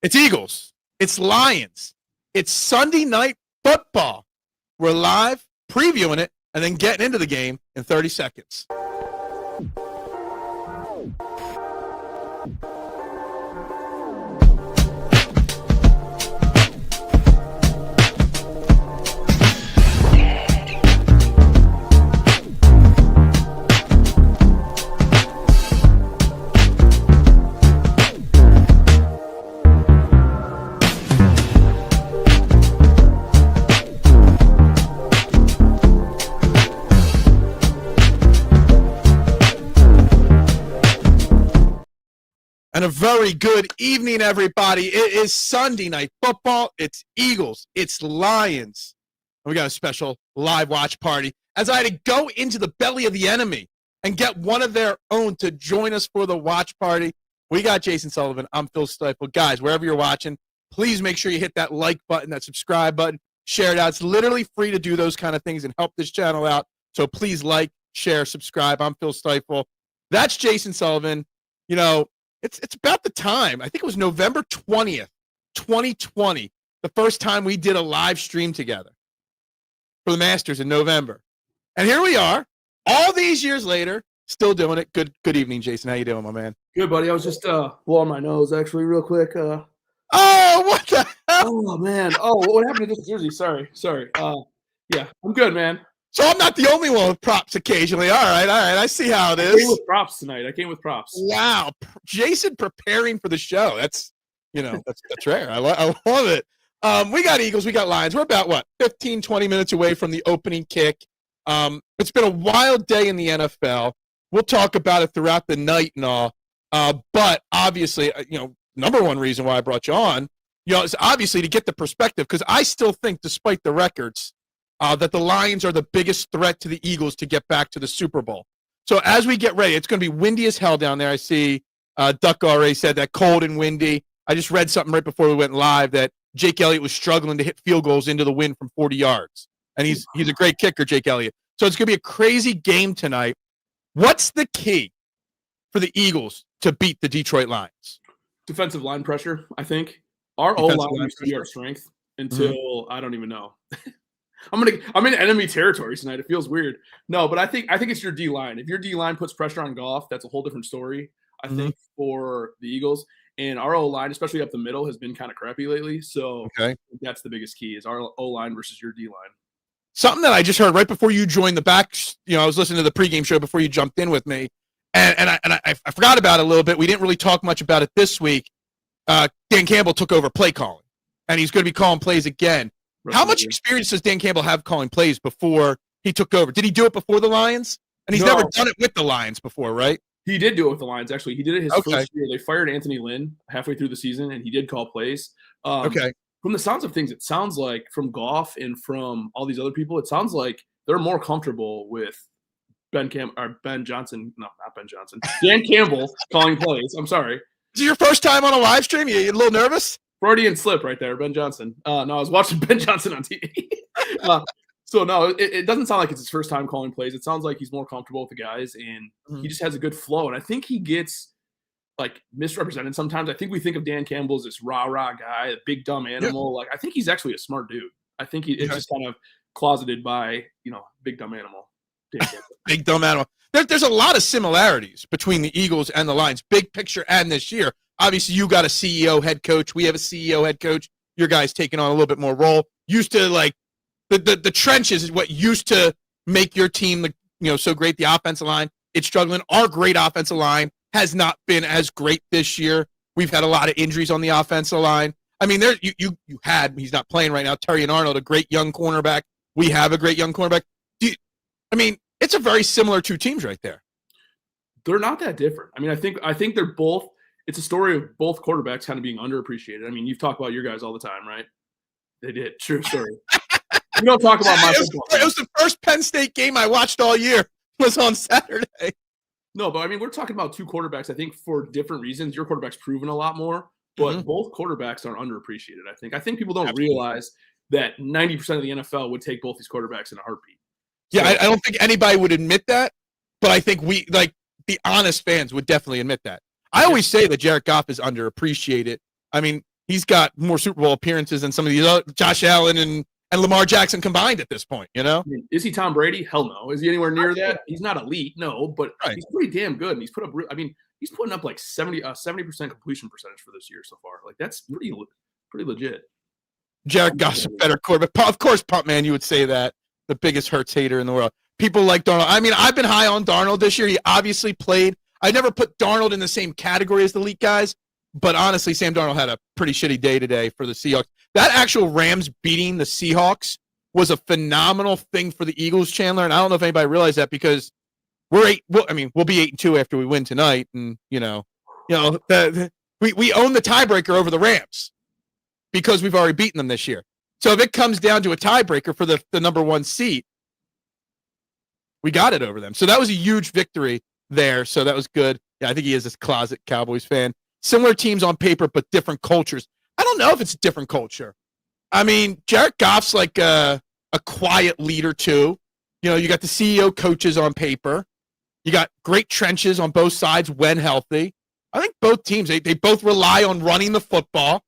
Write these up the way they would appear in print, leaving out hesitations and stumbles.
It's Eagles. It's Lions. It's Sunday Night Football. We're live previewing it and then getting into the game in 30 seconds. And a very good evening, everybody. It is Sunday Night Football. It's Eagles. It's Lions. And we got a special live watch party as I had to go into the belly of the enemy and get one of their own to join us for the watch party. We got Jason Sullivan. I'm Phil Stiefel. Guys, wherever you're watching, please make sure you hit that like button, that subscribe button, share it out. It's literally free to do those kind of things and help this channel out. So please like, share, subscribe. I'm Phil Stiefel. That's Jason Sullivan. You know, It's about the time. I think it was November 20th, 2020, the first time we did a live stream together for the Masters in November. And here we are, all these years later, still doing it. Good evening, Jason. How you doing, my man? Good, buddy. I was just blowing my nose, actually, real quick. Oh, what the hell? Oh, man. Oh, what happened to this jersey? Sorry. Yeah, I'm good, man. So I'm not the only one with props occasionally. All right. I see how it is. I came with props tonight. Wow. Jason preparing for the show. That's rare. I love it. We got Eagles. We got Lions. We're about, 15, 20 minutes away from the opening kick. It's been a wild day in the NFL. We'll talk about it throughout the night and all. But obviously, number one reason why I brought you on, is obviously to get the perspective, because I still think, despite the records, that the Lions are the biggest threat to the Eagles to get back to the Super Bowl. So as we get ready, it's going to be windy as hell down there. I see Duck already said that, cold and windy. I just read something right before we went live that Jake Elliott was struggling to hit field goals into the wind from 40 yards. And he's a great kicker, Jake Elliott. So it's going to be a crazy game tonight. What's the key for the Eagles to beat the Detroit Lions? Defensive line pressure, I think. Our O-line used to be our strength until I don't even know. I'm in enemy territory tonight. It feels weird. No, but I think it's your D-line. If your D-line puts pressure on Goff, that's a whole different story, I think, for the Eagles. And our O-line, especially up the middle, has been kind of crappy lately. So that's the biggest key is our O-line versus your D-line. Something that I just heard right before you joined the back, I was listening to the pregame show before you jumped in with me, and I forgot about it a little bit. We didn't really talk much about it this week. Dan Campbell took over play calling, and he's going to be calling plays again. How much experience does Dan Campbell have calling plays before he took over? Did he do it before the Lions? And he's never done it with the Lions before, right? He did do it with the Lions, actually. He did it his first year. They fired Anthony Lynn halfway through the season, and he did call plays. From the sounds of things, it sounds like from Goff and from all these other people, it sounds like they're more comfortable with Dan Campbell calling plays. I'm sorry. Is it your first time on a live stream? You a little nervous? Freudian slip right there, Ben Johnson. No, I was watching Ben Johnson on TV. So, no, it doesn't sound like it's his first time calling plays. It sounds like he's more comfortable with the guys, and he just has a good flow. And I think he gets, misrepresented sometimes. I think we think of Dan Campbell as this rah-rah guy, a big dumb animal. I think he's actually a smart dude. I think it's just kind of closeted by, big dumb animal. Dan Campbell. Big dumb animal. There's a lot of similarities between the Eagles and the Lions, big picture and this year. Obviously, you got a CEO head coach. We have a CEO head coach. Your guys taking on a little bit more role. Used to, the trenches is what used to make your team, so great. The offensive line, it's struggling. Our great offensive line has not been as great this year. We've had a lot of injuries on the offensive line. I mean, he's not playing right now, Terry and Arnold, a great young cornerback. We have a great young cornerback. It's a very similar two teams right there. They're not that different. I think they're both. It's a story of both quarterbacks kind of being underappreciated. I mean, you've talked about your guys all the time, right? They did. True story. We don't talk about my football. It was the first Penn State game I watched all year. It was on Saturday. No, but we're talking about two quarterbacks, I think, for different reasons. Your quarterback's proven a lot more, but both quarterbacks are underappreciated, I think. I think people don't realize that 90% of the NFL would take both these quarterbacks in a heartbeat. Yeah, I don't think anybody would admit that, but I think the honest fans would definitely admit that. I always say that Jared Goff is underappreciated. I mean, he's got more Super Bowl appearances than some of these other Josh Allen and Lamar Jackson combined at this point, you know? I mean, is he Tom Brady? Hell no. Is he anywhere near that? He's not elite, no, but he's pretty damn good. And he's put up, I mean, he's putting up like 70% completion percentage for this year so far. Like, that's pretty legit. Jared Goff's a better quarterback. Of course, Punt Man, you would say that. The biggest Hurts hater in the world. People like Darnold. I mean, I've been high on Darnold this year. He obviously played. I never put Darnold in the same category as the elite guys, but honestly, Sam Darnold had a pretty shitty day today for the Seahawks. That actual Rams beating the Seahawks was a phenomenal thing for the Eagles, Chandler, and I don't know if anybody realized that because we'll be 8-2 after we win tonight, and we own the tiebreaker over the Rams because we've already beaten them this year. So if it comes down to a tiebreaker for the number one seat, we got it over them. So that was a huge victory there. So that was good. Yeah, I think he is this closet Cowboys fan. Similar teams on paper, but different cultures. I don't know if it's a different culture. I mean, Jared Goff's like a quiet leader too. You got the CEO coaches on paper. You got great trenches on both sides when healthy. I think both teams, they both rely on running the football.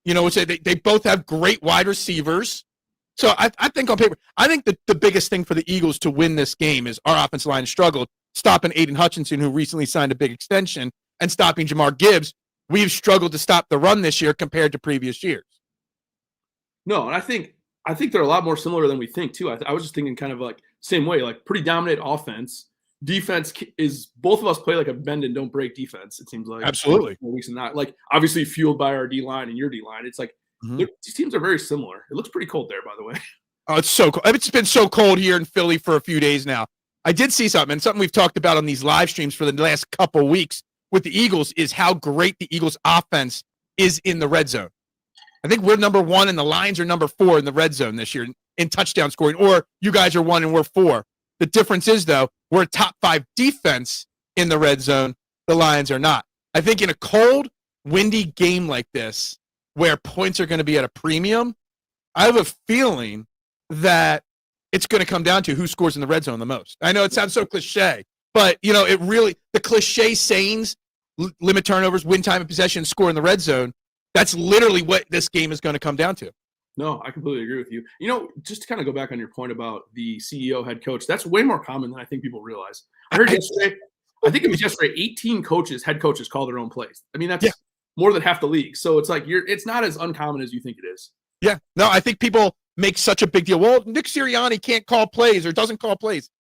Which they both have great wide receivers. So I think on paper, I think the biggest thing for the Eagles to win this game is our offensive line struggled, stopping Aiden Hutchinson, who recently signed a big extension, and stopping Jamar Gibbs. We've struggled to stop the run this year compared to previous years. No, and I think they're a lot more similar than we think, too. I was just thinking kind of like same way, like pretty dominant offense. Defense is both of us play like a bend and don't break defense. It seems like absolutely weeks and not like obviously fueled by our D line and your D line. It's like these teams are very similar. It looks pretty cold there, by the way. Oh, it's so cold. It's been so cold here in Philly for a few days now. I did see something, and something we've talked about on these live streams for the last couple weeks with the Eagles is how great the Eagles offense is in the red zone. I think we're number 1 and the Lions are number 4 in the red zone this year in touchdown scoring, or you guys are 1 and we're 4. The difference is, though, we're a top 5 defense in the red zone. The Lions are not. I think in a cold, windy game like this, where points are going to be at a premium, I have a feeling that it's going to come down to who scores in the red zone the most. I know it sounds so cliche, but, it really, the cliche sayings, limit turnovers, win time of possession, score in the red zone, that's literally what this game is going to come down to. No, I completely agree with you. Just to kind of go back on your point about the CEO head coach, that's way more common than I think people realize. I heard yesterday, I think it was yesterday, 18 head coaches call their own plays. I mean, that's more than half the league. So it's like it's not as uncommon as you think it is. Yeah. No, I think people make such a big deal. Well, Nick Sirianni can't call plays or doesn't call plays.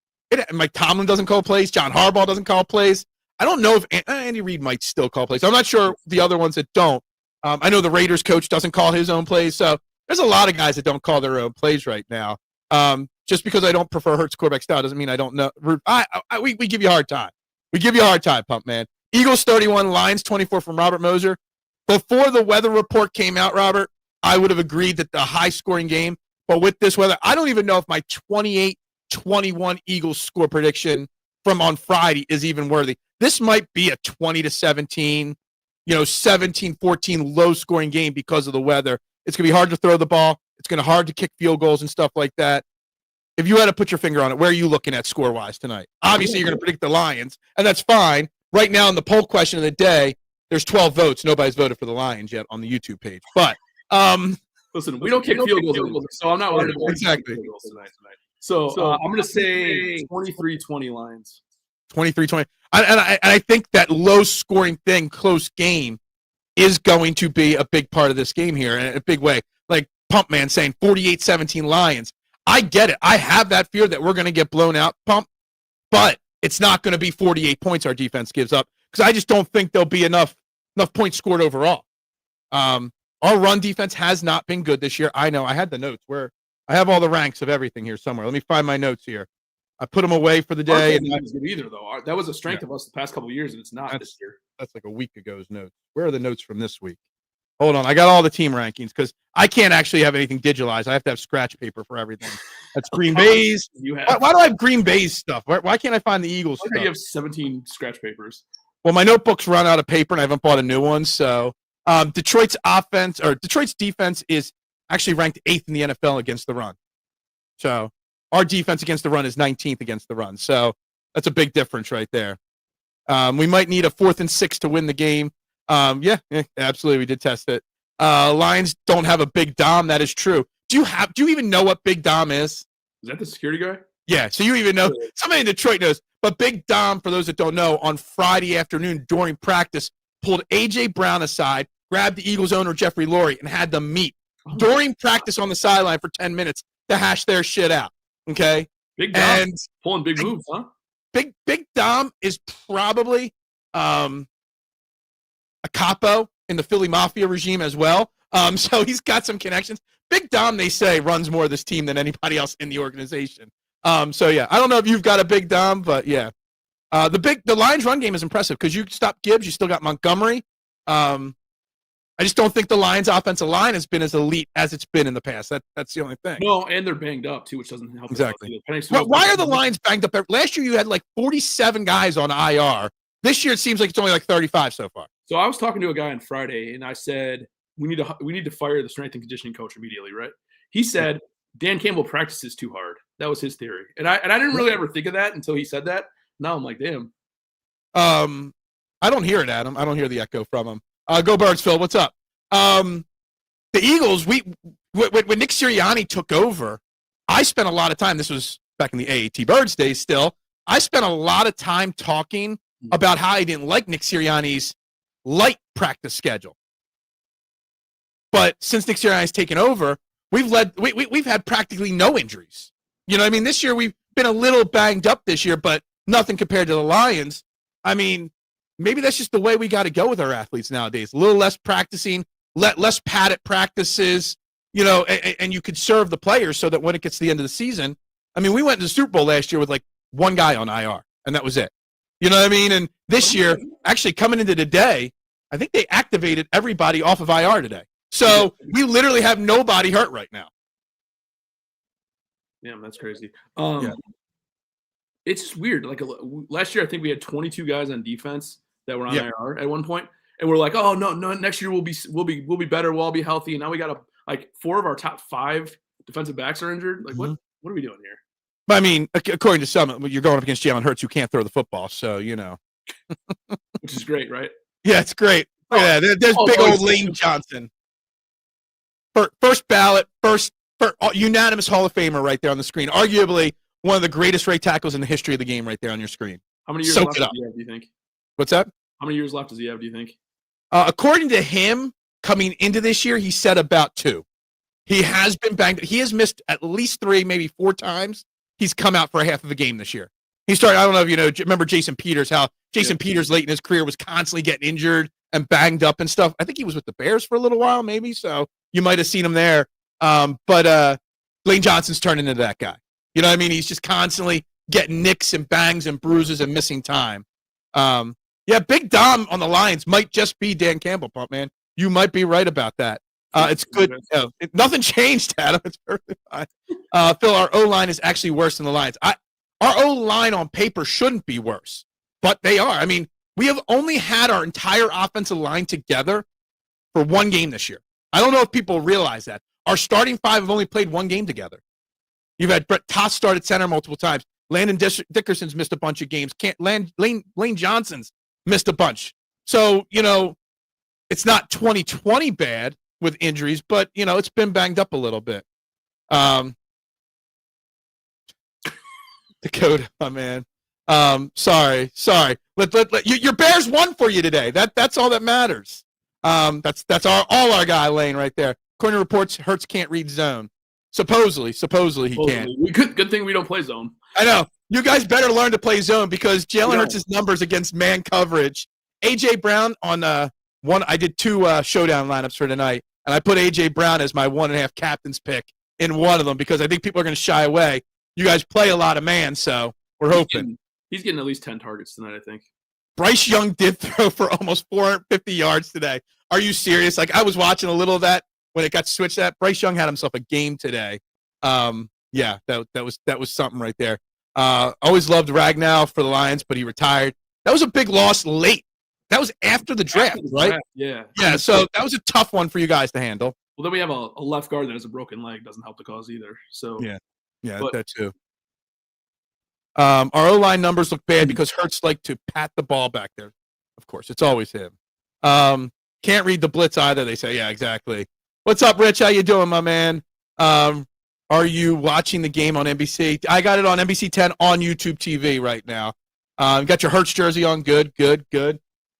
Mike Tomlin doesn't call plays. John Harbaugh doesn't call plays. I don't know if Andy Reid might still call plays. I'm not sure the other ones that don't. I know the Raiders coach doesn't call his own plays. So there's a lot of guys that don't call their own plays right now. Just because I don't prefer Hurts quarterback style doesn't mean I don't know. We give you a hard time. We give you a hard time, Pump Man. Eagles 31, Lions 24 from Robert Moser. Before the weather report came out, Robert, I would have agreed that the high-scoring game. But with this weather, I don't even know if my 28-21 Eagles score prediction from on Friday is even worthy. This might be a 20-17, 17-14 low-scoring game because of the weather. It's going to be hard to throw the ball. It's going to be hard to kick field goals and stuff like that. If you had to put your finger on it, where are you looking at score-wise tonight? Obviously, you're going to predict the Lions, and that's fine. Right now, in the poll question of the day, there's 12 votes. Nobody's voted for the Lions yet on the YouTube page. But listen, we don't kick field goals anymore, so I'm not worried about exactly field goals tonight. So I'm going to say 23-20 Lions. 23-20. And I think that low-scoring thing, close game, is going to be a big part of this game here in a big way. Like Pump Man saying 48-17 Lions. I get it. I have that fear that we're going to get blown out, Pump, but it's not going to be 48 points our defense gives up because I just don't think there'll be enough points scored overall. Our run defense has not been good this year. I know. I had the notes where I have all the ranks of everything here somewhere. Let me find my notes here. I put them away for the day. And not good either, though. That was a strength of us the past couple of years, and it's not this year. That's like a week ago's notes. Where are the notes from this week? Hold on. I got all the team rankings because I can't actually have anything digitalized. I have to have scratch paper for everything. That's Green Bay's. Why do I have Green Bay's stuff? Why can't I find the Eagles stuff? You have 17 scratch papers. Well, my notebook's run out of paper, and I haven't bought a new one. So Detroit's defense is actually ranked 8th in the NFL against the run. So our defense against the run is 19th against the run. So that's a big difference right there. We might need a 4th and 6 to win the game. Yeah, absolutely. We did test it. Lions don't have a big Dom. That is true. Do you even know what Big Dom is? Is that the security guy? Yeah, so you even know. Somebody in Detroit knows. But Big Dom, for those that don't know, on Friday afternoon during practice, pulled A.J. Brown aside, grabbed the Eagles owner, Jeffrey Lurie, and had them meet during practice on the sideline for 10 minutes to hash their shit out. Okay? Big Dom. And pulling big moves, huh? Big Dom is probably a capo in the Philly Mafia regime as well. So he's got some connections. Big Dom, they say, runs more of this team than anybody else in the organization. So yeah, I don't know if you've got a Big Dom, but yeah. The Lions run game is impressive because you stopped Gibbs, you still got Montgomery. I just don't think the Lions offensive line has been as elite as it's been in the past. That's the only thing. No, and they're banged up too, which doesn't help. Exactly. Why are the Lions banged up? Last year you had like 47 guys on IR. This year it seems like it's only like 35 so far. So I was talking to a guy on Friday, and I said we need to fire the strength and conditioning coach immediately, right? He said Dan Campbell practices too hard. That was his theory, and I didn't really ever think of that until he said that. Now I'm like, damn. I don't hear it, Adam. I don't hear the echo from him. Go Birds, Phil. What's up? The Eagles. When Nick Sirianni took over, I spent a lot of time. This was back in the AAT Birds days. Still, I spent a lot of time talking about how I didn't like Nick Sirianni's light practice schedule. But since Nick Sirianni's taken over, we've had practically no injuries. You know what I mean? This year we've been a little banged up this year, but nothing compared to the Lions. I mean, maybe that's just the way we got to go with our athletes nowadays. A little less practicing, less padded practices, you know, and you could serve the players so that when it gets to the end of the season, I mean, we went to the Super Bowl last year with like one guy on IR, and that was it. You know what I mean? And this year, actually coming into today, I think they activated everybody off of IR today. So we literally have nobody hurt right now. Damn, that's crazy. It's just weird. Like last year, I think we had 22 guys on defense that were on IR at one point, and we're like, oh no, next year we'll be better. We'll all be healthy. And now we got like 4 of our top 5 defensive backs are injured. Like what are we doing here? But I mean, according to some, you're going up against Jalen Hurts, who can't throw the football. So you know, which is great, right? Yeah, it's great. Yeah, there's big old Lane Johnson. First ballot, first unanimous Hall of Famer right there on the screen. Arguably one of the greatest right tackles in the history of the game right there on your screen. How many years left does he have, do you think? What's that? How many years left does he have, do you think? According to him, coming into this year, he said about 2. He has been banged. He has missed at least 3, maybe 4 times. He's come out for a half of a game this year. He started, I don't know if you know, remember Jason Peters, how Jason Peters late in his career was constantly getting injured and banged up and stuff. I think he was with the Bears for a little while, maybe. So you might have seen him there. But Lane Johnson's turned into that guy. You know what I mean? He's just constantly getting nicks and bangs and bruises and missing time. Big Dom on the Lions might just be Dan Campbell, Pump Man. You might be right about that. It's good. Nothing changed, Adam. It's perfectly fine. Phil, our O-line is actually worse than the Lions. Our O-line on paper shouldn't be worse, but they are. I mean, we have only had our entire offensive line together for 1 game this year. I don't know if people realize that. Our starting 5 have only played 1 game together. You've had Brett Toss start at center multiple times. Landon Dickerson's missed a bunch of games. Lane Johnson's missed a bunch. So, you know, it's not 2020 bad with injuries, but, you know, it's been banged up a little bit. Dakota, my man. Sorry. Your Bears won for you today. That's all that matters. That's all our guy Lane right there. Corner reports Hurts can't read zone. Supposedly he can. Good thing we don't play zone. I know. You guys better learn to play zone because Jalen Hurts' numbers against man coverage. A.J. Brown on one. I did 2 showdown lineups for tonight, and I put A.J. Brown as my 1.5 captain's pick in one of them because I think people are going to shy away. You guys play a lot of man, so we're hoping. He's getting at least 10 targets tonight, I think. Bryce Young did throw for almost 450 yards today. Are you serious? Like, I was watching a little of that when it got switched at. Bryce Young had himself a game today. That was something right there. Always loved Ragnow for the Lions, but he retired. That was a big loss late. That was after the draft, right? Yeah. Yeah, so that was a tough one for you guys to handle. Well, then we have a left guard that has a broken leg. Doesn't help the cause either. So that too. Our O-line numbers look bad because Hurts like to pat the ball back there. Of course, it's always him. Can't read the blitz either, they say. Yeah, exactly. What's up, Rich? How you doing, my man? Are you watching the game on NBC? I got it on NBC 10 on YouTube TV right now. Got your Hurts jersey on. Good.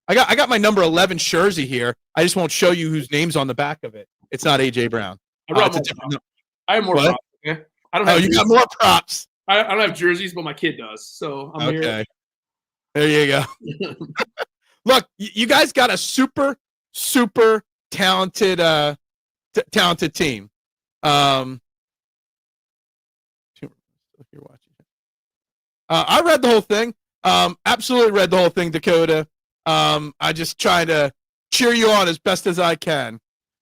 I got my number 11 jersey here. I just won't show you whose name's on the back of it. It's not A.J. Brown. I have more props. Okay? I don't have you got more props. I don't have jerseys, but my kid does. So I'm here. There you go. Look, you guys got a super talented talented team. You're watching. I read the whole thing. Absolutely read the whole thing, Dakota. I just try to cheer you on as best as I can.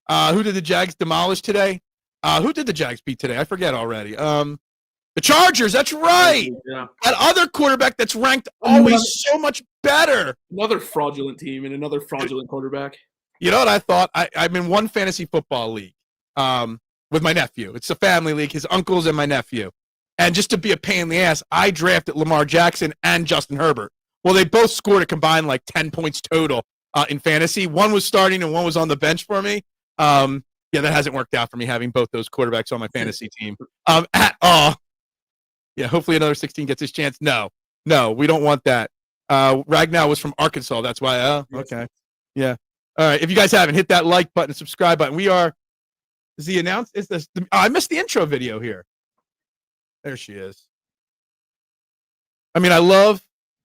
Who did the Jags demolish today? Who did the Jags beat today? I forget already. The Chargers. That's right. Yeah. That other quarterback that's ranked always so much better. Another fraudulent team and another fraudulent quarterback. You know what I thought? I'm in one fantasy football league with my nephew. It's a family league, his uncles and my nephew. And just to be a pain in the ass, I drafted Lamar Jackson and Justin Herbert. Well, they both scored a combined like 10 points total in fantasy. One was starting and one was on the bench for me. Yeah, that hasn't worked out for me having both those quarterbacks on my fantasy team at all. Yeah, hopefully another 16 gets his chance. No, we don't want that. Ragnar was from Arkansas. That's why. Okay. Yeah. All right. If you guys haven't, hit that like button, subscribe button. Is he announced? I missed the intro video here. There she is. I mean, I love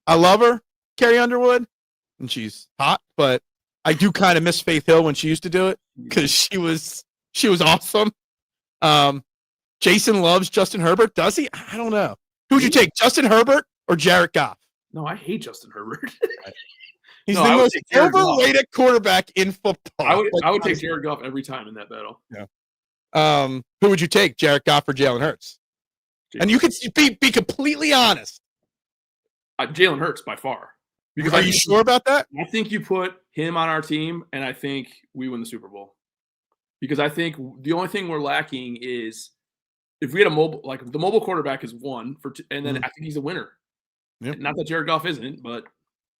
her, Carrie Underwood, and she's hot, but I do kind of miss Faith Hill when she used to do it because she was awesome. Jason loves Justin Herbert. Does he? I don't know. Who would you take, Justin Herbert or Jared Goff? No, I hate Justin Herbert. He's the most overrated quarterback in football. I would take Jared Goff every time in that battle. Yeah. Who would you take, Jared Goff or Jalen Hurts? And you can be completely honest. Jalen Hurts by far. Because are you sure about that? I think you put him on our team, and I think we win the Super Bowl. Because I think the only thing we're lacking is if we had the mobile quarterback is one and then I think he's a winner. Yep. Not that Jared Goff isn't, but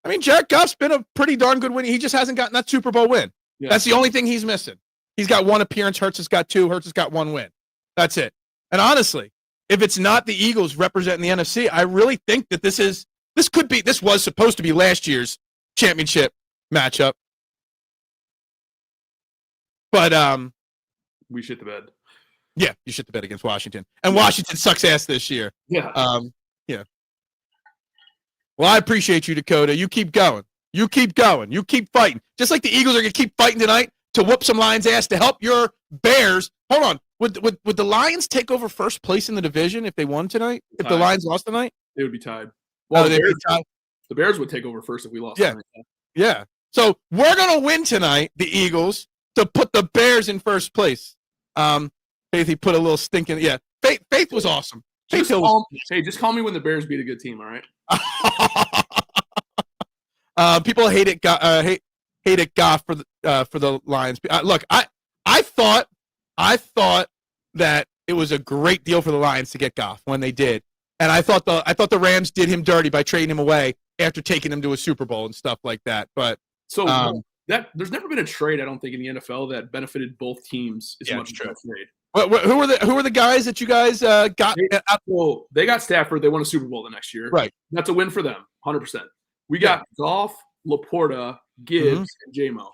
I mean, Jared Goff's been a pretty darn good winner. He just hasn't gotten that Super Bowl win. Yeah. That's the only thing he's missing. He's got one appearance. Hurts has got two. Hurts has got one win. That's it. And honestly, if it's not the Eagles representing the NFC, I really think that this was supposed to be last year's championship matchup. But we shit the bed. Yeah, you shit the bed against Washington. And Washington sucks ass this year. Yeah. Yeah. Well, I appreciate you, Dakota. You keep going. You keep going. You keep fighting. Just like the Eagles are going to keep fighting tonight to whoop some Lions' ass to help your Bears. Hold on. Would the Lions take over first place in the division if they won tonight? If the Lions lost tonight? They would be tied. Well, the Bears would take over first if we lost. Yeah. Yeah. So we're going to win tonight, the Eagles, to put the Bears in first place. Faith, he put a little stink in. Yeah. Faith was awesome. Just call me when the Bears beat a good team, all right? People hate it Goff for the Lions. Look, I thought that it was a great deal for the Lions to get Goff when they did. And I thought the Rams did him dirty by trading him away after taking him to a Super Bowl and stuff like that. But there's never been a trade, I don't think, in the NFL that benefited both teams as much as that trade. Who are the guys that you guys got? Well, they got Stafford. They won a Super Bowl the next year. Right. That's a win for them, 100%. We got Goff, Laporta, Gibbs, and J-Mo.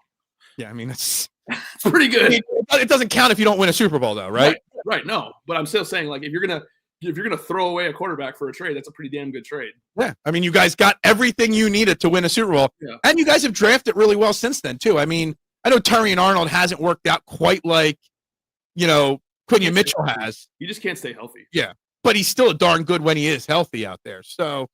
Yeah, I mean, it's pretty good. It doesn't count if you don't win a Super Bowl, though, right? Right. No, but I'm still saying, like, if you're gonna throw away a quarterback for a trade, that's a pretty damn good trade. Yeah, I mean, you guys got everything you needed to win a Super Bowl, and you guys have drafted really well since then too. I mean, I know Terry and Arnold hasn't worked out quite like, Quinyon Mitchell has. He just can't stay healthy. Yeah, but he's still darn good when he is healthy out there. So,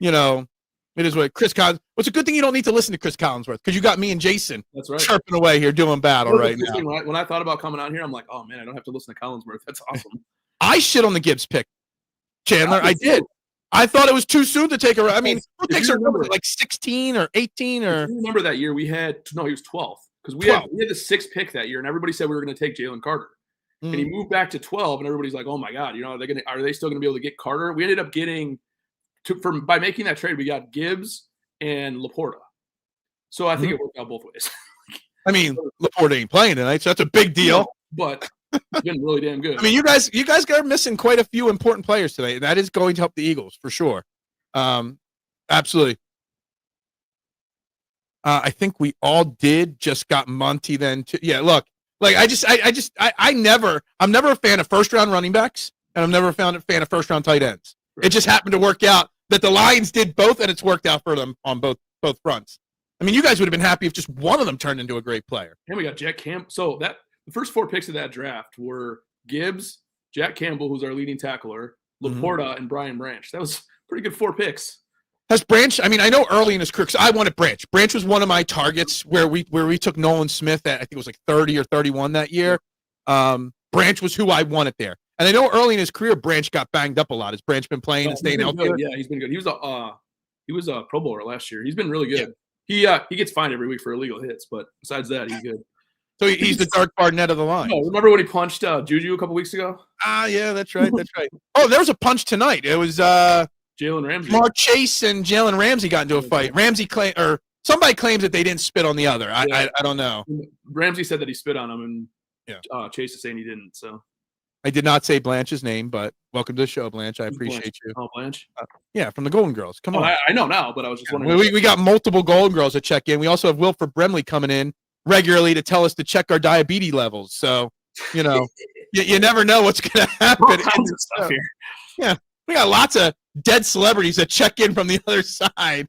it is what Chris Collins. Well, it's a good thing you don't need to listen to Chris Collinsworth because you got me and Jason chirping away here doing battle right now. When I thought about coming out here, I'm like, oh man, I don't have to listen to Collinsworth. That's awesome. I shit on the Gibbs pick, Chandler. I did. I thought it was too soon to take a. I mean, who takes a number like 16 or 18 or? If you remember that year he was 12 because we had the 6th pick that year, and everybody said we were going to take Jalen Carter. And he moved back to 12, and everybody's like, "Oh my God, are they still going to be able to get Carter?" We ended up getting by making that trade, we got Gibbs and Laporta. So I think it worked out both ways. I mean, Laporte ain't playing tonight, so that's a big deal. No, but he's been really damn good. I mean, you guys are missing quite a few important players today, and that is going to help the Eagles for sure. Absolutely. I think we all did. Just got Monty then too. Yeah, look, like I'm never a fan of first round running backs, and I'm never a fan of first round tight ends. Right. It just happened to work out that the Lions did both, and it's worked out for them on both fronts. I mean, you guys would have been happy if just one of them turned into a great player. And we got Jack Campbell. So the first 4 picks of that draft were Gibbs, Jack Campbell, who's our leading tackler, Laporta, and Brian Branch. That was pretty good 4 picks. Has Branch? I mean, I know early in his career, because I wanted Branch. Branch was one of my targets where we took Nolan Smith at, I think it was like 30 or 31 that year. Branch was who I wanted there. And I know early in his career, Branch got banged up a lot. Has Branch been playing and staying healthy? Yeah, he's been good. He was a Pro Bowler last year. He's been really good. Yeah. He gets fined every week for illegal hits, but besides that, he's good. So he's the Dark Barnett of the line. No, remember when he punched Juju a couple weeks ago? Yeah, that's right. That's right. Oh, there was a punch tonight. It was Jalen Ramsey. Mark Chase and Jalen Ramsey got into a fight. Ramsey somebody claims that they didn't spit on the other. I don't know. Ramsey said that he spit on him, and Chase is saying he didn't. So I did not say Blanche's name, but welcome to the show, Blanche. I appreciate you. Oh, Blanche. Yeah, from the Golden Girls. Come on. I know now, but I was just wondering. We got multiple Golden Girls to check in. We also have Wilford Bremley coming in regularly to tell us to check our diabetes levels. So, you never know what's going to happen. Stuff here. Yeah, we got lots of dead celebrities that check in from the other side.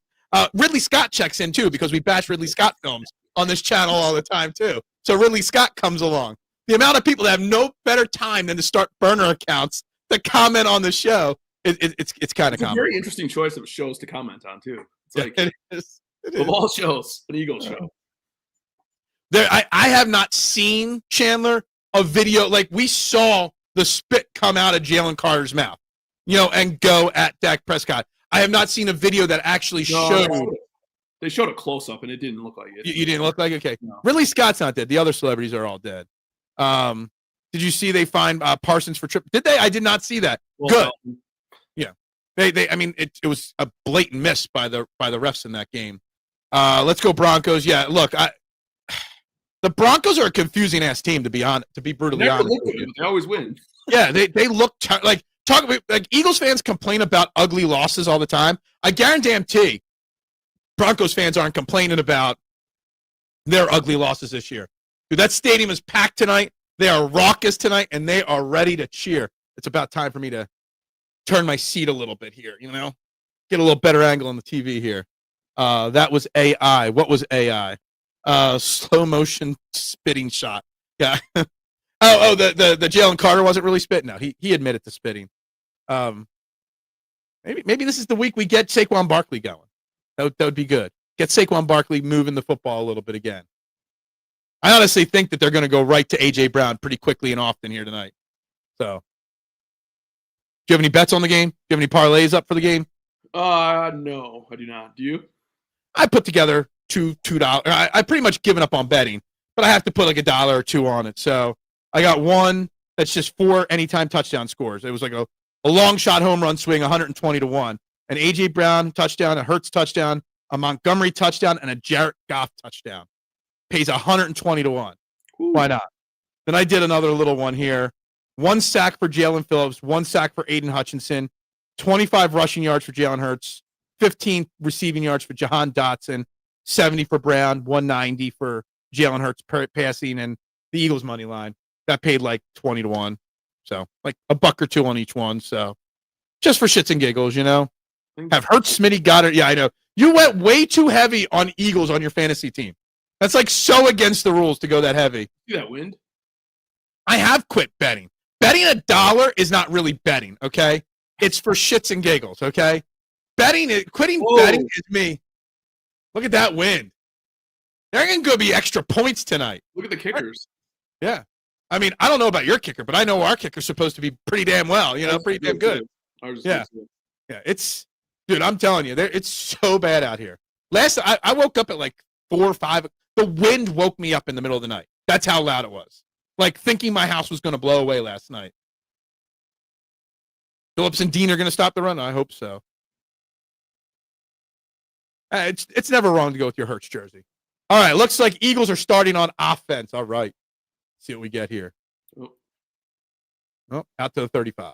Ridley Scott checks in too, because we bash Ridley Scott films on this channel all the time too. So Ridley Scott comes along. The amount of people that have no better time than to start burner accounts to comment on the show, it's kind of common. A very interesting choice of shows to comment on too. It's like it is. Of all shows, an Eagles show. I have not seen, Chandler, a video like we saw the spit come out of Jalen Carter's mouth, and go at Dak Prescott. I have not seen a video that actually showed. They showed a close up, and it didn't look like it. You didn't look like it? Okay. No. Ridley Scott's not dead. The other celebrities are all dead. Did you see they fined Parsons for trip? Did they? I did not see that. Well, good. Yeah. I mean, it was a blatant miss by the refs in that game. Let's go Broncos. Yeah. Look, the Broncos are a confusing ass team, to be brutally honest. They always win. Yeah, they look like Eagles fans complain about ugly losses all the time. I guarantee Broncos fans aren't complaining about their ugly losses this year. Dude, that stadium is packed tonight. They are raucous tonight, and they are ready to cheer. It's about time for me to turn my seat a little bit here, get a little better angle on the TV here. That was AI. What was AI? Slow motion spitting shot. Yeah. the Jalen Carter wasn't really spitting. No, he admitted to spitting. Maybe this is the week we get Saquon Barkley going. That would be good. Get Saquon Barkley moving the football a little bit again. I honestly think that they're going to go right to A.J. Brown pretty quickly and often here tonight. So, do you have any bets on the game? Do you have any parlays up for the game? No, I do not. Do you? I put together $2. I pretty much given up on betting, but I have to put like $1 or $2 on it. So I got one that's just 4 anytime touchdown scores. It was like a long shot home run swing, 120-1. An A.J. Brown touchdown, a Hurts touchdown, a Montgomery touchdown, and a Jared Goff touchdown. Pays 120-1. Ooh. Why not? Then I did another little one here. 1 sack for Jalen Phillips, 1 sack for Aiden Hutchinson, 25 rushing yards for Jalen Hurts, 15 receiving yards for Jihaad Dotson, 70 for Brown, 190 for Jalen Hurts passing, and the Eagles money line. That paid like 20-1. So like $1 or $2 on each one. So just for shits and giggles, Have Hurts, Smitty, got it. Yeah, I know. You went way too heavy on Eagles on your fantasy team. That's like so against the rules to go that heavy. See that wind? I have quit betting. Betting $1 is not really betting, okay? It's for shits and giggles, okay? Quitting betting is me. Look at that wind. There ain't going to be extra points tonight. Look at the kickers. Yeah. I mean, I don't know about your kicker, but I know our kicker's supposed to be pretty damn well, pretty damn good. Yeah. Yeah, dude, I'm telling you, it's so bad out here. I woke up at like 4 or 5. The wind woke me up in the middle of the night. That's how loud it was. Like thinking my house was going to blow away last night. Phillips and Dean are going to stop the run? I hope so. It's never wrong to go with your Hurts jersey. All right, looks like Eagles are starting on offense. All right. See what we get here. Oh, out to the 35.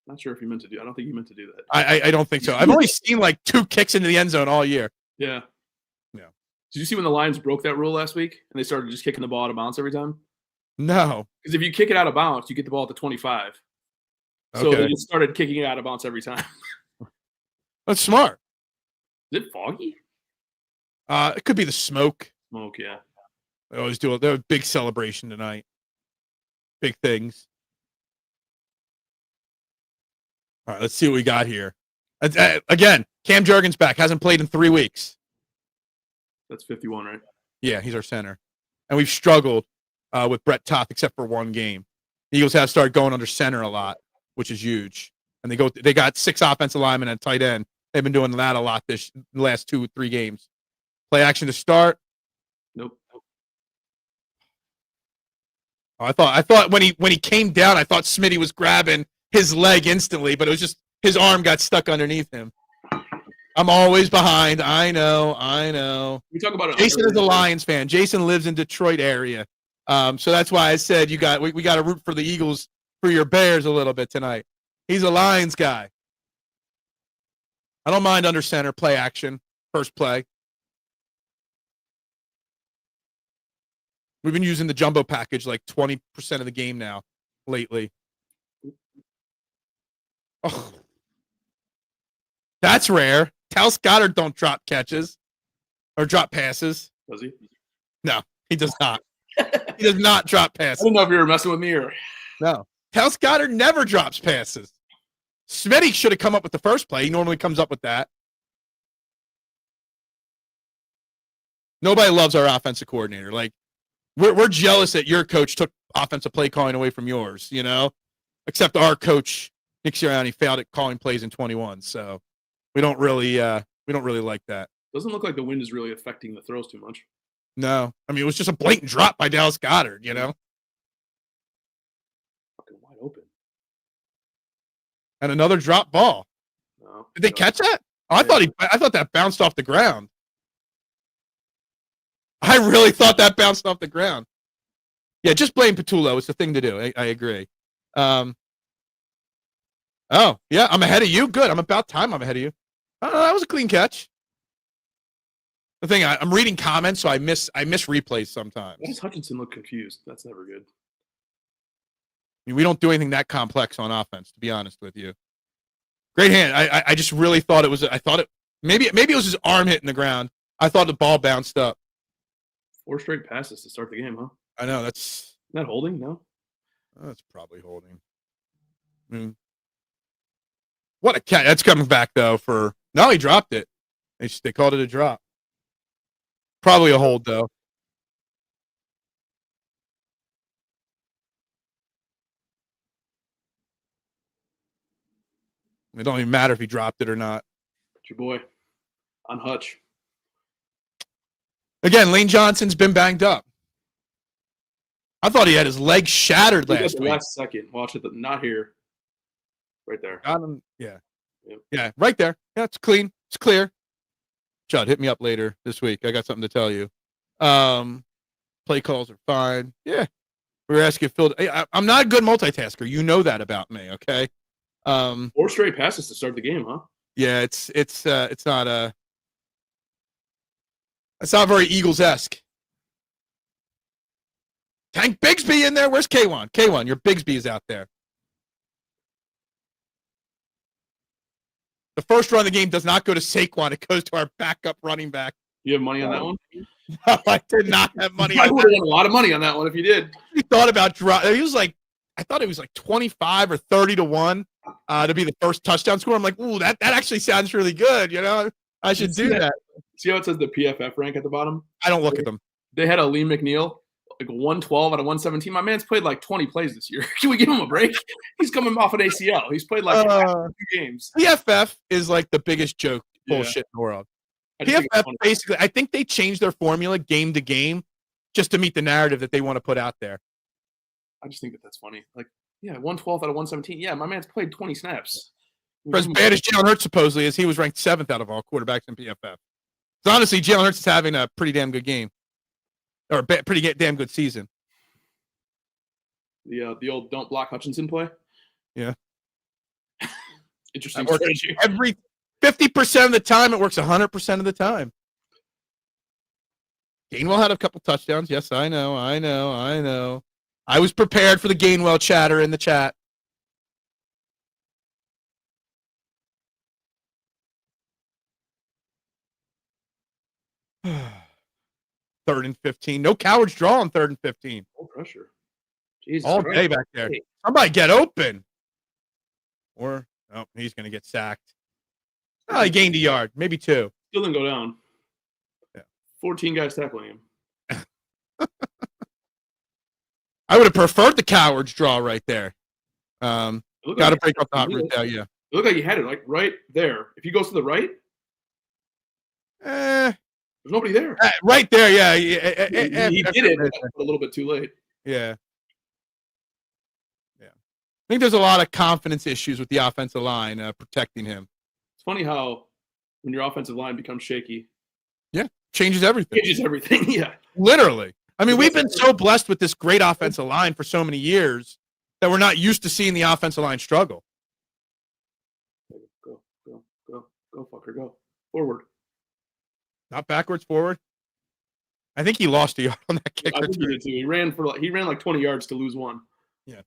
Not sure if you meant to do. I don't think you meant to do that. I don't think so. I've only seen like 2 kicks into the end zone all year. Yeah. Yeah. Did you see when the Lions broke that rule last week and they started just kicking the ball out of bounds every time? No. Because if you kick it out of bounds, you get the ball at the 25. So they just started kicking it out of bounds every time. That's smart. Is it foggy? It could be the smoke. Smoke, yeah. They always do it. They're a big celebration tonight. Big things. All right, let's see what we got here. Again, Cam Jurgens back. Hasn't played in 3 weeks. That's 51, right? Yeah, he's our center. And we've struggled with Brett Toth except for 1 game. The Eagles have started going under center a lot, which is huge. And they got 6 offensive linemen and a tight end. They've been doing that a lot the last 2-3 games. Play action to start. Nope. Oh, I thought when he came down, I thought Smitty was grabbing his leg instantly, but it was just his arm got stuck underneath him. I'm always behind. I know. We talk about it. Jason is a Lions fan. Jason lives in Detroit area. So that's why I said we got to root for the Eagles for your Bears a little bit tonight. He's a Lions guy. I don't mind under center play action, first play. We've been using the jumbo package like 20% of the game now lately. Oh, that's rare. Tal Goddard don't drop catches or drop passes. Does he? No, he does not. He does not drop passes. I don't know if you were messing with me or no. Tal Goddard never drops passes. Smitty should have come up with the first play. He normally comes up with that. Nobody loves our offensive coordinator. Like we're jealous that your coach took offensive play calling away from yours. Except our coach Nick Sirianni failed at calling plays in 21. So we don't really like that. Doesn't look like the wind is really affecting the throws too much. No, I mean it was just a blatant drop by Dallas Goedert. Fucking wide open. And another drop ball. No, did they catch that? Oh, I thought that bounced off the ground. I really thought that bounced off the ground. Yeah, just blame Patullo. It's the thing to do. I agree. Oh, yeah, I'm ahead of you. Good. I'm about time I'm ahead of you. That was a clean catch. The thing, I'm reading comments, so I miss replays sometimes. Why does Hutchinson look confused? That's never good. I mean, we don't do anything that complex on offense, to be honest with you. Great hand. I just really thought it was. I thought it maybe it was his arm hitting the ground. I thought the ball bounced up. 4 straight passes to start the game, huh? I know Isn't that holding? No, that's probably holding. I mean, what a catch! That's coming back though. No, he dropped it. They called it a drop. Probably a hold though. It don't even matter if he dropped it or not. It's your boy on Hutch. Again, Lane Johnson's been banged up. I thought he had his leg shattered last week. Last second. Watch it. Not here. Right there. Got him. Yeah. Yep. Yeah, right there. Yeah, it's clean. It's clear. Judd, hit me up later this week. I got something to tell you. Play calls are fine. Yeah. We were asking Phil. I'm not a good multitasker. You know that about me, okay? 4 straight passes to start the game, huh? Yeah, it's not it's not very Eagles-esque. Tank Bigsby in there. Where's K1? K1, your Bigsby is out there. The first run of the game does not go to Saquon. It goes to our backup running back. You have money on that one? No, I did not have money I on would that. have won a lot of money on that one if you did. He thought about drop. He was like, I thought it was like 25 or 30 to 1 to be the first touchdown score. I'm like, ooh, that actually sounds really good. I should do that. See how it says the PFF rank at the bottom? I don't look at them. They had a Lee McNeil, like 112 out of 117. My man's played like 20 plays this year. Can we give him a break? He's coming off an ACL. He's played like 2 games. PFF is like the biggest joke bullshit in the world. PFF basically, I think they changed their formula game to game just to meet the narrative that they want to put out there. I just think that's funny. Like, yeah, 112 out of 117. Yeah, my man's played 20 snaps. For as bad as Jalen Hurts supposedly is, he was ranked 7th out of all quarterbacks in PFF. So honestly, Jalen Hurts is having a pretty damn good game, or pretty damn good season. The old don't block Hutchinson play. Yeah. Interesting strategy. Every 50% of the time, it works 100% of the time. Gainwell had a couple touchdowns. Yes, I know. I was prepared for the Gainwell chatter in the chat. Third and 15. No cowards draw on 3rd and 15. No pressure. Jesus all day back there. Somebody get open. Or, oh, he's going to get sacked. Oh, he gained a yard, maybe 2. Still didn't go down. Yeah. 14 guys tackling him. I would have preferred the cowards draw right there. Got to break up the hot route. Yeah. It looked like he had it like right there. If he goes to the right, there's nobody there. Right there, yeah. He did it a little bit too late. Yeah. I think there's a lot of confidence issues with the offensive line protecting him. It's funny how when your offensive line becomes shaky. Yeah, changes everything. Yeah. Literally. I mean, we've been so blessed with this great offensive line for so many years that we're not used to seeing the offensive line struggle. Go, fucker, go. Forward. Not backwards, forward. I think he lost a yard on that kick. He ran like 20 yards to lose 1. Yeah.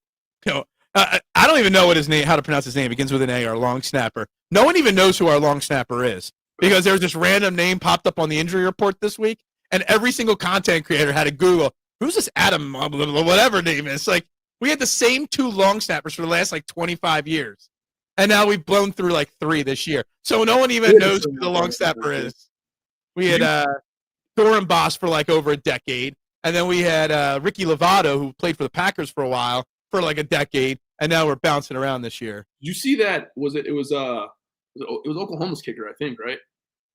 You know, I don't even know how to pronounce his name. It begins with an A, our long snapper. No one even knows who our long snapper is because there was this random name popped up on the injury report this week, and every single content creator had to Google, who's this Adam, whatever name is. Like, we had the same 2 long snappers for the last, 25 years, and now we've blown through, 3 this year. So no one even knows who the long snapper is. We had Thorin Boss for, over a decade, and then we had Ricky Lovato, who played for the Packers for a while, for a decade, and now we're bouncing around this year. You see that? It was Oklahoma's kicker, I think, right?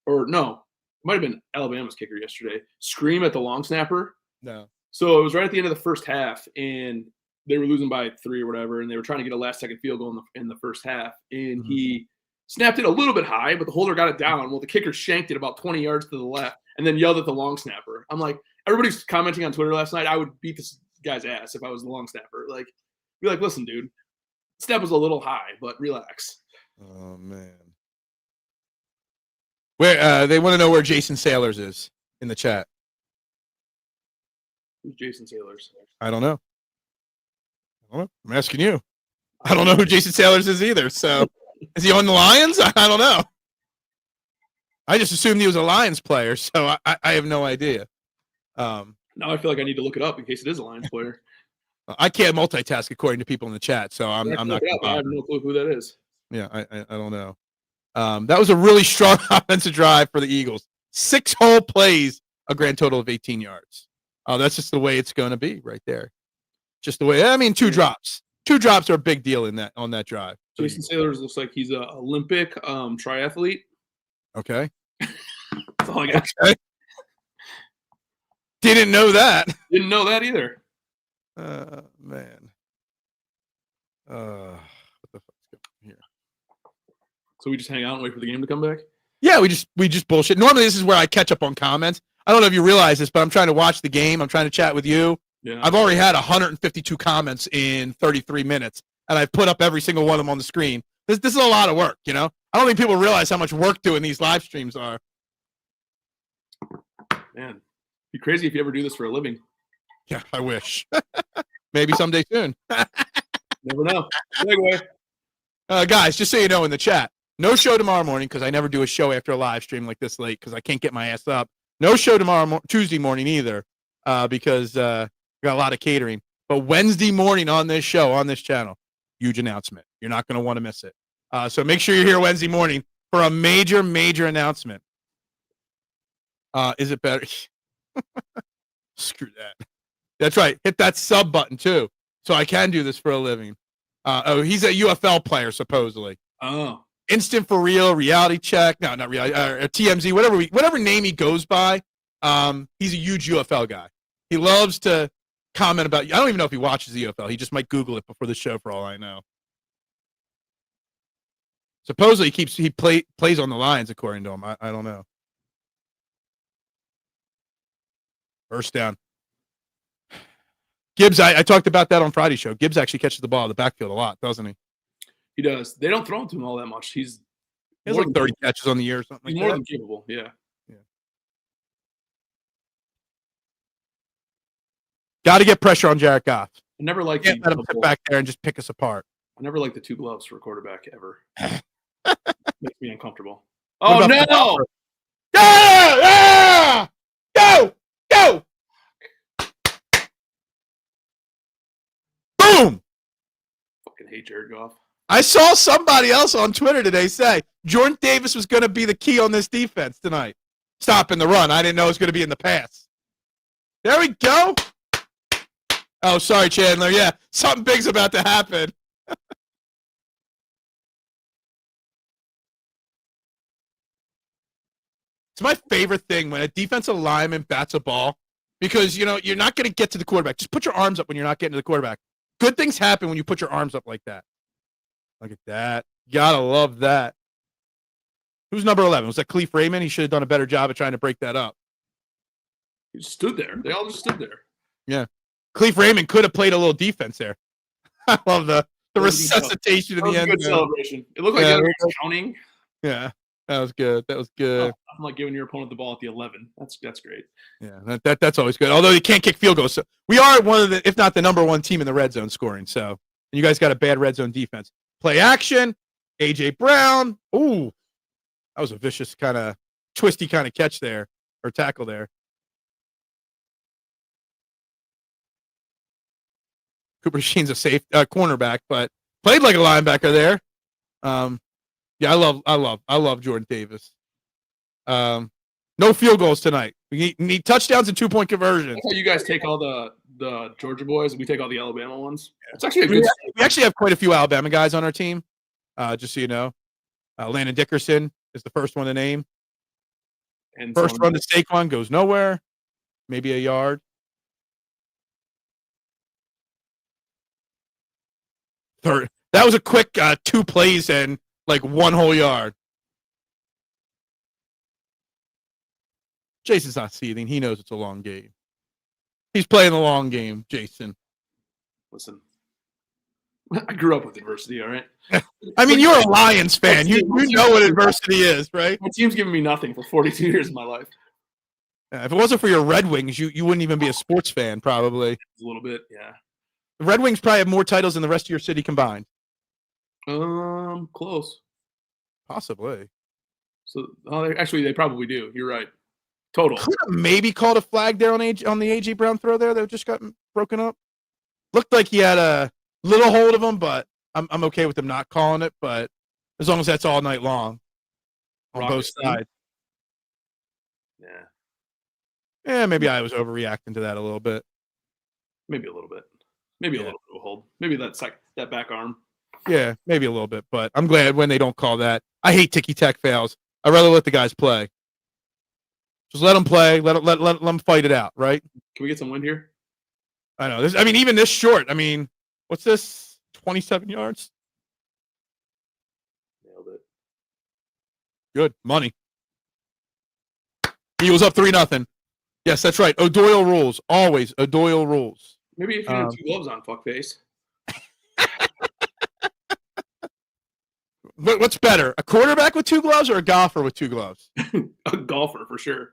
Or no, it might have been Alabama's kicker yesterday. Scream at the long snapper. No. So it was right at the end of the first half, and they were losing by 3 or whatever, and they were trying to get a last-second field goal in the first half, and he snapped it a little bit high, but the holder got it down. Well, the kicker shanked it about 20 yards to the left, and then yelled at the long snapper. I'm like, everybody's commenting on Twitter last night. I would beat this guy's ass if I was the long snapper. Be like, listen, dude, step was a little high, but relax. Oh man, where they want to know where Jason Sailors is in the chat. Who's Jason Sailors? I don't know. I'm asking you. I don't know who Jason Sailors is either. So, is he on the Lions? I don't know. I just assumed he was a Lions player, so I have no idea. Now I feel like I need to look it up in case it is a Lions player. I can't multitask according to people in the chat, so I'm not. I have no clue who that is. Yeah, I don't know. That was a really strong offensive drive for the Eagles. 6 whole plays, a grand total of 18 yards. That's just the way it's going to be right there. Just the way. I mean, 2 drops. 2 drops are a big deal on that drive. Jason Sailors looks like he's an Olympic triathlete. Okay. That's all I got. Okay. Didn't know that. Didn't know that either. Man. What the fuck's going on here? So we just hang out and wait for the game to come back? Yeah, we just bullshit. Normally this is where I catch up on comments. I don't know if you realize this, but I'm trying to watch the game. I'm trying to chat with you. Yeah. I've already had 152 comments in 33 minutes, and I've put up every single one of them on the screen. This is a lot of work, you know? I don't think people realize how much work doing these live streams are. Man, it'd be crazy if you ever do this for a living. Yeah, I wish. Maybe someday soon. Never know. Anyway. Guys, just so you know in the chat, no show tomorrow morning because I never do a show after a live stream like this late because I can't get my ass up. No show Tuesday morning either because we got a lot of catering. But Wednesday morning on this show, on this channel, huge announcement. You're not going to want to miss it. So make sure you're here Wednesday morning for a major, major announcement. Is it better? Screw that. That's right. Hit that sub button too, so I can do this for a living. He's a UFL player supposedly. Oh, Instant for real, reality check. No, not reality. TMZ, whatever name he goes by. He's a huge UFL guy. He loves to comment about. I don't even know if he watches the UFL. He just might Google it before the show, for all I know. Supposedly he plays on the Lions, according to him. I don't know. First down. Gibbs, I talked about that on Friday's show. Gibbs actually catches the ball in the backfield a lot, doesn't he? He does. They don't throw him to him all that much. He has like 30 catches on the year or something. He's more than capable. Yeah. Got to get pressure on Jared Goff. I never liked Can't let him sit back there and just pick us apart. I never liked the 2 gloves for a quarterback ever. Makes me uncomfortable. Oh no! Yeah! Go! Boom! Fucking hate Jared Goff. I saw somebody else on Twitter today say Jordan Davis was going to be the key on this defense tonight. Stopping the run. I didn't know it was going to be in the pass. There we go. Oh, sorry, Chandler. Yeah, something big's about to happen. It's my favorite thing when a defensive lineman bats a ball because, you're not going to get to the quarterback. Just put your arms up when you're not getting to the quarterback. Good things happen when you put your arms up like that. Look at that. Gotta love that. Who's number 11? Was that Cleve Raymond? He should have done a better job of trying to break that up. He just stood there. They all just stood there. Yeah. Cleve Raymond could have played a little defense there. I love the resuscitation in the end. Good celebration. It looked like they were counting. Yeah. That was good. I'm like giving your opponent the ball at the 11. That's great. Yeah, that's always good. Although you can't kick field goals. So we are one of the, if not the number one team in the red zone scoring. So and you guys got a bad red zone defense. Play action. AJ Brown. Ooh. That was a vicious kind of twisty kind of catch there or tackle there. Cooper Sheen's a safe cornerback, but played like a linebacker there. Yeah, I love Jordan Davis. No field goals tonight. We need touchdowns and 2-point conversions. That's how you guys take all the Georgia boys. We take all the Alabama ones. It's actually a good. We actually have quite a few Alabama guys on our team. Just so you know, Landon Dickerson is the first one to name. And first run to Saquon goes nowhere. Maybe a yard. Third. That was a quick 2 plays and like 1 whole yard. Jason's not seething. He knows it's a long game. He's playing the long game, Jason. Listen, I grew up with adversity, all right? I mean, you're a Lions fan. You know what adversity is, right? My team's given me nothing for 42 years of my life. If it wasn't for your Red Wings, you wouldn't even be a sports fan, probably. A little bit, yeah. The Red Wings probably have more titles than the rest of your city combined. Close. Possibly. So, actually, they probably do. You're right. Total. Could have maybe called a flag there on the AJ Brown throw there that just got broken up. Looked like he had a little hold of him, but I'm okay with him not calling it. But as long as that's all night long on both sides. Yeah. Yeah, maybe I was overreacting to that a little bit. Maybe a little bit. Maybe a little bit of a hold. Maybe that back arm. Yeah, maybe a little bit, but I'm glad when they don't call that. I hate ticky-tack fails. I'd rather let the guys play. Just let them play. Let them fight it out, right? Can we get some wind here? I know. Even this short. I mean, what's this? 27 yards? Nailed it. Good. Money. Eagles up 3-0. Yes, that's right. O'Doyle rules. Always O'Doyle rules. Maybe if you had 2 gloves on, fuckface. What's better, a quarterback with 2 gloves or a golfer with 2 gloves? A golfer, for sure.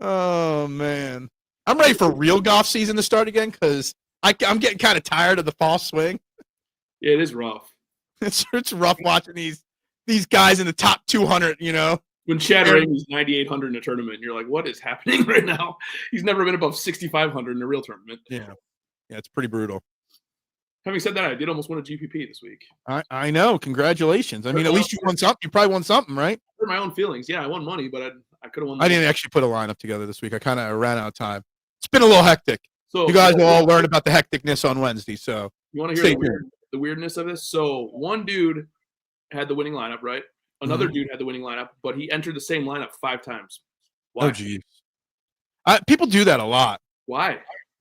Oh, man. I'm ready for real golf season to start again because I'm getting kind of tired of the false swing. Yeah, it is rough. It's rough watching these guys in the top 200, When Chad Ramey's 9,800 in a tournament, you're like, what is happening right now? He's never been above 6,500 in a real tournament. Yeah, it's pretty brutal. Having said that, I did almost win a GPP this week. I know. Congratulations. I mean, at least you won something. You probably won something, right? For my own feelings. Yeah, I won money, but I could have won. I didn't actually put a lineup together this week. I kind of ran out of time. It's been a little hectic. So you guys will all learn about the hecticness on Wednesday. So you want to hear the weirdness of this? So one dude had the winning lineup, right? Another dude had the winning lineup, but he entered the same lineup 5 times. Why? Oh, geez. People do that a lot. Why?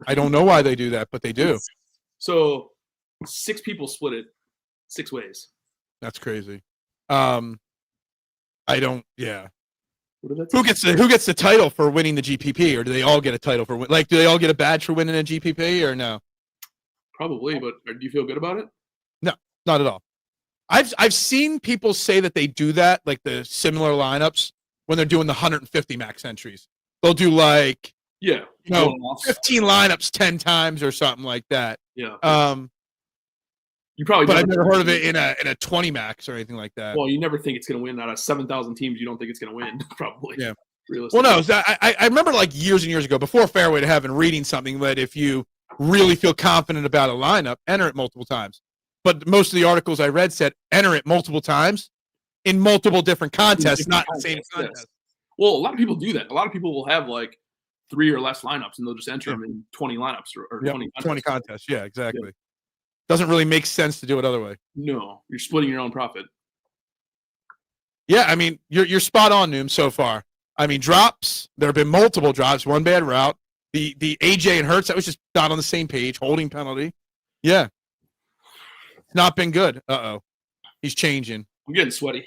I don't know why they do that, but they do. So 6 people split it 6 ways. That's crazy. I don't. Yeah. What did Who gets the title for winning the GPP, or do they all get a title for do they all get a badge for winning a GPP, or no? Probably, but do you feel good about it? No, not at all. I've seen people say that they do that, like the similar lineups when they're doing the 150 max entries. They'll do like 15 lineups 10 times or something like that. Yeah. You probably, but I've never heard of it in a 20 max or anything like that. Well, you never think it's going to win out of 7,000 teams. You don't think it's going to win, probably. Yeah. Well, no, I remember like years and years ago, before Fairway to Heaven, reading something that if you really feel confident about a lineup, enter it multiple times. But most of the articles I read said enter it multiple times in multiple different contests, not the same contest. Well, a lot of people do that. A lot of people will have like 3 or less lineups, and they'll just enter them in 20 lineups or 20 contests. Yeah, exactly. Yeah. Doesn't really make sense to do it other way. No, you're splitting your own profit. Yeah, I mean, you're spot on, Noom, so far. I mean, drops. There have been multiple drops. One bad route. The AJ and Hurts, that was just not on the same page. Holding penalty. Yeah. Not been good. He's changing. I'm getting sweaty.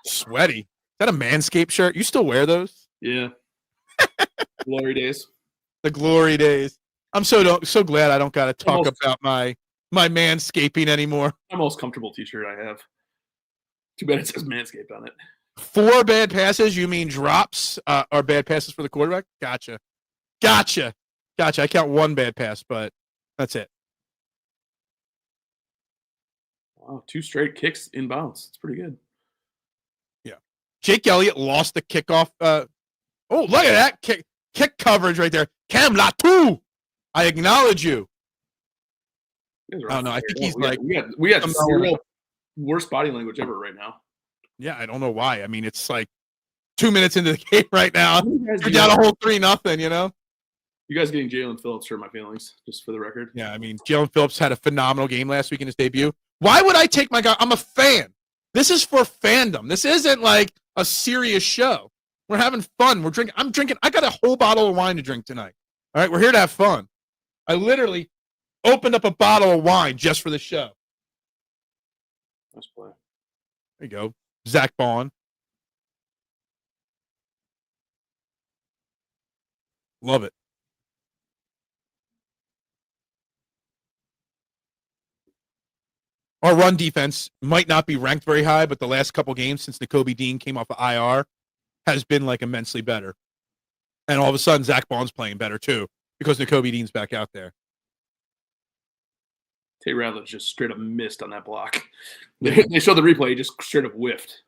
Sweaty? Is that a Manscaped shirt? You still wear those? Yeah. Glory days. The glory days. I'm so glad I don't got to talk about my manscaping anymore. My most comfortable t-shirt I have. Too bad it says Manscaped on it. 4 bad passes? You mean drops are bad passes for the quarterback? Gotcha. I count 1 bad pass, but that's it. Wow, 2 straight kicks in bounds. It's pretty good. Yeah. Jake Elliott lost the kickoff. Look at that kick coverage right there. Cam Latu, I acknowledge you. Oh no, I think he's we got zero worst body language ever right now. Yeah, I don't know why. I mean, it's like 2 minutes into the game right now. You're down a whole 3-0, you know? You guys getting Jalen Phillips hurt my feelings, just for the record. Yeah, I mean, Jalen Phillips had a phenomenal game last week in his debut. Why would I take my guy? I'm a fan. This is for fandom. This isn't like a serious show. We're having fun. We're drinking. I'm drinking. I got a whole bottle of wine to drink tonight. All right, we're here to have fun. I literally opened up a bottle of wine just for the show. Nice play. There you go. Zach Bond. Love it. Our run defense might not be ranked very high, but the last couple games since Nakobe Dean came off of IR has been like immensely better. And all of a sudden, Zach Bond's playing better too because Nakobe Dean's back out there. Tay Ratledge just straight up missed on that block. They showed the replay; he just straight up whiffed.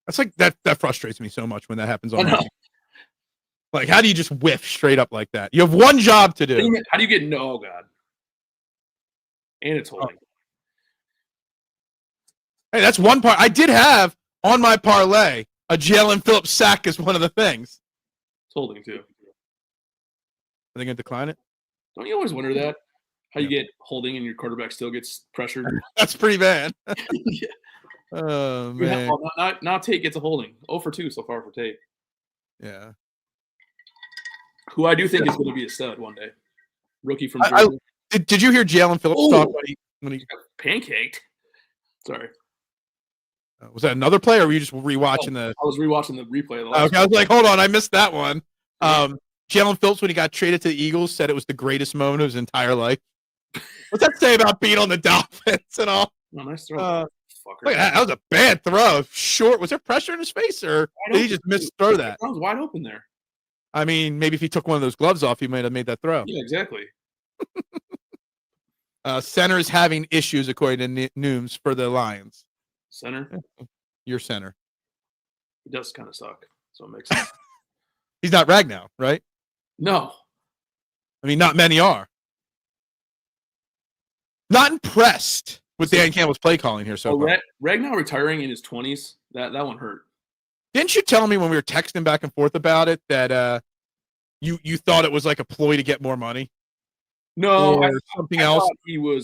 That's like that frustrates me so much when that happens on the Like, how do you just whiff straight up like that? You have one job to do. How do you get no? Oh God! And it's holding. Hey, that's one part. I did have on my parlay a Jalen Phillips sack as one of the things. It's holding too. Are they going to decline it? Don't you always wonder that? How you get holding and your quarterback still gets pressured? That's pretty bad. Yeah. Oh, man. Not Tate gets a holding. 0 for 2 so far for Tate. Yeah. Who I do think is going to be a stud one day. Rookie from Georgia. Did you hear Jalen Phillips talk when he pancaked? Sorry. Was that another play, or were you just rewatching the? I was rewatching the replay of the last Okay, I was like, hold on, I missed that one. Jalen Phillips, when he got traded to the Eagles, said it was the greatest moment of his entire life. What's that say about being on the Dolphins and all? Oh, nice throw. Look at that. That was a bad throw. Short. Was there pressure in his face, or did he just misthrow that? That was wide open there. I mean, maybe if he took one of those gloves off, he might have made that throw. Yeah, exactly. Center is having issues, according to Nooms, for the Lions. Center? Your center. He does kind of suck, so it makes sense. He's not Ragnow, right? No. I mean, not many are. Not impressed with Dan Campbell's play calling here so far. Ragnow retiring in his 20s, that one hurt. Didn't you tell me when we were texting back and forth about it that you thought it was like a ploy to get more money? No, or something else.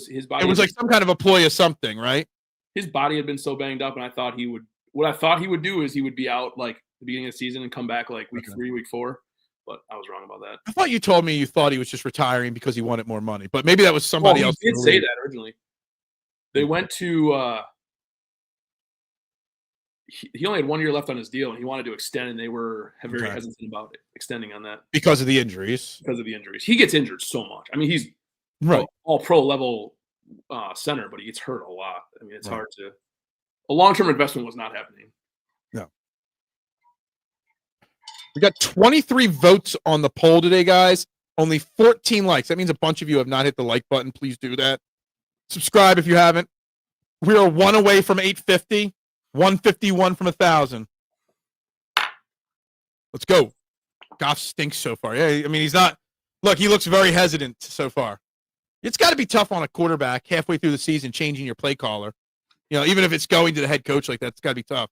His body. It was like some kind of a ploy of something, right? His body had been so banged up, and I thought he would. What I thought he would do is he would be out like the beginning of the season and come back like week 3, week 4. But I was wrong about that. I thought you told me you thought he was just retiring because he wanted more money, but maybe that was somebody else. He did say that originally. They went to he only had 1 year left on his deal, and he wanted to extend, and they were very hesitant about it, extending on that because of the injuries. Because of the injuries, he gets injured so much. I mean, he's all pro level center, but he gets hurt a lot. I mean, it's hard to. A long-term investment was not happening. No. We got 23 votes on the poll today, guys. Only 14 likes. That means a bunch of you have not hit the like button. Please do that. Subscribe if you haven't. We are 1 away from 850. 151 from 1,000. Let's go. Goff stinks so far. Yeah, I mean, he's not. Look, he looks very hesitant so far. It's got to be tough on a quarterback halfway through the season changing your play caller. You know, even if it's going to the head coach like that, it's got to be tough.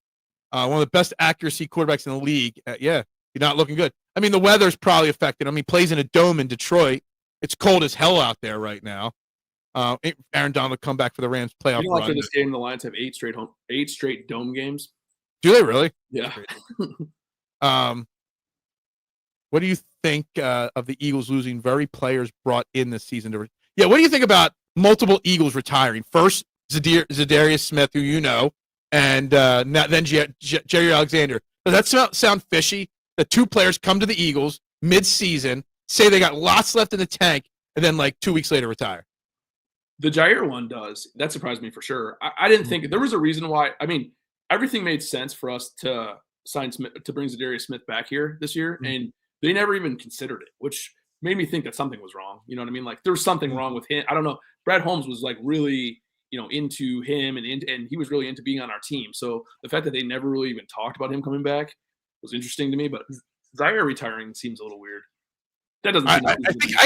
One of the best accuracy quarterbacks in the league. You're not looking good. I mean, the weather's probably affected him. He plays in a dome in Detroit. It's cold as hell out there right now. Aaron Donald will come back for the Rams playoff run. After this game, the Lions have 8 straight dome games. Do they really? Yeah. What do you think of the Eagles losing very players brought in this season? What do you think about multiple Eagles retiring? First, Zadarius Smith, who you know, and then Jerry Alexander. Does that sound fishy? The 2 players come to the Eagles mid-season, say they got lots left in the tank, and then like 2 weeks later retire. The Jair one does. That surprised me for sure. I didn't think there was a reason why. I mean, everything made sense for us to sign Smith, to bring Zadarius Smith back here this year, and they never even considered it, which made me think that something was wrong. You know what I mean? Like there was something wrong with him. I don't know. Brad Holmes was like really, into him and he was really into being on our team. So the fact that they never really even talked about him coming back was interesting to me. But Zaire retiring seems a little weird. That doesn't. I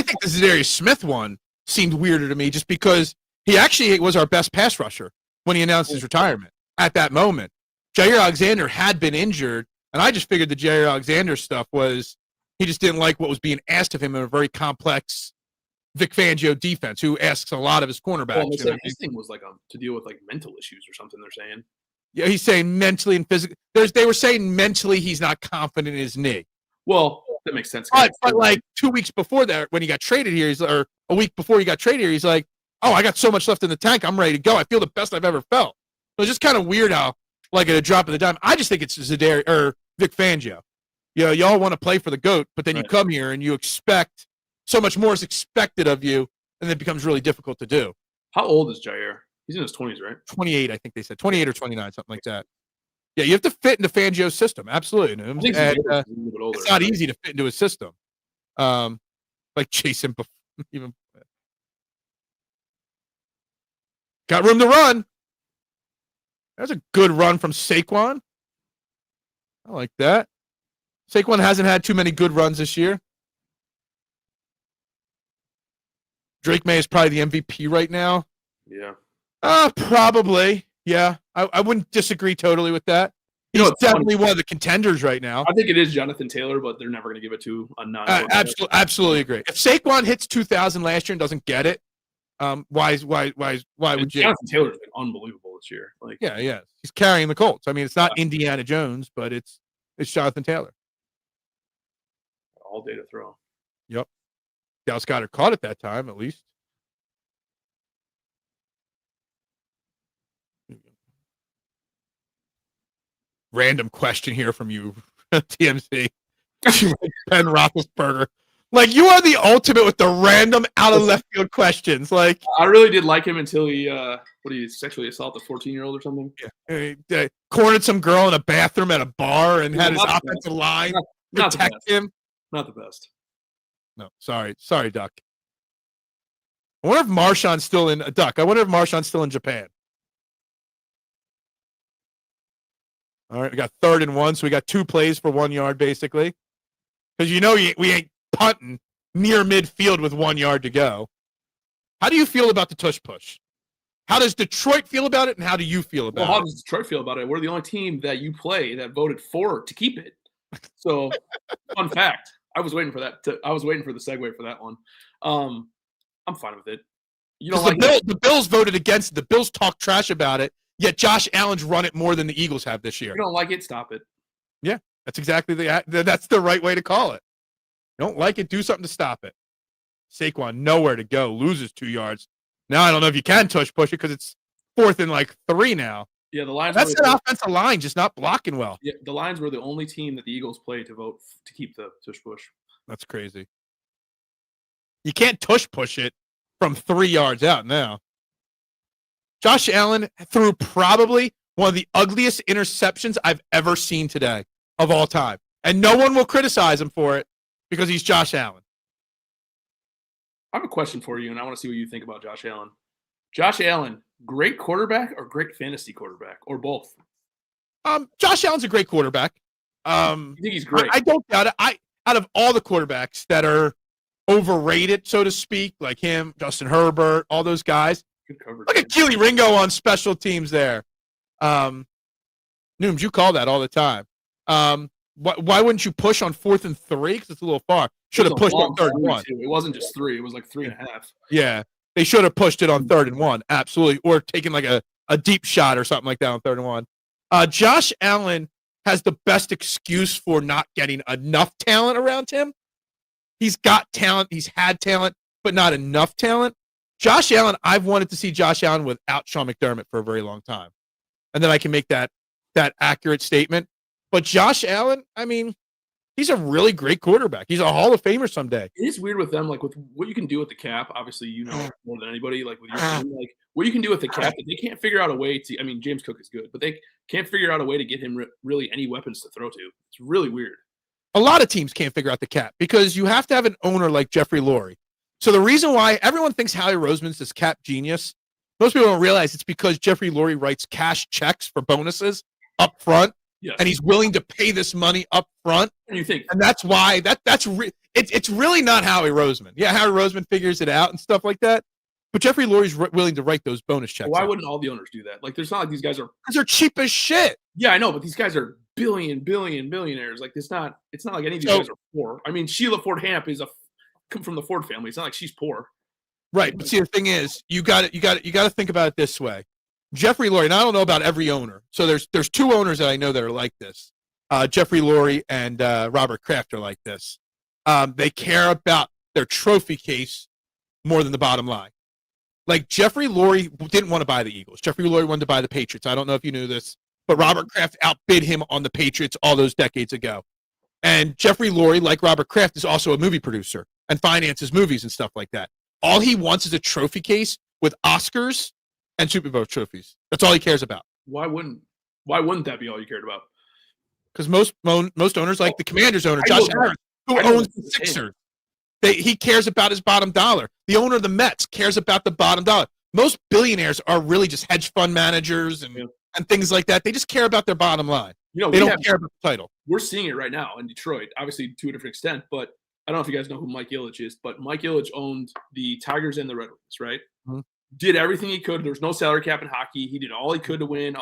think the Zadarius Smith one seemed weirder to me just because he actually was our best pass rusher when he announced his retirement at that moment. Jair Alexander had been injured, and I just figured the Jair Alexander stuff was he just didn't like what was being asked of him in a very complex Vic Fangio defense, who asks a lot of his cornerbacks. Well, his thing was like to deal with like mental issues or something. They're saying. Yeah, he's saying mentally and physically. They were saying mentally he's not confident in his knee. Well, that makes sense. But like 2 weeks before that, when he got traded here, or a week before he got traded here, he's like, "Oh, I got so much left in the tank. I'm ready to go. I feel the best I've ever felt." So it's just kind of weird how, like at a drop of the dime, I just think it's Zadarius or Vic Fangio. Y'all want to play for the GOAT, but then you come here and you expect so much more is expected of you, and it becomes really difficult to do. How old is Jair? He's in his 20s, right? 28, I think they said. 28 or 29, something like that. Yeah, you have to fit into Fangio's system. Absolutely. And, it's not easy to fit into his system. Like Jason, even got room to run. That's a good run from Saquon. I like that. Saquon hasn't had too many good runs this year. Drake May is probably the MVP right now. Yeah. Probably. Yeah. I wouldn't disagree totally with that. He's definitely one of the contenders right now. I think it is Jonathan Taylor, but they're never going to give it to a non. Absolutely agree. If Saquon hits 2,000 last year and doesn't get it, why would you? Jonathan Taylor's been unbelievable this year. Like, yeah, he's carrying the Colts. I mean, it's not Indiana Jones, but it's Jonathan Taylor. All day to throw. Yep. Dallas Goedert caught it that time, at least. Random question here from you, TMC. Ben Roethlisberger. Like, you are the ultimate with the random out of left field questions. Like, I really did like him until he sexually assaulted a 14-year-old or something. Yeah. Cornered some girl in a bathroom at a bar and had his offensive line protect him. Not the best. No, sorry, Duck. I wonder if Marshawn's still in Duck. I wonder if Marshawn's still in Japan. All right, we got 3rd and 1, so we got 2 plays for 1 yard, basically. Because we ain't punting near midfield with 1 yard to go. How do you feel about the tush push? How does Detroit feel about it, and how do you feel about it? How does Detroit feel about it? We're the only team that you play that voted for to keep it. So, fun fact. I was waiting for that. I was waiting for the segue for that one. I'm fine with it. You know, the Bills voted against it. The Bills talk trash about it. Yet Josh Allen's run it more than the Eagles have this year. If you don't like it, stop it. Yeah, that's exactly that's the right way to call it. You don't like it, do something to stop it. Saquon nowhere to go, loses 2 yards. Now I don't know if you can tush push it because it's 4th and like 3 now. Yeah, the Lions. That's an offensive line just not blocking well. Yeah, the Lions were the only team that the Eagles played to vote to keep the tush push. That's crazy. You can't tush push it from 3 yards out now. Josh Allen threw probably one of the ugliest interceptions I've ever seen today of all time. And no one will criticize him for it because he's Josh Allen. I have a question for you, and I want to see what you think about Josh Allen. Josh Allen, great quarterback or great fantasy quarterback, or both? Josh Allen's a great quarterback. You think he's great? I don't doubt it. Out of all the quarterbacks that are overrated, so to speak, like him, Justin Herbert, all those guys. Good coverage. Look at Keely Ringo on special teams there. Nooms, you call that all the time. Why wouldn't you push on 4th and 3? Because it's a little far. Should have pushed on 3rd and 1. It wasn't just 3. It was like 3.5. Yeah. They should have pushed it on 3rd and 1. Absolutely. Or taken like a deep shot or something like that on 3rd and 1. Josh Allen has the best excuse for not getting enough talent around him. He's got talent. He's had talent, but not enough talent. Josh Allen, I've wanted to see Josh Allen without Sean McDermott for a very long time. And then I can make that accurate statement. But Josh Allen, I mean, he's a really great quarterback. He's a Hall of Famer someday. It is weird with them, like with what you can do with the cap. Obviously, you know more than anybody. Like with your team, like what you can do with the cap. They can't figure out a way to. I mean, James Cook is good, but they can't figure out a way to get him really any weapons to throw to. It's really weird. A lot of teams can't figure out the cap because you have to have an owner like Jeffrey Lurie. So the reason why everyone thinks Howie Roseman's this cap genius, most people don't realize it's because Jeffrey Lurie writes cash checks for bonuses up front. Yes. And he's willing to pay this money up front. And you think, and that's why it's really not Howie Roseman. Yeah, Howie Roseman figures it out and stuff like that. But Jeffrey Lurie's willing to write those bonus checks. Why wouldn't all the owners do that? Like, there's not like these guys are because they're cheap as shit. Yeah, I know, but these guys are billionaires. Like, it's not like any of these guys are poor. I mean, Sheila Ford Hamp is come from the Ford family. It's not like she's poor. Right, but see, the thing is, you got to think about it this way. Jeffrey Lurie, and I don't know about every owner. So there's 2 owners that I know that are like this. Jeffrey Lurie and Robert Kraft are like this. They care about their trophy case more than the bottom line. Like Jeffrey Lurie didn't want to buy the Eagles. Jeffrey Lurie wanted to buy the Patriots. I don't know if you knew this, but Robert Kraft outbid him on the Patriots all those decades ago. And Jeffrey Lurie, like Robert Kraft, is also a movie producer and finances movies and stuff like that. All he wants is a trophy case with Oscars and Super Bowl trophies. That's all he cares about. Why wouldn't that be all you cared about? Because most owners, like the Commanders owner, Josh Allen, who owns the Sixers, he cares about his bottom dollar. The owner of the Mets cares about the bottom dollar. Most billionaires are really just hedge fund managers and things like that. They just care about their bottom line. You know, they don't care about the title. We're seeing it right now in Detroit, obviously to a different extent, but I don't know if you guys know who Mike Ilitch is, but Mike Ilitch owned the Tigers and the Red Wings, right? Mm-hmm. Did everything he could. There was no salary cap in hockey. He did all he could to win.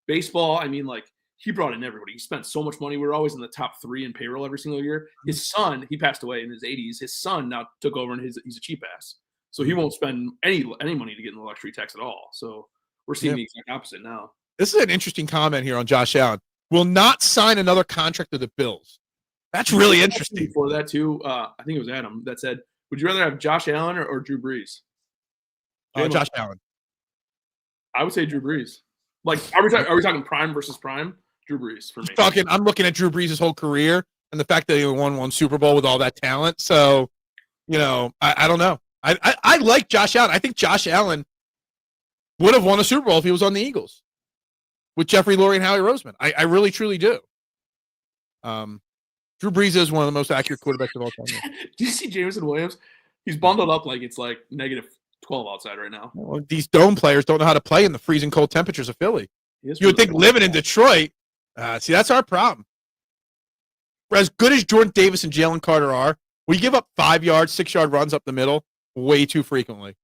Baseball, I mean, like, he brought in everybody. He spent so much money. We were always in the top 3 in payroll every single year. His son, he passed away in his 80s. His son now took over, and he's a cheap ass. So he won't spend any money to get in the luxury tax at all. So we're seeing the exact opposite now. This is an interesting comment here on Josh Allen. Will not sign another contract with the Bills. That's really interesting. Before that, too, I think it was Adam that said, would you rather have Josh Allen or Drew Brees? Josh Allen. I would say Drew Brees. Like, are we talking prime versus prime? Drew Brees for me. I'm looking at Drew Brees' whole career and the fact that he won one Super Bowl with all that talent. So, I don't know. I like Josh Allen. I think Josh Allen would have won a Super Bowl if he was on the Eagles with Jeffrey Lurie and Howie Roseman. I really, truly do. Drew Brees is one of the most accurate quarterbacks of all time. Do you see Jameson Williams? He's bundled up like it's like -12 outside right now. Well, these dome players don't know how to play in the freezing cold temperatures of Philly. You would think living in Detroit, see, that's our problem. As good as Jordan Davis and Jalen Carter are, we give up 5-yard, 6-yard runs up the middle way too frequently.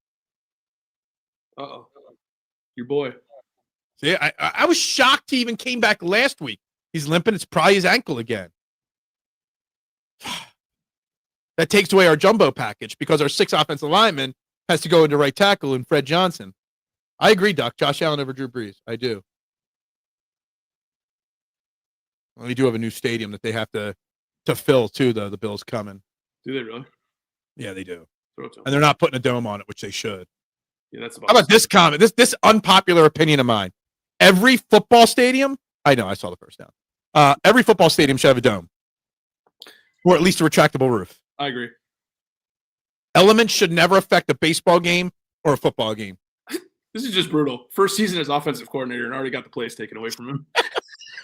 Uh-oh. Your boy. See, I was shocked he even came back last week. He's limping. It's probably his ankle again. That takes away our jumbo package because our 6 offensive linemen has to go into right tackle and Fred Johnson. I agree, Duck. Josh Allen over Drew Brees. I do. Well, we do have a new stadium that they have to fill, too, though. The Bills coming. Do they really? Yeah, they do. And they're not putting a dome on it, which they should. Yeah, that's How about this comment? This unpopular opinion of mine. every football stadium. I know, I saw the first down. Every football stadium should have a dome, or at least a retractable roof. I agree. Elements should never affect a baseball game or a football game. This is just brutal. First season as offensive coordinator and already got the plays taken away from him.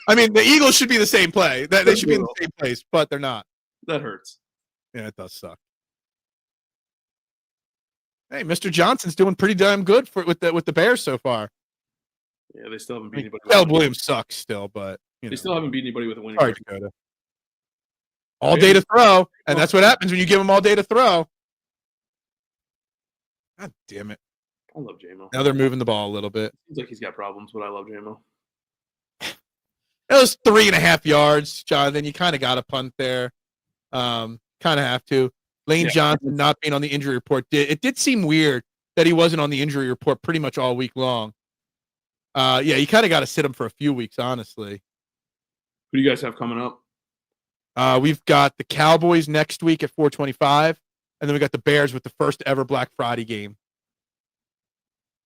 I mean, the Eagles should be the same play. They should be in the same place, but they're not. That hurts. Yeah, it does suck. Hey, Mr. Johnson's doing pretty damn good with the Bears so far. Yeah, they still haven't beat anybody. Caleb Williams sucks still, but they still haven't beat anybody with a winning record. Dakota. All day to throw, and that's what happens when you give them all day to throw. God damn it. I love J-Mo. Now they're moving the ball a little bit. Seems like he's got problems, but I love J-Mo. It was 3.5 yards, Jonathan. You kind of got a punt there. Kind of have to. Lane Johnson not being on the injury report. It did seem weird that he wasn't on the injury report pretty much all week long. You kind of got to sit him for a few weeks, honestly. Who do you guys have coming up? We've got the Cowboys next week at 4:25, and then we got the Bears with the first ever Black Friday game.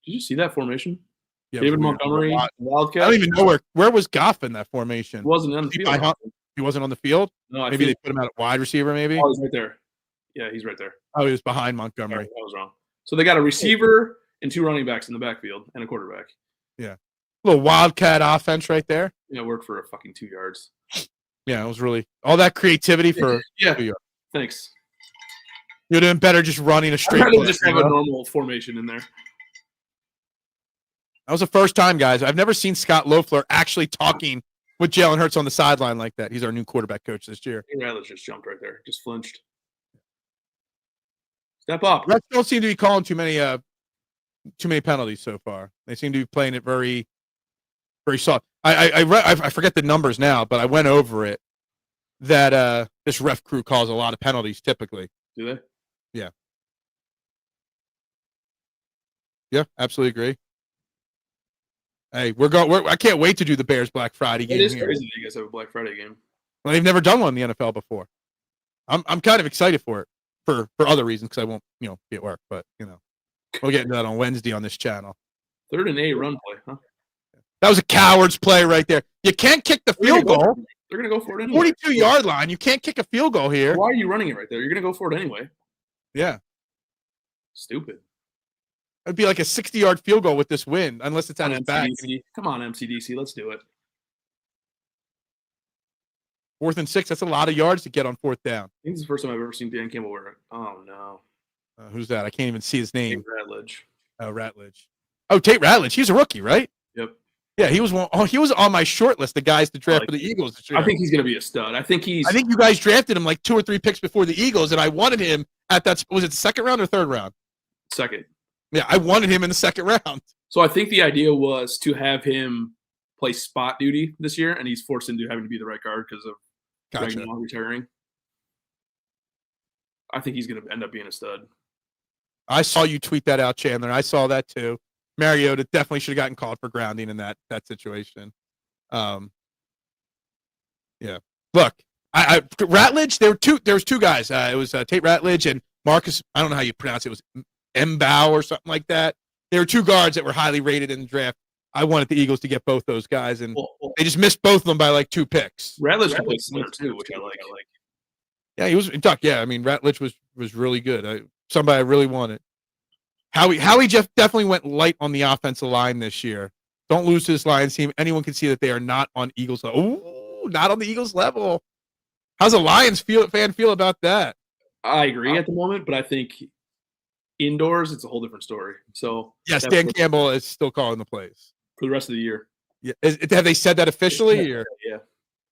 Did you see that formation? Yeah, David Montgomery, Wildcat. I don't even know where was Goff in that formation. He wasn't on the field. He wasn't on the field? No, maybe they put him out at wide receiver, maybe? Oh, he's right there. Yeah, he's right there. Oh, he was behind Montgomery. Sorry, I was wrong. So they got a receiver and 2 running backs in the backfield and a quarterback. Yeah. A little Wildcat offense right there. Yeah, worked for a fucking 2 yards. Yeah, it was really all that creativity for 2 yards. Thanks. You'd have been better just running a straight. I'd rather just have a normal formation in there. That was the first time, guys. I've never seen Scott Loeffler actually talking with Jalen Hurts on the sideline like that. He's our new quarterback coach this year. Rattler just jumped right there, just flinched. Step up. Refs don't seem to be calling too many penalties so far. They seem to be playing it very, very soft. I forget the numbers now, but I went over it. That this ref crew calls a lot of penalties typically. Do they? Yeah. Yeah, absolutely agree. Hey, I can't wait to do the Bears Black Friday game. It is crazy that you guys have a Black Friday game. Well, they've never done one in the NFL before. I'm kind of excited for it for other reasons because I won't be at work, but we'll get into that on Wednesday on this channel. 3rd and 8 run play, huh? That was a coward's play right there. You can't kick the field goal. They're gonna go for it anyway. 42-yard line. You can't kick a field goal here. Why are you running it right there? You're gonna go for it anyway. Yeah. Stupid. It'd be like a 60-yard field goal with this win, unless it's on his back. Come on, MCDC. Let's do it. 4th and 6. That's a lot of yards to get on 4th down. I think this is the first time I've ever seen Dan Campbell wear it. Oh, no. Who's that? I can't even see his name. Tate Ratledge. Oh, Ratledge. Oh, Tate Ratledge. He's a rookie, right? Yep. Yeah, he was on my short list of guys to draft for the Eagles this year. I think he's going to be a stud. I think you guys drafted him like 2 or 3 picks before the Eagles, and I wanted him at that. Was it the 2nd round or 3rd round? 2nd. Yeah, I wanted him in the 2nd round. So I think the idea was to have him play spot duty this year, and he's forced into having to be the right guard because of Quinyon retiring. I think he's going to end up being a stud. I saw you tweet that out, Chandler. I saw that too. Mariota definitely should have gotten called for grounding in that situation. Yeah. Look, Ratledge. There was 2 guys. It was Tate Ratledge and Marcus. I don't know how you pronounce it. It was Mbow or something like that. There were 2 guards that were highly rated in the draft. I wanted the Eagles to get both those guys, and they just missed both of them by like 2 picks. Ratledge can play center too, which I like. Yeah, he was Duck. Yeah, I mean Ratledge was really good. Somebody I really wanted. Howie Jeff definitely went light on the offensive line this year. Don't lose to this Lions team. Anyone can see that they are not on Eagles level. Ooh, not on the Eagles level. How's a Lions fan feel about that? I agree at the moment, but I think indoors it's a whole different story. So yes, Dan Campbell is still calling the plays for the rest of the year. Yeah, have they said that officially? Or?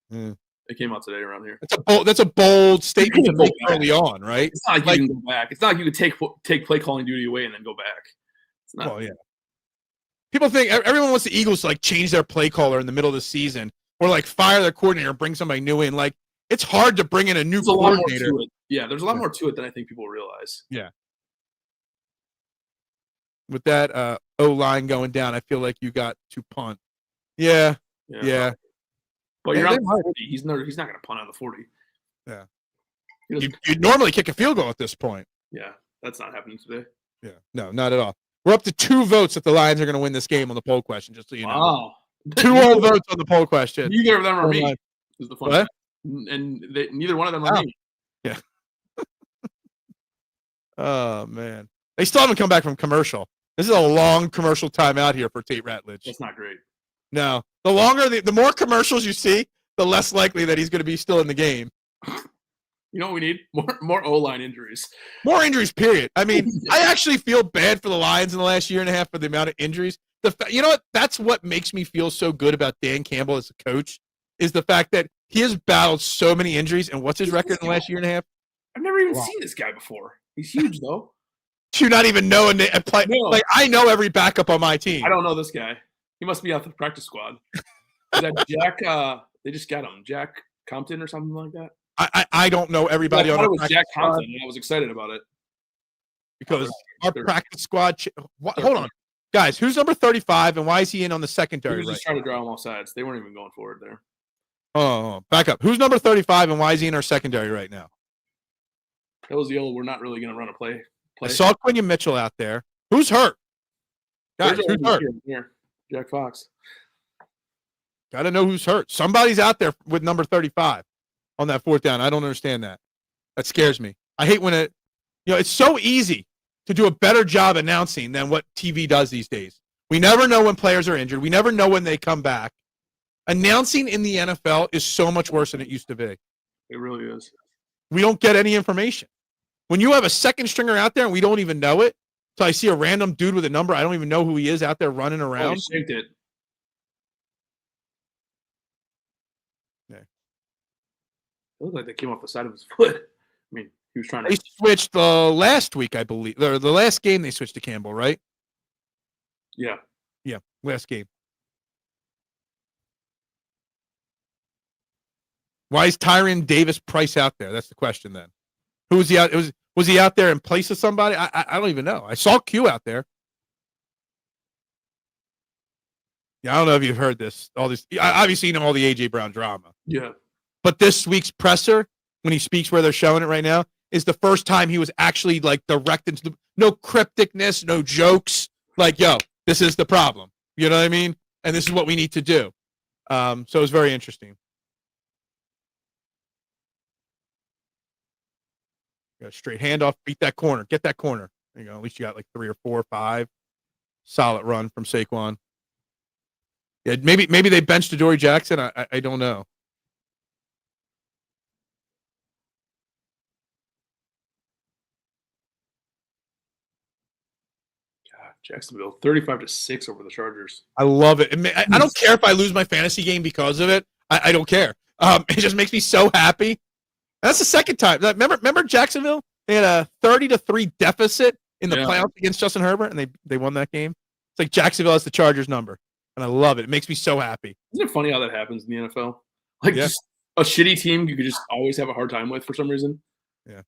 Yeah. It came out today around here. That's a bold statement to make early on, right? It's not like you can go back. It's not like you could take play calling duty away and then go back. It's not. Well, yeah. People think everyone wants the Eagles to like change their play caller in the middle of the season or like fire their coordinator and bring somebody new in. Like it's hard to bring in a new coordinator. Yeah, there's a lot more to it than I think people realize. Yeah. With that O-line going down, I feel like you got to punt. Yeah. But you're on the 40. He's not going to punt on the 40. Yeah. You'd normally kick a field goal at this point. Yeah, that's not happening today. Yeah, no, not at all. We're up to 2 votes that the Lions are going to win this game on the poll question, just so you know. Wow. 2 all votes on the poll question. Neither of them are me. Online. Is the fun What? and neither one of them are me. Yeah. Oh man, they still haven't come back from commercial. This is a long commercial timeout here for Tate Ratledge. That's not great. No, the longer, the more commercials you see, the less likely that he's going to be still in the game. You know what we need? More O-line injuries. More injuries, period. I mean, I actually feel bad for the Lions in the last year and a half for the amount of injuries. You know what? That's what makes me feel so good about Dan Campbell as a coach, is the fact that he has battled so many injuries. And what's his record in the last year and a half? I've never even seen this guy before. He's huge, though. Do you not even know and play? No. Like, I know every backup on my team. I don't know this guy. He must be off the practice squad. Is that Jack? They just got him. Jack Compton or something like that? I don't know everybody on our practice squad. Jack Compton, and I was excited about it. Because our practice squad hold on. Guys, who's number 35 and why is he in on the secondary? He was just trying to draw them off sides. They weren't even going forward there. Oh, back up. Who's number 35 and why is he in our secondary right now? That was the old, we're not really going to run a play. I saw Quinyon Mitchell out there. Who's hurt? Guys, who's hurt? Here. Jack Fox. Got to know who's hurt. Somebody's out there with number 35 on that 4th down. I don't understand that. That scares me. I hate when it's so easy to do a better job announcing than what TV does these days. We never know when players are injured. We never know when they come back. Announcing in the NFL is so much worse than it used to be. It really is. We don't get any information. When you have a second stringer out there and we don't even know it, so I see a random dude with a number, I don't even know who he is out there running around. Oh, he shaped it. Yeah. It looked like they came off the side of his foot. I mean, he was trying to. They switched last week, I believe. The last game they switched to Campbell, right? Yeah. Yeah, last game. Why is Tyrion Davis-Price out there? That's the question then. Who was he out? Was he out there in place of somebody? I don't even know. I saw Q out there. Yeah, I don't know if you've heard this. Obviously, you know all the A.J. Brown drama. Yeah. But this week's presser, when he speaks where they're showing it right now, is the first time he was actually like direct into no crypticness, no jokes. Like, yo, this is the problem. You know what I mean? And this is what we need to do. So it was very interesting. Got a straight handoff, beat that corner, get that corner. There you go. At least you got like 3 or 4 or 5. Solid run from Saquon. Yeah, maybe they benched Adoree Jackson. I don't know. Jacksonville 35-6 over the Chargers. I love it. I don't care if I lose my fantasy game because of it. I don't care. It just makes me so happy. That's the second time. Remember Jacksonville? They had a 30-3 deficit in the playoffs against Justin Herbert, and they won that game. It's like Jacksonville has the Chargers number, and I love it. It makes me so happy. Isn't it funny how that happens in the NFL? Like just a shitty team you could just always have a hard time with for some reason. Yeah.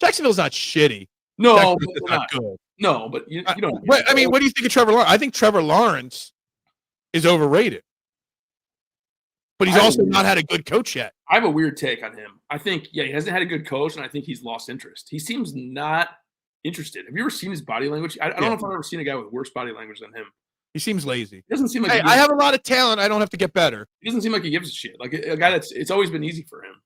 Jacksonville's not shitty. No, it's not good. No, but you don't. I mean, what do you think of Trevor Lawrence? I think Trevor Lawrence is overrated. But he's also not had a good coach yet. I have a weird take on him. I think, he hasn't had a good coach, and I think he's lost interest. He seems not interested. Have you ever seen his body language? I don't know if I've ever seen a guy with worse body language than him. He seems lazy. He doesn't seem like I have a lot of talent. I don't have to get better. He doesn't seem like he gives a shit. Like a guy it's always been easy for him.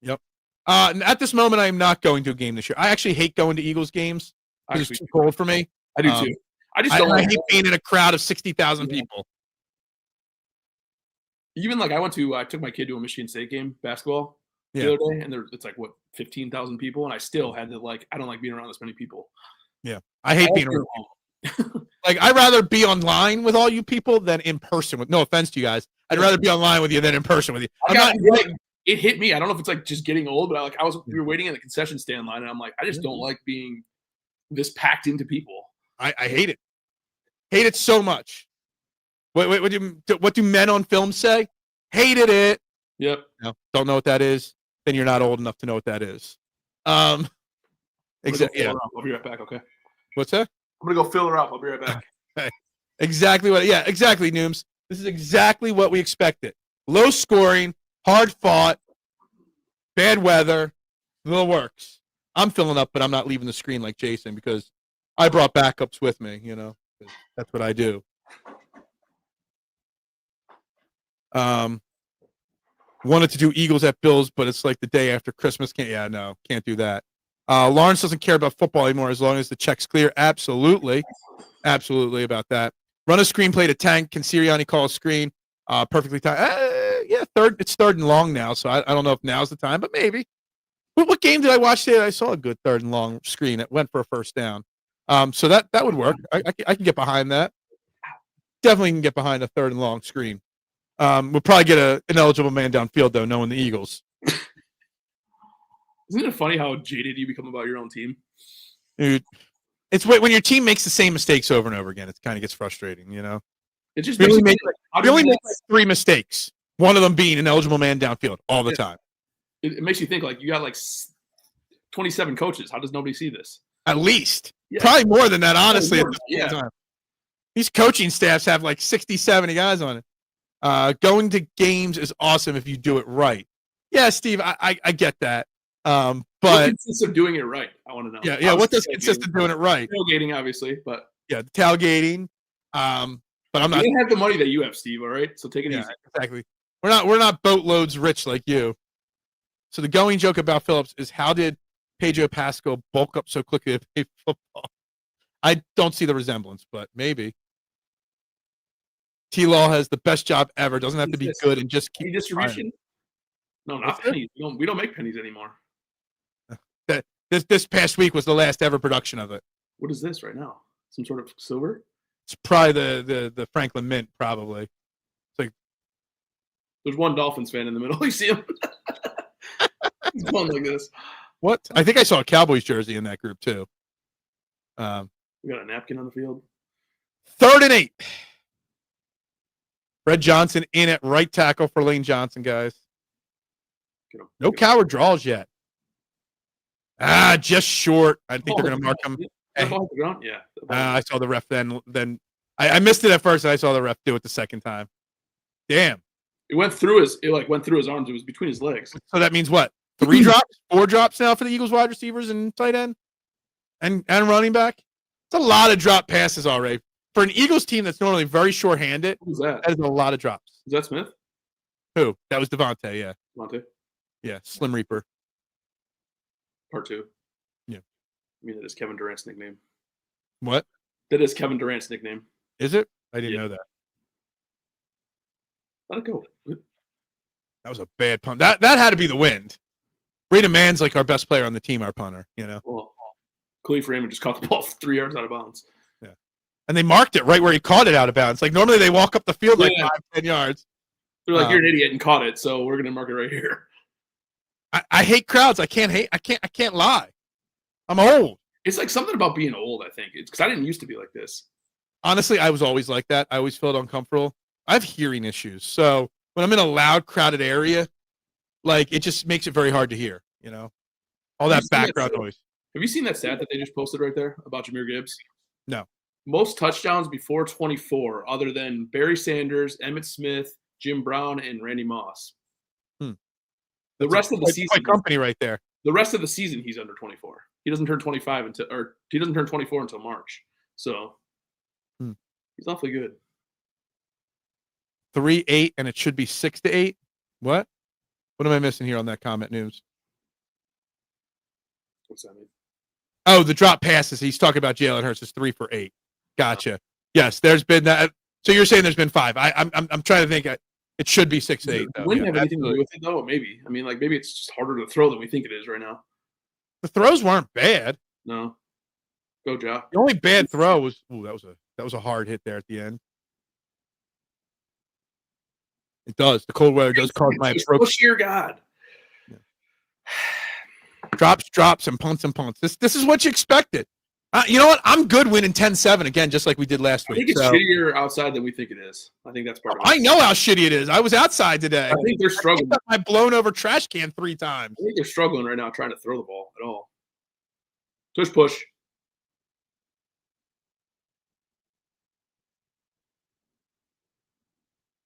Yep. At this moment, I am not going to a game this year. I actually hate going to Eagles games because it's too cold for me. I do too. I hate being in a crowd of 60,000 people. Even I took my kid to a Michigan State game, basketball, the other day, and it's 15,000 people, and I still had to I don't like being around this many people. Yeah, I hate being around people. I'd rather be online with all you people than in person. With no offense to you guys, I'd rather be online with you than in person with you. It hit me. I don't know if it's just getting old, but we were waiting in the concession stand line, and I'm like, I just don't like being this packed into people. I hate it. Hate it so much. What do men on film say? Hated it. Yep. No, don't know what that is. Then you're not old enough to know what that is. Exactly. Yeah. I'll be right back. Okay. What's that? I'm gonna go fill her up. I'll be right back. Okay. Exactly what. Yeah. Exactly, Nooms. This is exactly what we expected. Low scoring, hard fought, bad weather, the works. I'm filling up, but I'm not leaving the screen like Jason because I brought backups with me. That's what I do. Wanted to do Eagles at Bills, but it's like the day after Christmas. Can't do that. Lawrence doesn't care about football anymore as long as the check's clear. Absolutely about that. Run a screenplay to Tank. Can Sirianni call a screen? Perfectly timed. It's third and long now, so I don't know if now's the time, but maybe. What game did I watch today? I saw a good third and long screen. It went for a first down. So that would work. I can get behind that. Definitely can get behind a third and long screen. We'll probably get an eligible man downfield, though, knowing the Eagles. Isn't it funny how jaded you become about your own team? Dude, it's when your team makes the same mistakes over and over again. It kind of gets frustrating, you know? It just we only make 3 mistakes, one of them being an eligible man downfield all the time. It makes you think, like, you got, like, 27 coaches. How does nobody see this? At least. Yeah. Probably more than that, honestly. At this time. These coaching staffs have, like, 60, 70 guys on it. Going to games is awesome if you do it right. Yeah, Steve, I get that. But what consists of doing it right? I want to know. Yeah. What does consist of doing it right? Tailgating, obviously, but the tailgating. But I'm not. We didn't have the money that you have, Steve. All right, so take it easy. Exactly. We're not boatloads rich like you. So the going joke about Phillips is, how did Pedro Pascal bulk up so quickly to play football? I don't see the resemblance, but maybe. T-Law has the best job ever. Doesn't have to be good and just keep distribution. No, not pennies. We don't make pennies anymore. This past week was the last ever production of it. What is this right now? Some sort of silver? It's probably the Franklin Mint, probably. It's like there's one Dolphins fan in the middle. You see him? He's going like this. What? I think I saw a Cowboys jersey in that group too. We got a napkin on the field. 3rd and 8. Fred Johnson in at right tackle for Lane Johnson, guys. No coward draws yet. Just short. I think they're going to mark him. Yeah. I saw the ref then. I missed it at first, and I saw the ref do it the second time. Damn. It went through his arms. It was between his legs. So that means what? 3 drops? 4 drops now for the Eagles wide receivers and tight end? And running back? It's a lot of drop passes already. For an Eagles team that's normally very short-handed, who's that? That is a lot of drops. Is that Smith? Who? That was Devontae, yeah. Devontae? Yeah, Slim Reaper. Part 2. Yeah. I mean, that is Kevin Durant's nickname. What? That is Kevin Durant's nickname. Is it? I didn't know that. Let it go. That was a bad punt. That had to be the wind. Rita Mann's like our best player on the team, our punter, you know? Well, Khalif Raymond just caught the ball 3 yards out of bounds. Yeah. And they marked it right where he caught it out of bounds. Like, normally they walk up the field like 5-10 yards. They're like, you're an idiot and caught it, so we're going to mark it right here. I hate crowds. I can't lie. I'm old. It's like something about being old, I think. It's because I didn't used to be like this. Honestly, I was always like that. I always felt uncomfortable. I have hearing issues. So when I'm in a loud, crowded area, like, it just makes it very hard to hear, you know? All that background noise. Have you seen that stat that they just posted right there about Jahmyr Gibbs? No. Most touchdowns before 24, other than Barry Sanders, Emmitt Smith, Jim Brown, and Randy Moss. The rest of the season, quite company right there. The rest of the season, he's under 24. He doesn't turn 25 he doesn't turn 24 until March. So he's awfully good. 3-8, and it should be 6-8. What? What am I missing here on that comment news? What's that mean? Oh, the drop passes. He's talking about Jalen Hurts is 3 for 8. Gotcha. Yes, there's been that. So you're saying there's been 5. I'm trying to think. It should be 6-8. Wouldn't have anything to do with it, though. Maybe. I mean, like, maybe it's just harder to throw than we think it is right now. The throws weren't bad. No. Go, Ja. The only bad throw was that was a hard hit there at the end. It does. The cold weather does cause my approach. Push your God. Yeah. Drops, and punts. This is what you expected. You know what? I'm good winning 10-7 again, just like we did last week. I think it's shittier outside than we think it is. I think that's part of it. I know how shitty it is. I was outside today. I think they're struggling. I blown over trash can 3 times. I think they're struggling right now trying to throw the ball at all. Push.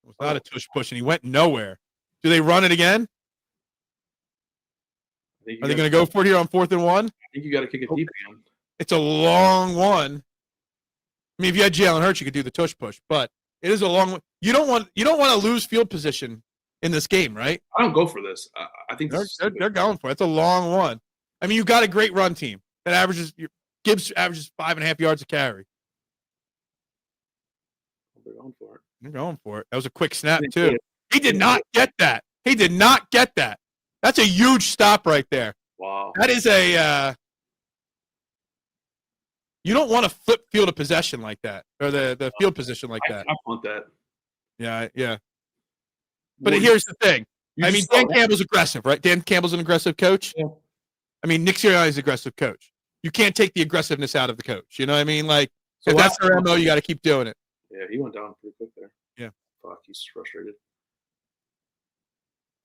It was not a push, and he went nowhere. Do they run it again? Are they going to go for it here on 4th and 1? I think you got to kick it deep again. It's a long one. I mean, if you had Jalen Hurts, you could do the push, but It is a long. You don't want to lose field position in this game, right? I don't go for this. I think they're going for it. It's a long one. I mean, you got a great run team that Gibbs averages 5.5 yards a carry. They're going for it. They're going for it. That was a quick snap too. He did not get that. That's a huge stop right there. Wow. That is a. You don't want to flip field of possession like that, or the field position like that. I want that. Yeah. But here's the thing. I mean, Dan Campbell's aggressive, right? Dan Campbell's an aggressive coach. Yeah. I mean, Nick Sirianni is an aggressive coach. You can't take the aggressiveness out of the coach. You know what I mean? Like, so if that's their MO, you got to keep doing it. Yeah, he went down pretty quick there. Yeah. Fuck, he's frustrated.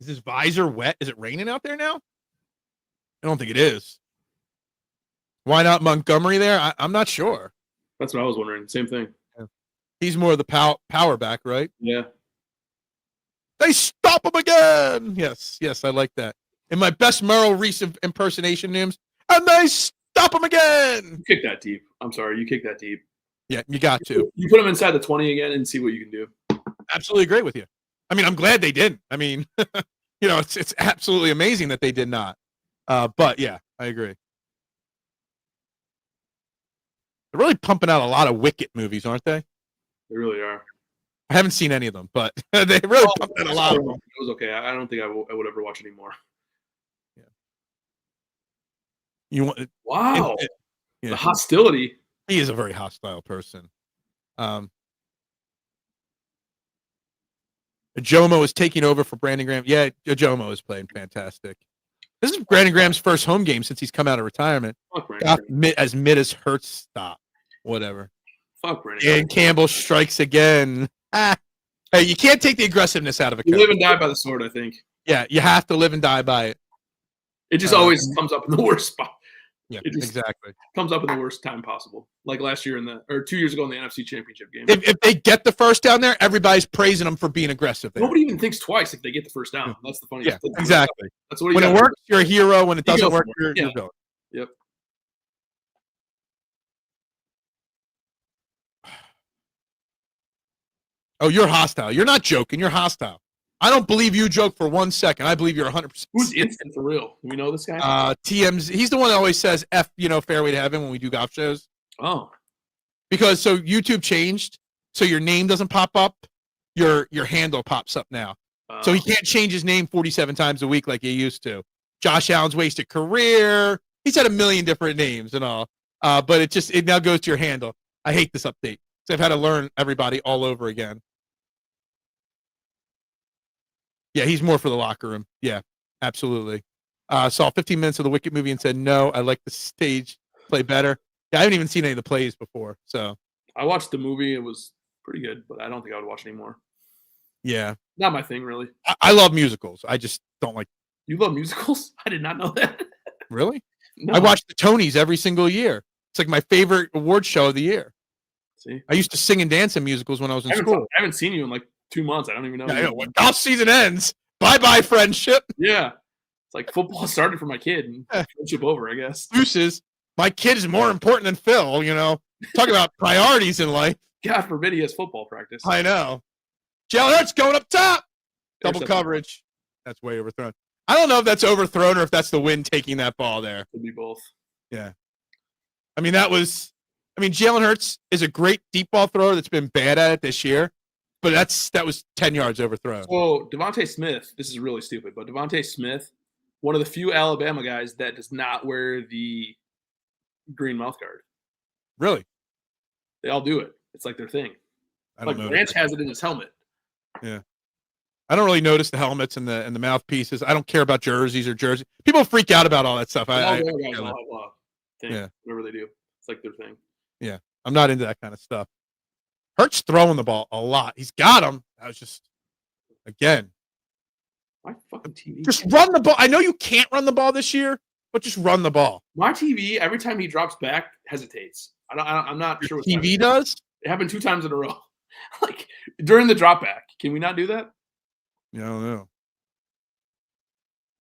Is his visor wet? Is it raining out there now? I don't think it is. Why not Montgomery there? I'm not sure. That's what I was wondering. Same thing. Yeah. He's more of the power back, right? Yeah. They stop him again. Yes, I like that. In my best Merrill Reese impersonation names, and they stop him again. You kick that deep. I'm sorry, you kick that deep. Yeah, you got to. You put him inside the 20 again and see what you can do. Absolutely agree with you. I mean, I'm glad they didn't. I mean, it's absolutely amazing that they did not. But yeah, I agree. They're really pumping out a lot of Wicked movies, aren't they? They really are. I haven't seen any of them, but they really pumped out a lot of them. It was okay. I don't think I would ever watch anymore. Yeah. You want? Wow. The hostility. He is a very hostile person. Jomo is taking over for Brandon Graham. Yeah, Jomo is playing fantastic. This is Brandon Graham's first home game since he's come out of retirement. Mid as Hurts stop. Whatever. Fuck Brandon. And Campbell strikes again. Hey, you can't take the aggressiveness out of a coach. You live and die by the sword, I think. Yeah, you have to live and die by it. It just always comes up in the worst spot. Yeah, exactly. Comes up in the worst time possible. Like last year 2 years ago in the NFC Championship game. If they get the first down there, everybody's praising them for being aggressive there. Nobody even thinks twice if they get the first down. That's the funniest thing. Exactly. That's what when it works, you're a hero. When it doesn't work, you're a villain. Yep. Oh, you're hostile. You're not joking. You're hostile. I don't believe you joke for 1 second. I believe you're 100%. Who's instant for real? Do we know this guy? TMZ. He's the one that always says F, Fairway to Heaven when we do golf shows. Oh. Because YouTube changed, so your name doesn't pop up. Your handle pops up now. So he can't change his name 47 times a week like he used to. Josh Allen's wasted career. He's had a million different names and all. But it now goes to your handle. I hate this update. So I've had to learn everybody all over again. Yeah, he's more for the locker room. Yeah, absolutely. Saw 15 minutes of the Wicked movie and said, no, I like the stage play better. Yeah, I haven't even seen any of the plays before. So I watched the movie. It was pretty good, but I don't think I would watch anymore. Yeah. Not my thing, really. I love musicals. I just don't like. You love musicals? I did not know that. Really? No. I watch the Tonys every single year. It's like my favorite award show of the year. See? I used to sing and dance in musicals when I was in school. I haven't seen you in like 2 months. I don't even know. Yeah, I know. When golf season ends, bye-bye friendship. Yeah. It's like football started for my kid and friendship over, I guess. Deuces. My kid is more important than Phil, Talk about priorities in life. God forbid he has football practice. I know. Jalen Hurts going up top. Double coverage. That's way overthrown. I don't know if that's overthrown or if that's the wind taking that ball there. Could be both. Yeah. Jalen Hurts is a great deep ball thrower that's been bad at it this year, but that was 10 yards overthrown. So Devontae Smith, this is really stupid, but Devontae Smith, one of the few Alabama guys that does not wear the green mouth guard. Really? They all do it. It's like their thing. I don't know. Branch has it in his helmet. Yeah. I don't really notice the helmets and the mouthpieces. I don't care about jerseys or jerseys. People freak out about all that stuff. Whatever they do. It's like their thing. Yeah. I'm not into that kind of stuff. Hurts throwing the ball a lot. He's got him. I was just, again. My fucking TV. Just run the ball. I know you can't run the ball this year, but just run the ball. My TV, every time he drops back, hesitates. I'm not sure what TV does? It happened 2 times in a row. Like during the drop back. Can we not do that? Yeah, I don't know.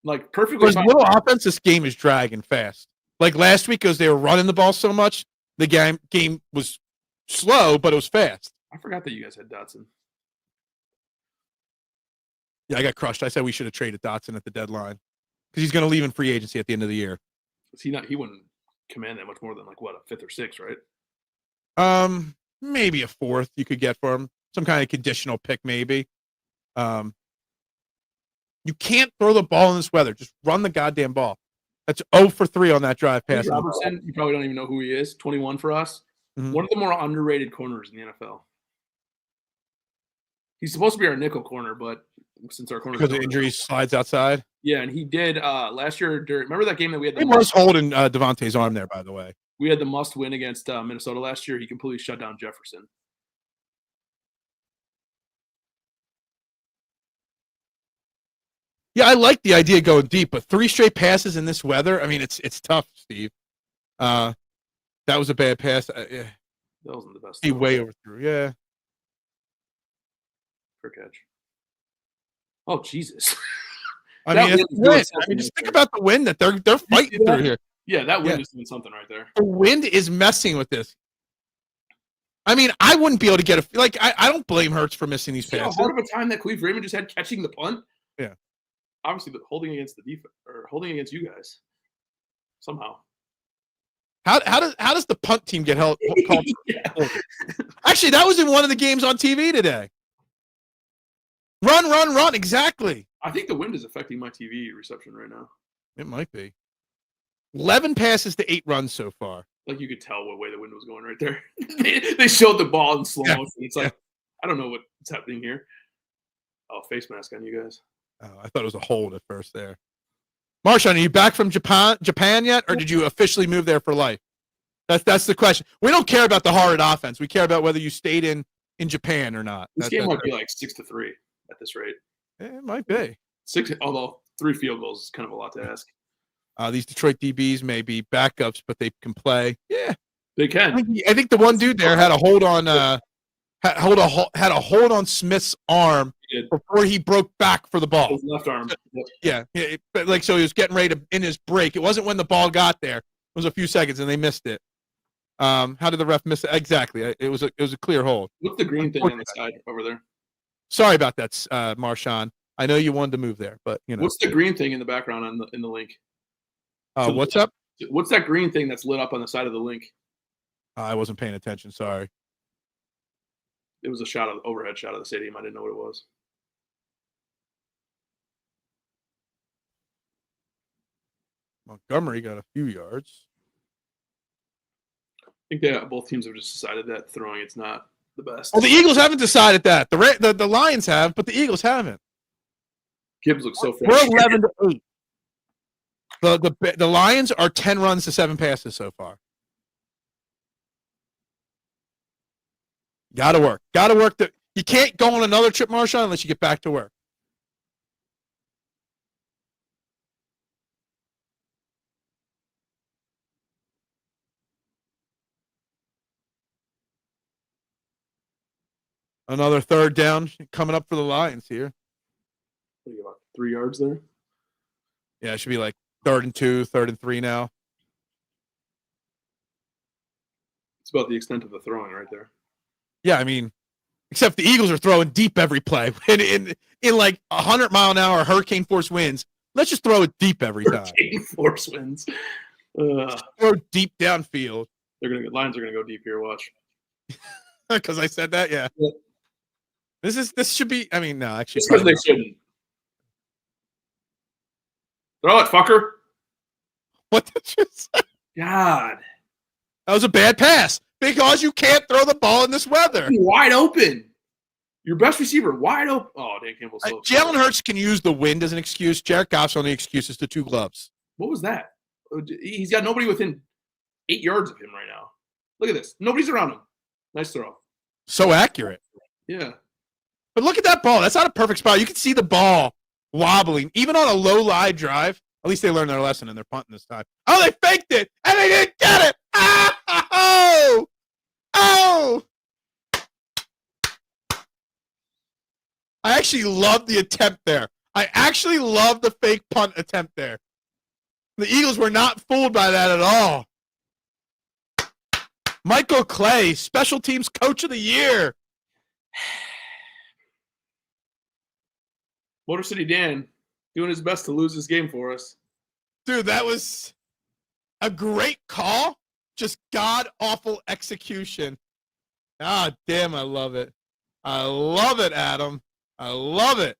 Like perfectly fine. Little offense, this game is dragging fast. Like last week, because they were running the ball so much, the game was slow, but it was fast. I forgot that you guys had Dotson. Yeah, I got crushed. I said we should have traded Dotson at the deadline because he's going to leave in free agency at the end of the year. He wouldn't command that much more than like what, a 5th or 6th, right? Maybe a 4th you could get for him. Some kind of conditional pick, maybe. You can't throw the ball in this weather. Just run the goddamn ball. That's 0 for 3 on that drive pass. Robertson, you probably don't even know who he is. 21 for us. Mm-hmm. One of the more underrated corners in the NFL. He's supposed to be our nickel corner, but since our corner because of injuries slides outside. Yeah, and he did last year. Remember that game that we had? He was holding Devontae's arm there, by the way. We had the must win against Minnesota last year. He completely shut down Jefferson. Yeah, I like the idea of going deep, but 3 straight passes in this weather, I mean, it's tough, Steve. That was a bad pass. Yeah. That wasn't the best. He way overthrew. Yeah. For catch. Oh, Jesus. I mean, just think about the wind that they're fighting through here. Yeah, that wind is doing something right there. The wind is messing with this. I mean, I wouldn't be able to get I don't blame Hurts for missing these passes. How hard of a time that Cleve Raymond just had catching the punt? Yeah. Obviously, holding against the defense or holding against you guys somehow. How does the punt team get held? Actually, that was in one of the games on TV today. Run! Exactly. I think the wind is affecting my TV reception right now. It might be. 11 passes to 8 runs so far. Like you could tell what way the wind was going right there. They showed the ball in slow motion. It's like I don't know what's happening here. Oh, face mask on you guys. Oh, I thought it was a hold at first there. Marshawn, are you back from Japan yet, or did you officially move there for life? That's the question. We don't care about the horrid offense. We care about whether you stayed in Japan or not. This game might be like 6-3 at this rate. It might be 6, although 3 field goals is kind of a lot to ask. These Detroit DBs may be backups, but they can play. Yeah, they can. I think the one dude there had a hold on had a hold on Smith's arm before he broke back for the ball. His left arm. Yeah, but so he was getting ready to in his break. It wasn't when the ball got there. It was a few seconds, and they missed it. How did the ref miss it? Exactly. It was a clear hold. What's the green thing on the side over there? Sorry about that, Marshawn. I know you wanted to move there, but you know. What's the green thing in the background in the link? What's up? What's that green thing that's lit up on the side of the link? I wasn't paying attention. Sorry. It was overhead shot of the stadium. I didn't know what it was. Montgomery got a few yards. I think both teams have just decided that throwing it's not the best. Well, the Eagles haven't decided that. The Lions have, but the Eagles haven't. Gibbs looks so fresh. We're 11-8. The Lions are 10 runs to 7 passes so far. Gotta work. You can't go on another trip, Marshawn, unless you get back to work. Another 3rd down coming up for the Lions here. What are you, about 3 yards there? Yeah, it should be like 3rd and 2, 3rd and 3 now. It's about the extent of the throwing right there. Yeah, I mean, except the Eagles are throwing deep every play. In like 100-mile-an-hour hurricane force winds, let's just throw it deep every time. Hurricane force winds. Throw deep downfield. Lions are gonna go deep here. Watch. Because I said that, yeah. This should be. I mean, no, actually, because they shouldn't. Throw it, fucker. What did you say? God, that was a bad pass because you can't throw the ball in this weather. Wide open. Your best receiver wide open. Oh, Dan Campbell. Jalen Hurts can use the wind as an excuse. Jared Goff's only excuse is the 2 gloves. What was that? He's got nobody within 8 yards of him right now. Look at this. Nobody's around him. Nice throw. So accurate. Yeah. But look at that ball. That's not a perfect spot. You can see the ball wobbling, even on a low-lie drive. At least they learned their lesson and they're punting this time. Oh, they faked it, and they didn't get it. Oh! I actually love the attempt there. I actually love the fake punt attempt there. The Eagles were not fooled by that at all. Michael Clay, Special Teams Coach of the Year. Motor City Dan doing his best to lose this game for us. Dude, that was a great call. Just god-awful execution. Ah, damn, I love it. I love it, Adam. I love it.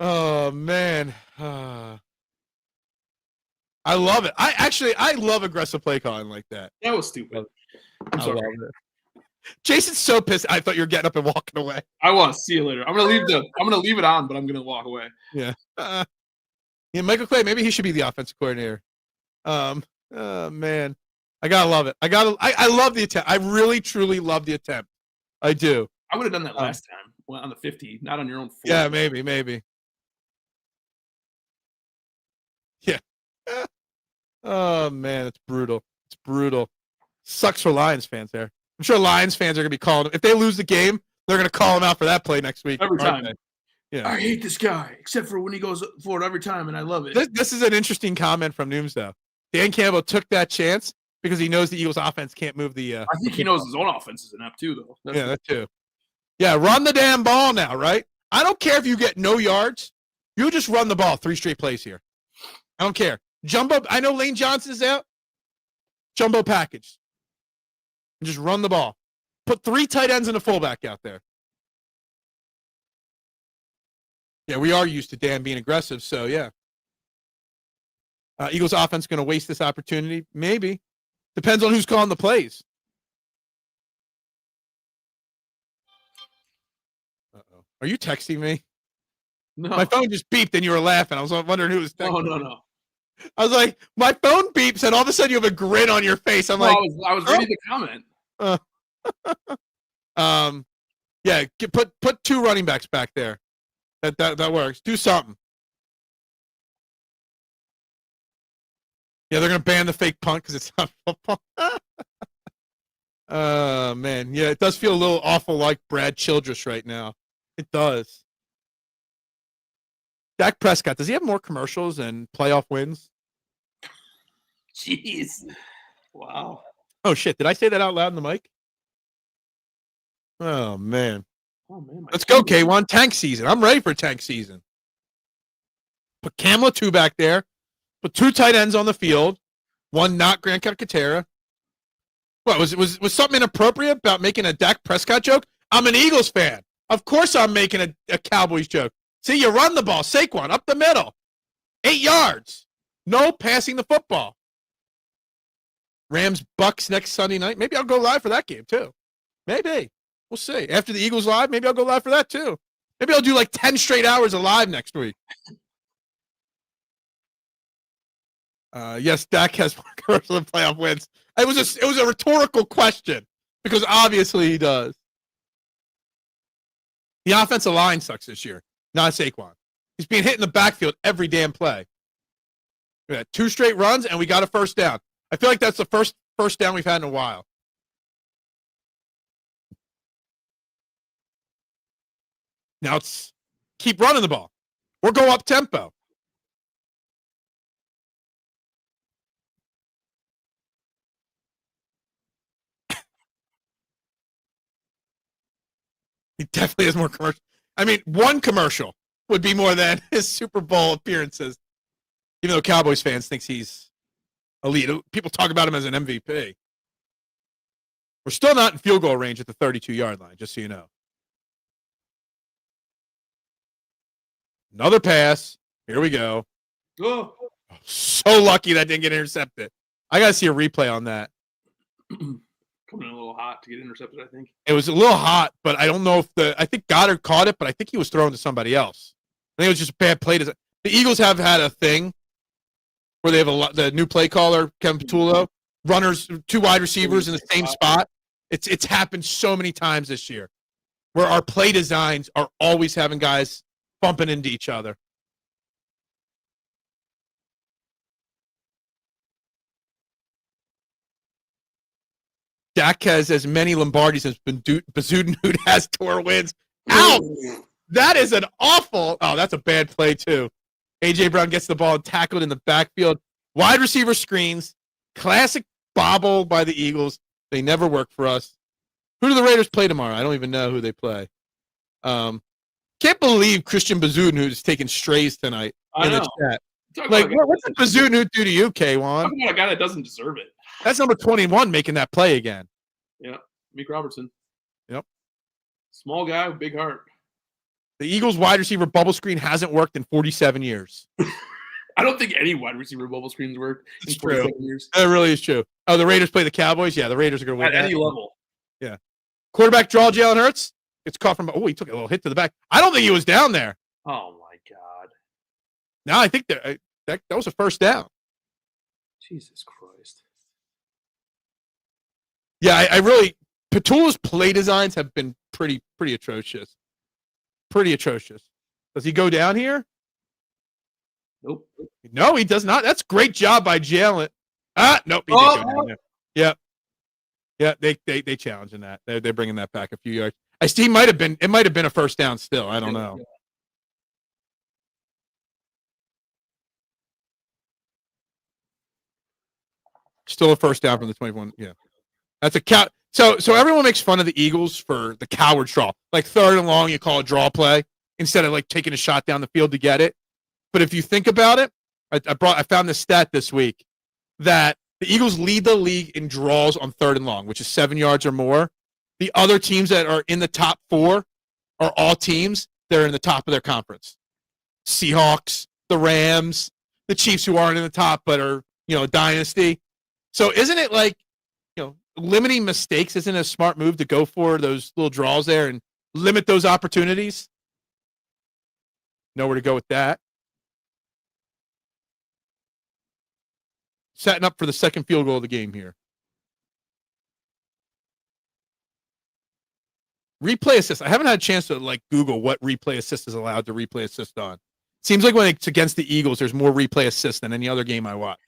Oh, man. I love it. I love aggressive play calling like that. That was stupid. I'm sorry. Jason's so pissed. I thought you were getting up and walking away. I was. See you later. I'm gonna leave it on, but I'm gonna walk away. Yeah. Yeah, Michael Clay, maybe he should be the offensive coordinator. Man. I gotta love it. I love the attempt. I really, truly love the attempt. I do. I would have done that last time on the 50, not on your own 40. Yeah, maybe. Yeah. Oh, man, it's brutal. It's brutal. Sucks for Lions fans there. I'm sure Lions fans are going to be calling him. If they lose the game, they're going to call him out for that play next week. Every time. Yeah. I hate this guy, except for when he goes for it every time, and I love it. This is an interesting comment from Nooms, though. Dan Campbell took that chance because he knows the Eagles' offense can't move the I think he knows his own offense is inept, too, though. That too. Yeah, run the damn ball now, right? I don't care if you get no yards. You just run the ball 3 straight plays here. I don't care. Jumbo, I know Lane Johnson's out. Jumbo package. And just run the ball. Put 3 tight ends and a fullback out there. Yeah, we are used to Dan being aggressive, so yeah. Eagles offense going to waste this opportunity? Maybe. Depends on who's calling the plays. Uh-oh. Are you texting me? No. My phone just beeped and you were laughing. I was wondering who was texting. Oh, no. I was like, my phone beeps and all of a sudden you have a grin on your face. I'm like, I was ready to comment. Yeah, put 2 running backs back there. That works. Do something. Yeah, they're gonna ban the fake punt because it's not football. Man, yeah, it does feel a little awful like Brad Childress right now. It does. Dak Prescott, does he have more commercials and playoff wins? Jeez. Wow. Oh, shit. Did I say that out loud in the mic? Oh, man. Let's go, K1. Tank season. I'm ready for tank season. Put Camla 2 back there. Put 2 tight ends on the field. 1 not Grant Calcaterra. What, was something inappropriate about making a Dak Prescott joke? I'm an Eagles fan. Of course I'm making a Cowboys joke. See, you run the ball. Saquon, up the middle. 8 yards. No passing the football. Rams, Bucks next Sunday night. Maybe I'll go live for that game, too. Maybe. We'll see. After the Eagles live, maybe I'll go live for that, too. Maybe I'll do like 10 straight hours of live next week. Yes, Dak has more commercial and playoff wins. It was a rhetorical question because obviously he does. The offensive line sucks this year. Not Saquon. He's being hit in the backfield every damn play. We had 2 straight runs, and we got a first down. I feel like that's the first down we've had in a while. Now it's keep running the ball or go up tempo. He definitely has more commercial. I mean, 1 commercial would be more than his Super Bowl appearances. Even though Cowboys fans thinks he's elite. People talk about him as an MVP. We're still not in field goal range at the 32-yard line, just so you know. Another pass. Here we go. Oh. So lucky that didn't get intercepted. I got to see a replay on that. Coming in a little hot to get intercepted, I think. It was a little hot, but I don't know if I think Goddard caught it, but I think he was thrown to somebody else. I think it was just a bad play. The Eagles have had a thing where they have the new play caller, Kevin Patullo, runners, 2 wide receivers in the same spot. It's happened so many times this year where our play designs are always having guys bumping into each other. Dak has as many Lombardis as Bazoodanhood has tour wins. Ow! That is an awful. Oh, that's a bad play, too. A.J. Brown gets the ball and tackled in the backfield. Wide receiver screens. Classic bobble by the Eagles. They never work for us. Who do the Raiders play tomorrow? I don't even know who they play. Can't believe Christian Bazzoon, who's taking strays tonight in the chat. Like, what's the Bazzoon who do to you, K1? Talking about a guy that doesn't deserve it. That's number 21 making that play again. Yeah, Meek Robertson. Yep. Small guy with big heart. The Eagles wide receiver bubble screen hasn't worked in 47 years. I don't think any wide receiver bubble screens worked in 47 years. That really is true. Oh, the Raiders play the Cowboys? Yeah, the Raiders are going to win at any level. Yeah. Quarterback draw, Jalen Hurts. It's caught from, he took a little hit to the back. I don't think he was down there. Oh, my God. No, I think that was a first down. Jesus Christ. Yeah, I really – Petula's play designs have been pretty atrocious. Pretty atrocious. Does he go down here? Nope. No, he does not. That's a great job by Jalen. Nope. He didn't go down there. Yep. Yeah, they challenging that. They're bringing that back a few yards. It might have been a first down still. I don't know. Still a first down from the 21. Yeah. That's a cow. So everyone makes fun of the Eagles for the coward draw. Like third and long, you call a draw play instead of like taking a shot down the field to get it. But if you think about it, I found this stat this week that the Eagles lead the league in draws on third and long, which is 7 yards or more. The other teams that are in the top 4 are all teams that are in the top of their conference. Seahawks, the Rams, the Chiefs who aren't in the top but are, a dynasty. So isn't it like, limiting mistakes isn't a smart move to go for those little draws there and limit those opportunities? Nowhere to go with that. Setting up for the second field goal of the game here. Replay assist. I haven't had a chance to Google what replay assist is allowed to replay assist on. Seems like when it's against the Eagles, there's more replay assist than any other game I watch.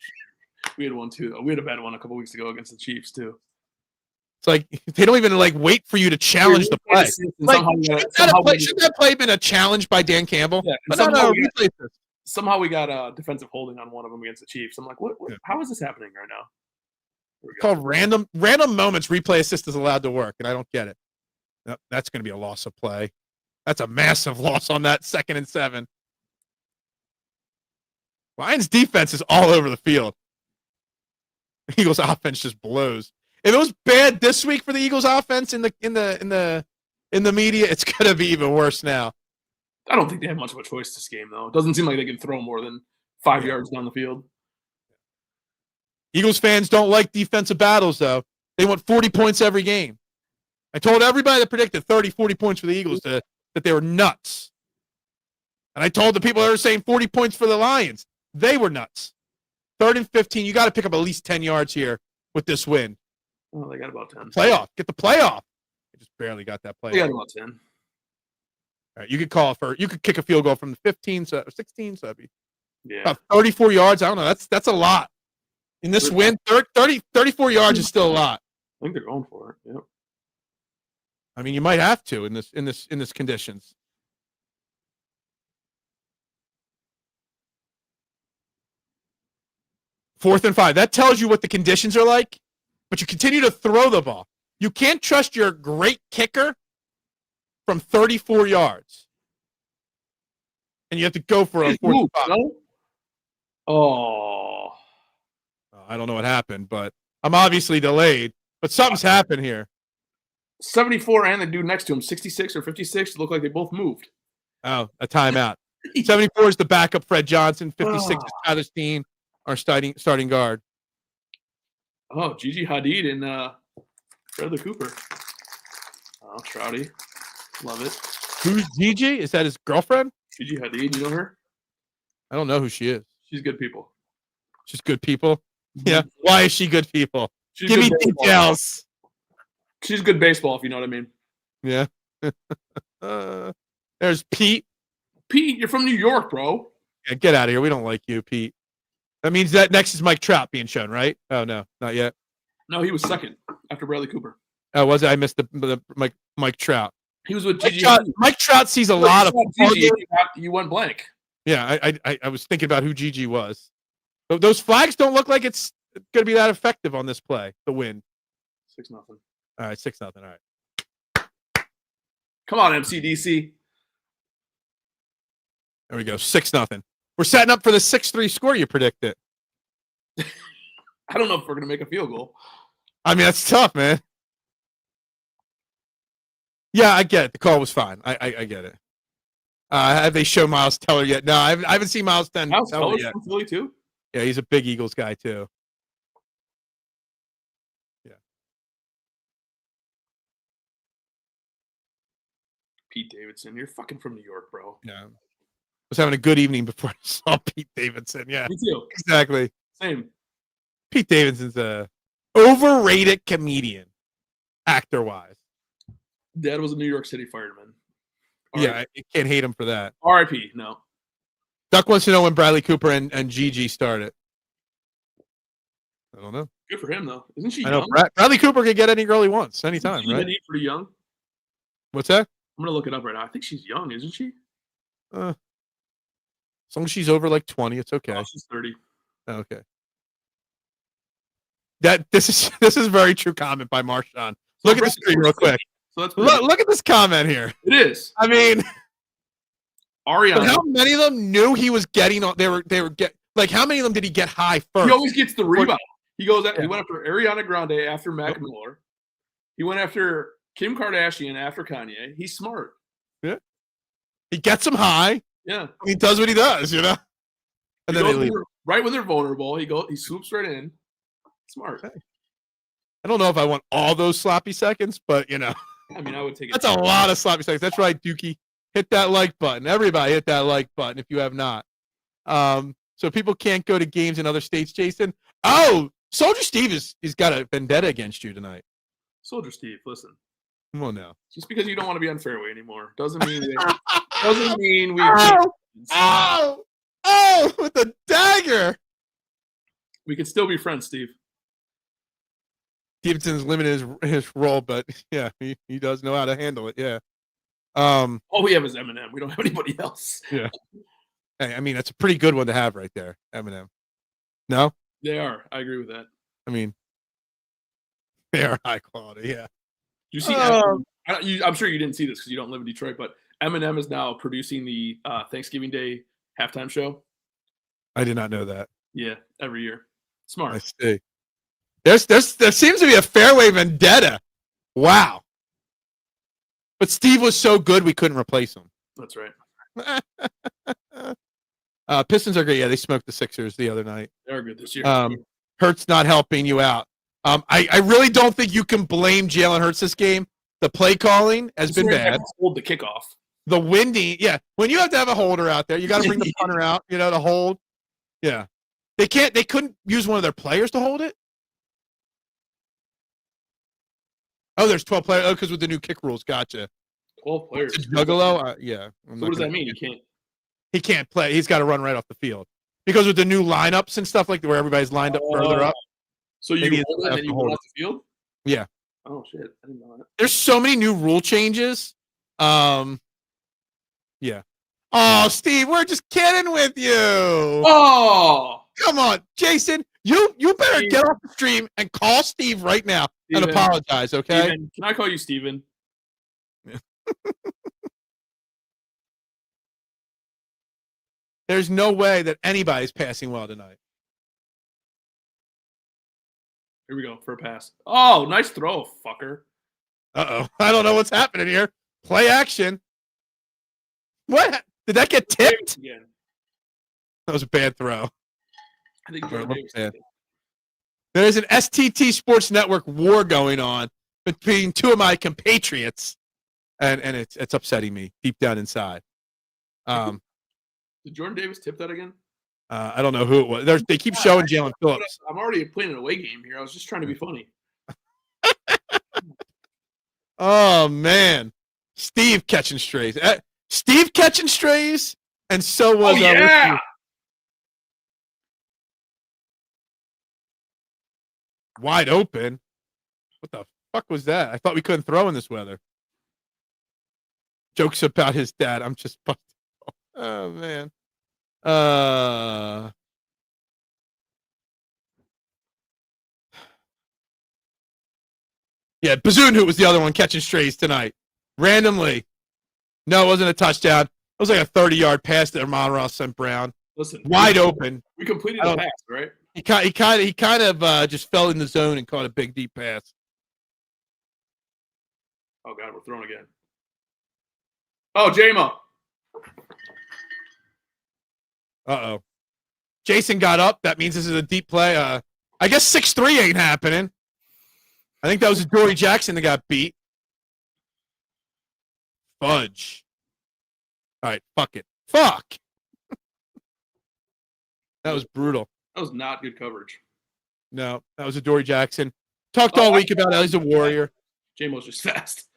We had one too. We had a bad one a couple weeks ago against the Chiefs too. It's like they don't even wait for you to challenge the play. Should that play been a challenge by Dan Campbell? Yeah, somehow we got defensive holding on one of them against the Chiefs. I'm like, what? How is this happening right now? It's called random moments. Replay assist is allowed to work, and I don't get it. Nope, that's going to be a loss of play. That's a massive loss on that 2nd and 7. Lions defense is all over the field. The Eagles offense just blows. If it was bad this week for the Eagles offense in the media, it's going to be even worse now. I don't think they have much of a choice this game, though. It doesn't seem like they can throw more than 5 yards down the field. Eagles fans don't like defensive battles, though. They want 40 points every game. I told everybody that predicted 30, 40 points for the Eagles that they were nuts. And I told the people that were saying 40 points for the Lions, they were nuts. 3rd and 15, you got to pick up at least 10 yards here with this win. Well, they got about 10. Playoff. Get the playoff. They just barely got that playoff. They got about 10. All right, you could kick a field goal from the 15, 16, so that'd be about 34 yards. I don't know. That's a lot. In this win, 34 yards is still a lot. I think they're going for it. Yep. I mean, you might have to in this conditions. Fourth and 5. That tells you what the conditions are like, but you continue to throw the ball. You can't trust your great kicker from 34 yards. And you have to go for a 4th and 5. Oh. I don't know what happened, but I'm obviously delayed. But something's happened here. 74 and the dude next to him, 66 or 56, look like they both moved. Oh, a timeout. 74 is the backup Fred Johnson. 56 is Tyler Steen, our starting guard. Oh, Gigi Hadid and Bradley Cooper. Oh, Trouty. Love it. Who's Gigi? Is that his girlfriend? Gigi Hadid, you know her? I don't know who she is. She's good people. She's good people? Yeah. Why is she good people? She's Give me details. She's good baseball, if you know what I mean. Yeah. There's Pete. Pete, you're from New York, bro. Yeah, get out of here. We don't like you, Pete. That means that next is Mike Trout being shown, right? Oh, no, not yet. No, he was second after Bradley Cooper. Oh, was it? I missed the Mike Trout. He was with Gigi. Mike Trout sees a lot of Gigi. You went blank. Yeah, I was thinking about who Gigi was. Those flags don't look like it's going to be that effective on this play? The win. 6-0. All right, 6-0. All right. Come on, MCDC. There we go. 6-0. We're setting up for the 6-3 score you predicted. I don't know if we're going to make a field goal. I mean, that's tough, man. Yeah, I get it. The call was fine. I get it. Have they shown Miles Teller yet? No, I haven't seen Miles Teller yet. From Philly too? Yeah, he's a big Eagles guy too. Yeah. Pete Davidson, you're fucking from New York, bro. Yeah. I was having a good evening before I saw Pete Davidson. Yeah. Me too. Exactly. Same. Pete Davidson's a overrated comedian, actor-wise. Dad was a New York City fireman. Yeah, you can't hate him for that. R.I.P. No. Duck wants to know when Bradley Cooper and Gigi started. I don't know. Good for him, though. Isn't she I know young? Bradley Cooper can get any girl he wants, anytime, right? Isn't he pretty young? What's that? I'm going to look it up right now. I think she's young, isn't she? As long as she's over like 20, it's okay. Oh, she's 30. Okay. This is a very true comment by Marshawn. Look at the screen real quick. So look at this comment here. It is. I mean, Ariana. How many of them knew he was getting on? They were like, how many of them did he get high first? He always gets the rebound. He goes. He went after Ariana Grande after Mac Miller. He went after Kim Kardashian after Kanye. He's smart. Yeah. He gets them high. Yeah. He does what he does, And then they leave. Right when they're vulnerable, he swoops right in. Smart. Okay. I don't know if I want all those sloppy seconds, but I mean, I would take it. That's a lot of sloppy seconds. That's right, Dookie. Hit that like button. Everybody hit that like button if you have not. So people can't go to games in other states, Jason. Oh, Soldier Steve is got a vendetta against you tonight. Soldier Steve, listen. Come on now. Just because you don't want to be on fairway anymore doesn't mean we. Oh, with the dagger. We could still be friends, Steve. Stevenson's limited his role, but yeah, he does know how to handle it. Yeah. All we have is Eminem. We don't have anybody else. Yeah. Hey, I mean, that's a pretty good one to have right there, Eminem. No? They are. I agree with that. I mean, they are high quality, yeah. You see, I'm sure you didn't see this because you don't live in Detroit, but Eminem is now producing the Thanksgiving Day halftime show. I did not know that. Yeah, every year. Smart. I see. There seems to be a fairway vendetta. Wow. But Steve was so good we couldn't replace him. That's right. Pistons are great. Yeah, they smoked the Sixers the other night. They're good this year. Hurts not helping you out. I really don't think you can blame Jalen Hurts this game. The play calling has been bad. Hold the kickoff. The windy, yeah. When you have to have a holder out there, you got to bring the punter out, to hold. Yeah. They couldn't use one of their players to hold it. Oh, there's 12 players. Oh, because with the new kick rules, gotcha. 12 players. Juggalo? Yeah. So what does that mean? He can't play. He's got to run right off the field. Because with the new lineups and stuff like that, where everybody's lined up further up. So you hold it and then you go off the field? Yeah. Oh, shit. I didn't know that. There's so many new rule changes. Yeah. Oh, Steve, we're just kidding with you. Oh. Come on, Jason. You better get off the stream and call Steve right now and apologize, okay? Steven, can I call you Steven? There's no way that anybody's passing well tonight. Here we go for a pass. Oh, nice throw, fucker. Uh-oh. I don't know what's happening here. Play action. What? Did that get tipped? Again. That was a bad throw. I think there's an STT Sports Network war going on between two of my compatriots, and it's upsetting me deep down inside. Did Jordan Davis tip that again? I don't know who it was. They keep showing Jalen Phillips. I'm already playing an away game here. I was just trying to be funny. Oh, man. Steve catching strays. Steve catching strays, and so was wide open. What the fuck was that? I thought we couldn't throw in this weather. Jokes about his dad. I'm just busted. Oh, man. Yeah, Bazunu was the other one catching strays tonight. Randomly. No, it wasn't a touchdown. It was like a 30-yard pass that Amon-Ra sent Brown. Listen, wide open. We completed the pass, right? He kind of just fell in the zone and caught a big deep pass. Oh God, we're throwing again. Oh, JMO. Uh-oh. Jason got up. That means this is a deep play. I guess 6-3 ain't happening. I think that was Dory Jackson that got beat. Fudge. All right, fuck it. Fuck. That was brutal. That was not good coverage. No, that was a Dory Jackson. Talked all week about how he's a warrior. JMO's just fast.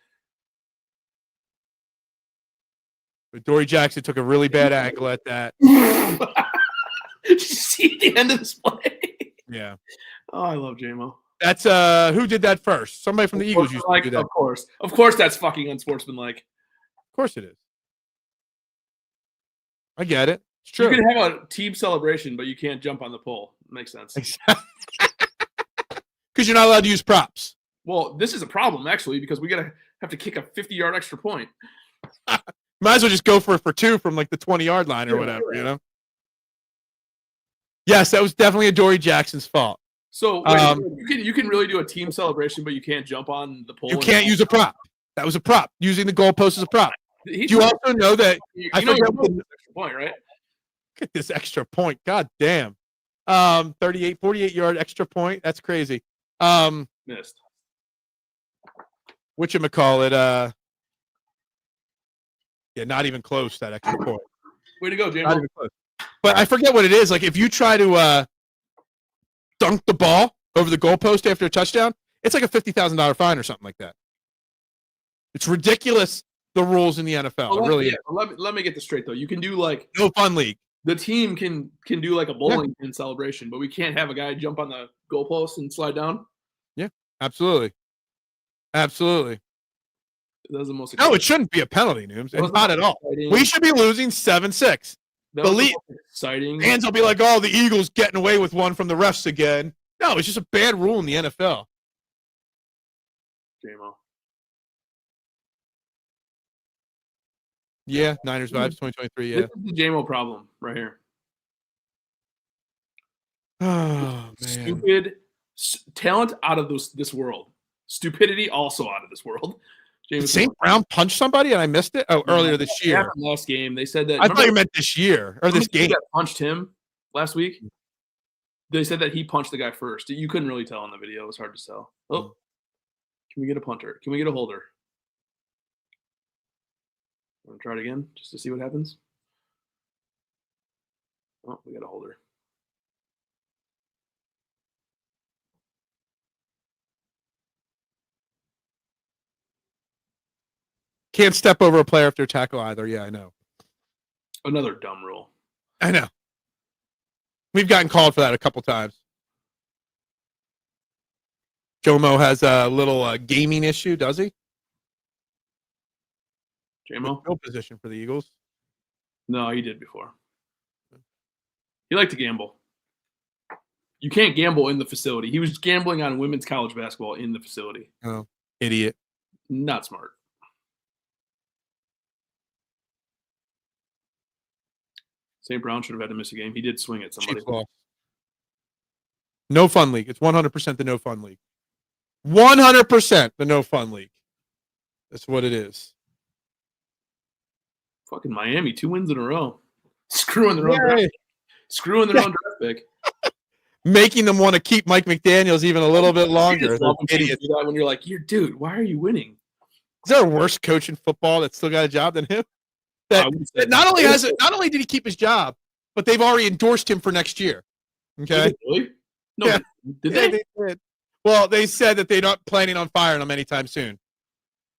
But Dory Jackson took a really bad angle at that. Did you see the end of this play? Yeah. Oh, I love JMO. That's who did that first? Somebody from the Eagles used to do that. Of course, that's fucking unsportsmanlike. Of course it is. I get it. It's true. You can have a team celebration, but you can't jump on the pole. Makes sense. Because you're not allowed to use props. Well, this is a problem actually because we have to kick a 50-yard extra point. Might as well just go for it for two from like the 20-yard line or whatever, you know? Yes, that was definitely a Dory Jackson's fault. So you can really do a team celebration, but you can't jump on the pole. You can't use a prop. That was a prop. Using the goalpost as a prop. Do you also know that I forget what the extra point, right? Look at this extra point. God damn. 48-yard extra point. That's crazy. Missed. Whatchamacallit, yeah, not even close, that extra point. Way to go, James. Not even close. But I forget what it is. Like, if you try to dunk the ball over the goalpost after a touchdown, it's like a $50,000 fine or something like that. It's ridiculous, the rules in the NFL. It really is. Let me get this straight, though. You can do, like... No fun league. The team can do, like, a bowling pin celebration, but we can't have a guy jump on the goalpost and slide down? Yeah, absolutely. Absolutely. That was the most exciting. No, it shouldn't be a penalty, Nooms. It's not at all. We should be losing 7-6. Exciting. Fans will be like, oh, the Eagles getting away with one from the refs again. No, it's just a bad rule in the NFL. JMO. Yeah, Niners vibes 2023, yeah. This is the JMO problem right here. Oh, man. Stupid talent out of this world. Stupidity also out of this world. Did St. Brown punch somebody and I missed it? Oh, earlier this year. Last game. They said that. I thought you meant this year or this game. That punched him last week. They said that he punched the guy first. You couldn't really tell in the video. It was hard to tell. Oh, can we get a punter? Can we get a holder? Want to try it again just to see what happens? Oh, we got a holder. Can't step over a player after a tackle either. Yeah, I know. Another dumb rule. I know. We've gotten called for that a couple times. Jomo has a little gaming issue, does he? JMO? No position for the Eagles. No, he did before. He liked to gamble. You can't gamble in the facility. He was gambling on women's college basketball in the facility. Oh, idiot. Not smart. St. Brown should have had to miss a game. He did swing at somebody. No fun league. It's 100% the no fun league. 100% the no fun league. That's what it is. Fucking Miami, 2 wins in a row. Screwing their own draft pick. Screwing their own draft pick. Making them want to keep Mike McDaniels even a little bit longer. Idiot. Do that when you're like, dude, why are you winning? Is there a worse coach in football that still got a job than him? That not only did he keep his job, but they've already endorsed him for next year. Okay. Really? No, yeah. Did they? They did. Well, they said that they're not planning on firing him anytime soon.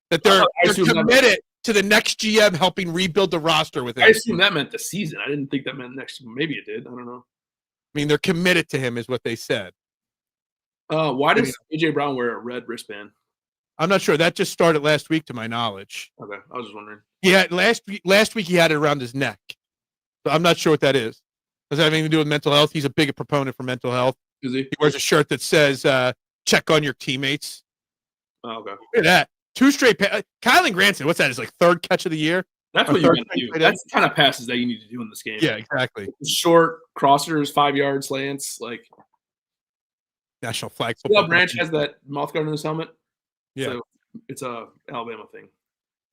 That they're committed to the next GM helping rebuild the roster with him. I assume that meant the season. I didn't think that meant next. Maybe it did. I don't know. I mean, they're committed to him, is what they said. Why does AJ Brown wear a red wristband? I'm not sure. That just started last week, to my knowledge. Okay, I was just wondering. Yeah, last week he had it around his neck. So I'm not sure what that is. Does that have anything to do with mental health? He's a big proponent for mental health. Is he? He wears a shirt that says, check on your teammates. Oh, okay. Look at that. 2 straight. Kylan Granson, what's that? His like 3rd catch of the year. That's what you got to do. That's the kind of passes that you need to do in this game. Yeah, exactly. Short crossers, 5-yard slants, like national flag football. Branch has that mouth guard in his helmet. Yeah, so it's a Alabama thing.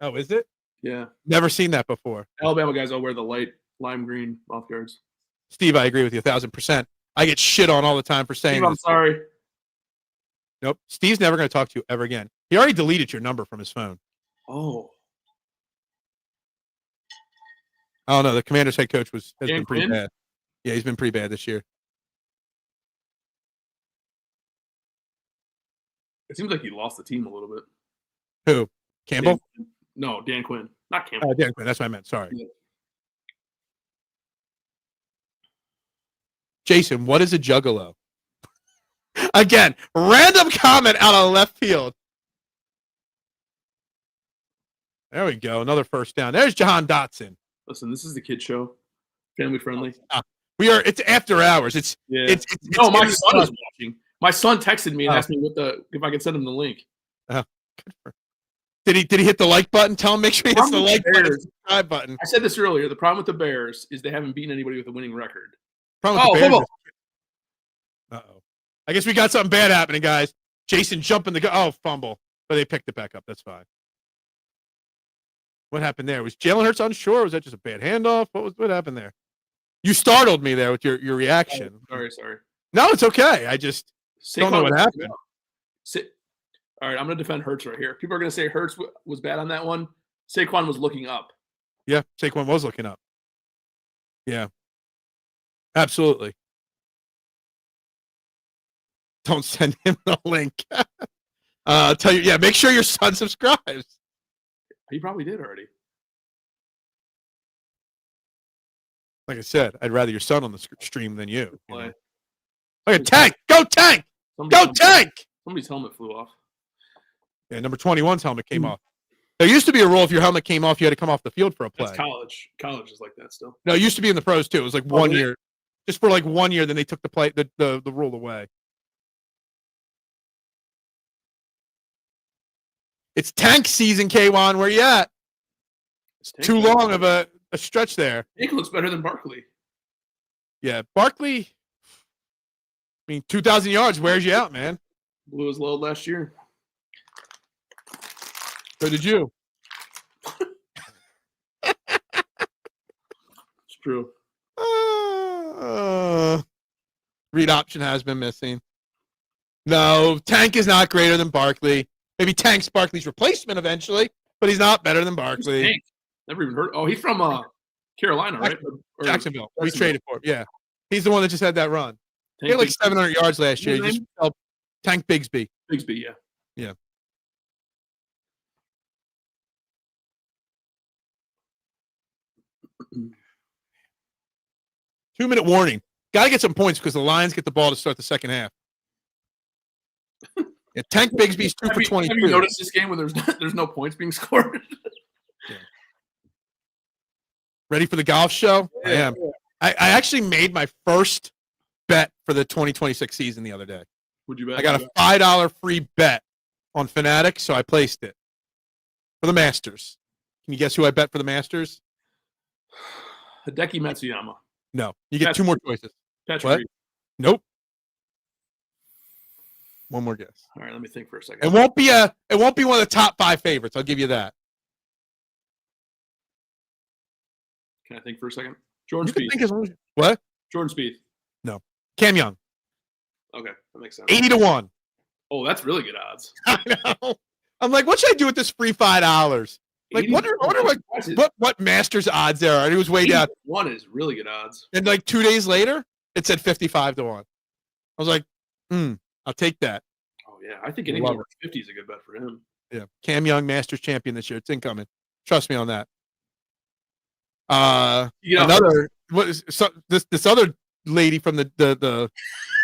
Oh, is it? Yeah, never seen that before. Alabama guys all wear the light lime green mouth guards. Steve, I agree with you 1,000%. I get shit on all the time for saying. Steve, I'm sorry. Nope. Steve's never going to talk to you ever again. He already deleted your number from his phone. Oh. I don't know. The Commanders head coach has been pretty bad. Yeah, he's been pretty bad this year. It seems like he lost the team a little bit. Who? Campbell? No, Dan Quinn. Not Campbell. Oh, Dan Quinn. That's what I meant. Sorry. Yeah. Jason, what is a juggalo? Again, random comment out of left field. There we go. Another first down. There's Jihaad Dotson. Listen, this is the kid show. Family friendly. We are. It's after hours. It's my son is watching. My son texted me and asked me if I could send him the link. Oh, good for him. Did he hit the like button? Tell him make sure he hits the like button. I said this earlier. The problem with the Bears is they haven't beaten anybody with a winning record. Uh-oh. I guess we got something bad happening, guys. Jason jumping fumble. But they picked it back up. That's fine. What happened there? Was Jalen Hurts unsure? Or was that just a bad handoff? What happened there? You startled me there with your reaction. Oh, sorry. No, it's okay. I just don't know what happened. All right, I'm going to defend Hurts right here. People are going to say Hurts was bad on that one. Saquon was looking up. Yeah, Saquon was looking up. Yeah, absolutely. Don't send him the link. Tell you, make sure your son subscribes. He probably did already. Like I said, I'd rather your son on the stream than you. Look at Tank. Go Tank. Go Tank. Somebody's helmet flew off. Yeah, number 21's helmet came off. There used to be a rule if your helmet came off, you had to come off the field for a play. That's college. College is like that still. No, it used to be in the pros too. It was like 1 year. Just for like 1 year, then they took the rule away. It's tank season, K1. Where you at? It's too long of a stretch there. Tank looks better than Barkley. Yeah, Barkley. I mean, 2,000 yards wears you out, man. Blew his load last year. So did you. It's true. Read option has been missing. No, Tank is not greater than Barkley. Maybe Tank's Barkley's replacement eventually, but he's not better than Barkley. Tank? Never even heard. Oh, he's from Carolina, right? Or Jacksonville. We traded for him. Yeah. He's the one that just had that run. He had like 700 yards last year. He just helped Tank Bigsby. Bigsby, yeah. Yeah. Two-minute warning. Got to get some points because the Lions get the ball to start the second half. Yeah, Tank Bigsby's 2 for 22. Have you noticed this game when there's no points being scored? Yeah. Ready for the golf show? Yeah, I am. Yeah. I actually made my first bet for the 2026 season the other day. Would you bet? I got a $5 free bet on Fanatics, so I placed it for the Masters. Can you guess who I bet for the Masters? Hideki Matsuyama. No. You get two more choices. Patrick what? Reed. Nope. One more guess. All right, let me think for a second. It won't be one of the top 5 favorites. I'll give you that. Can I think for a second? Jordan Spieth. What? Jordan Spieth. No. Cam Young. Okay, that makes sense. 80-1. Oh, that's really good odds. I know. I'm like, what should I do with this free $5? Like, wonder what Masters odds there are. And it was way down. One is really good odds. And like 2 days later, it said 55-1. I was like, I'll take that. Oh yeah, I think anything over 50 is a good bet for him. Yeah, Cam Young, Masters champion this year. It's incoming. Trust me on that. This other lady from the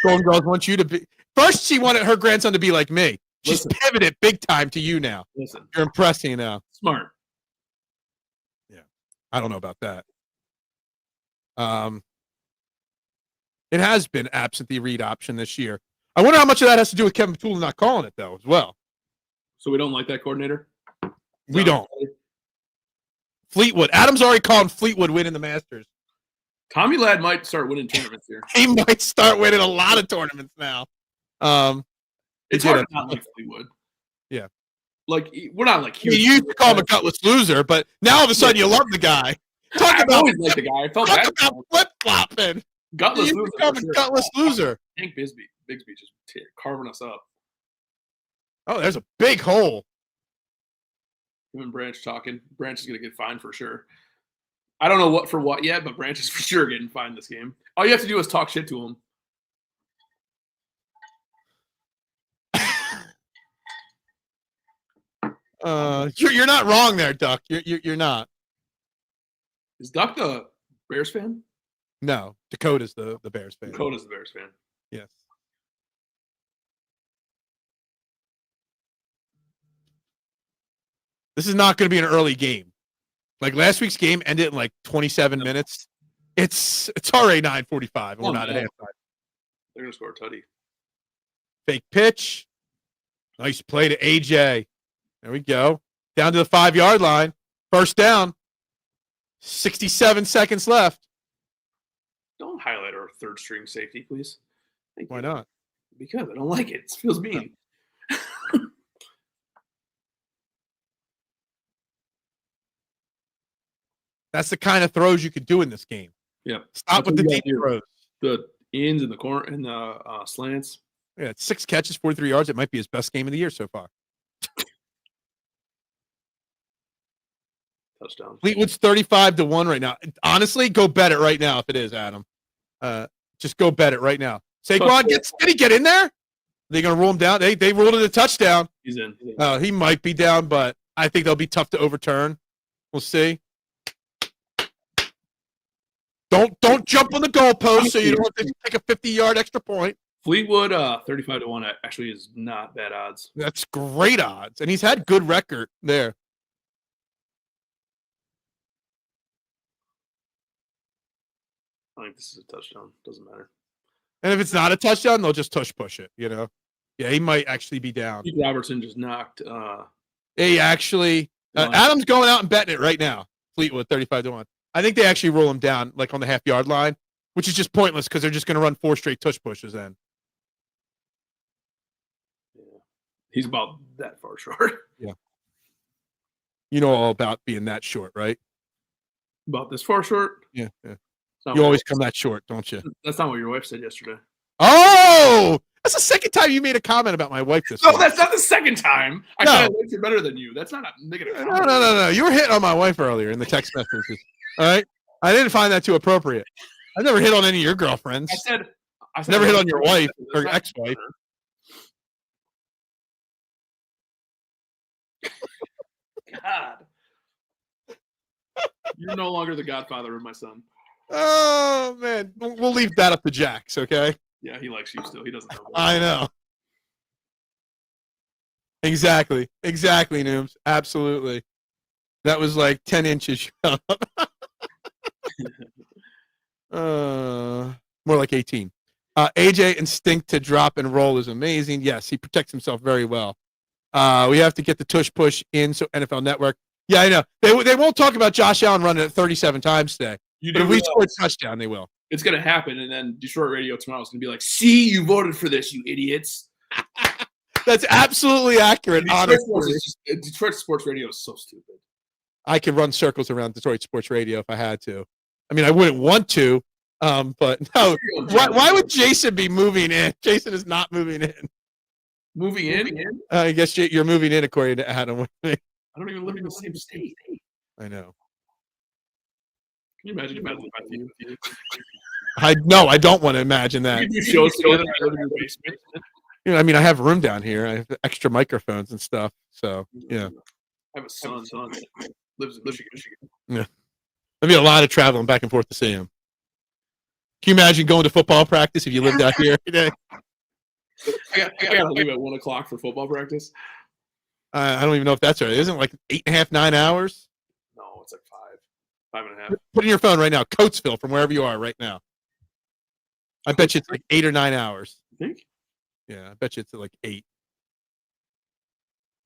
Golden Girls wants you to be. First, she wanted her grandson to be like me. She's pivoted big time to you now. Listen, you're impressing now. Smart. Yeah, I don't know about that. It has been absent the read option this year. I wonder how much of that has to do with Kevin Tula not calling it though, as well. So we don't like that coordinator? We don't. Fleetwood. Adam's already calling Fleetwood winning the Masters. Tommy Ladd might start winning tournaments here. He might start winning a lot of tournaments now. It's hard to not like Fleetwood. Yeah. Like, we're not like huge. You used to call him a gutless loser, but now all of a sudden you love the guy. I always like the guy. I felt bad about flip-flopping. Gutless You loser. become a gutless loser. Hank Bigsby just carving us up. Oh, there's a big hole. Him and Branch talking. Branch is going to get fined for sure. I don't know what for what yet, but Branch is for sure getting fined this game. All you have to do is talk shit to him. You're not wrong there, Duck. You're not. Is Duck the Bears fan? No, Dakota's the Bears fan. Dakota's the Bears fan. Yes. This is not going to be an early game. Like last week's game ended in like 27 minutes. It's already 9:45. We're not at halftime. They're going to score a tutty. Fake pitch. Nice play to AJ. There we go. Down to the 5-yard line. First down. 67 seconds left. Don't highlight our third string safety, please. Why not? Because I don't like it. It feels mean. That's the kind of throws you could do in this game. Yeah. Stop with the deep throws. The ins and the corner and the slants. Yeah, 6 catches, 43 yards. It might be his best game of the year so far. Touchdown. Fleetwood's 35-1 right now. Honestly, go bet it right now if it is, Adam. Just go bet it right now. Saquon, did he get in there? Are they going to rule him down? They ruled it a touchdown. He's in. He might be down, but I think they'll be tough to overturn. We'll see. Don't jump on the goalpost so you don't have to take a 50-yard extra point. Fleetwood, 35-1 actually is not bad odds. That's great odds, and he's had good record there. I think this is a touchdown. Doesn't matter. And if it's not a touchdown, they'll just push it, you know? Yeah, he might actually be down. Pete Robertson just knocked. He actually Adam's going out and betting it right now. Fleetwood, 35-1. I think they actually roll him down, like on the half-yard line, which is just pointless because they're just going to run 4 straight tush pushes then. Yeah. He's about that far short. Yeah. You know all about being that short, right? About this far short? Yeah. You always come that short, don't you? That's not what your wife said yesterday. Oh! That's the second time you made a comment about my wife this week. That's not the second time. I said I liked her better than you. That's not a negative comment. No. You were hitting on my wife earlier in the text messages. All right? I didn't find that too appropriate. I never hit on any of your girlfriends. I said never hit on your wife or your ex-wife. God. You're no longer the godfather of my son. Oh, man. We'll leave that up to Jax, okay? Yeah, he likes you still. He doesn't know. I know. Exactly, Noobs. Absolutely. That was like 10 inches. More like 18. AJ instinct to drop and roll is amazing. Yes, he protects himself very well. We have to get the tush push in, so NFL Network. Yeah, I know. They won't talk about Josh Allen running it 37 times today. But if we score a touchdown, they will. It's going to happen, and then Detroit radio tomorrow is going to be like, see, you voted for this, you idiots. That's absolutely accurate, honestly. Detroit sports radio is so stupid. I could run circles around Detroit sports radio if I had to. I mean, I wouldn't want to, but no. Why would Jason be moving in? Jason is not moving in. Moving in? I guess you're moving in according to Adam with me. I don't even live in the same state. I know. Can you imagine if I lived with you? I don't want to imagine that. You do shows together. I live in your basement. You know, I mean, I have room down here. I have extra microphones and stuff. So, yeah. I have a son that lives in Michigan. Yeah. There'd be a lot of traveling back and forth to see him. Can you imagine going to football practice if you lived out here every day? I got to leave at 1 o'clock for football practice. I don't even know if that's right. Isn't it like 8.5, 9 hours? No, it's like 5.5. Put in your phone right now, Coatesville, from wherever you are right now. I bet you it's like 8 or 9 hours. You think? Yeah, I bet you it's like 8.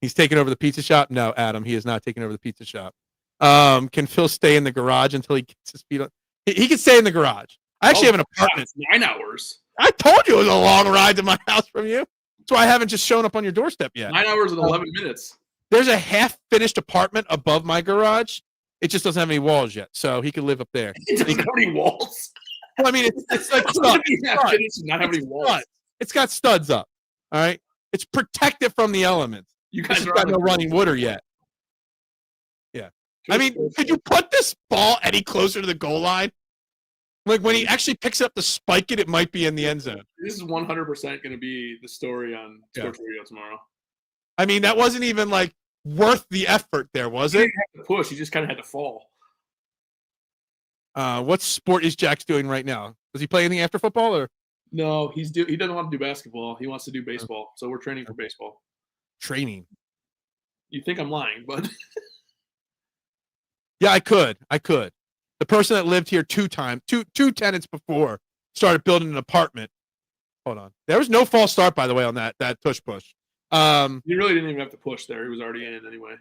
He's taking over the pizza shop. No, Adam, he is not taking over the pizza shop. Can Phil stay in the garage until he gets his feet on? He can stay in the garage. I actually have an apartment. God, 9 hours. I told you it was a long ride to my house from you. That's why I haven't just shown up on your doorstep yet. 9 hours and 11 minutes. There's a half-finished apartment above my garage. It just doesn't have any walls yet, so he could live up there. It doesn't have any walls. Well, I mean, it's like studs. Not have any walls. It's got studs up. All right, it's protected from the elements. You guys got no running water yet. Yeah, I mean, could you put this ball any closer to the goal line? Like when he actually picks up to spike it, it might be in the end zone. This is 100% going to be the story on Sports Radio tomorrow. I mean, that wasn't even like worth the effort there, was it? He didn't have to push. He just kind of had to fall. What sport is Jax doing right now? Does he play anything after football or? No, he doesn't want to do basketball. He wants to do baseball. So we're training for baseball. Training. You think I'm lying, but yeah, I could. The person that lived here two tenants before started building an apartment. Hold on. There was no false start, by the way, on that push. He really didn't even have to push there. He was already in anyway.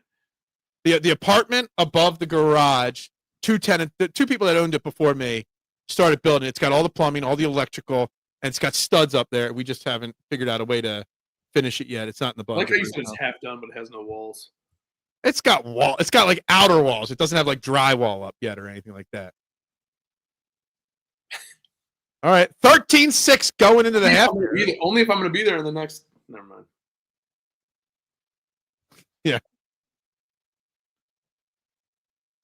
The apartment above the garage, the two people that owned it before me started building it. It's got all the plumbing, all the electrical, and it's got studs up there. We just haven't figured out a way to finish it yet. It's not in the budget. Like how you said it's half done, but it has no walls. It's got It's got like outer walls. It doesn't have like drywall up yet or anything like that. All right, 13-6 going into the half. Only if I'm going to be there in the next. Never mind. Yeah.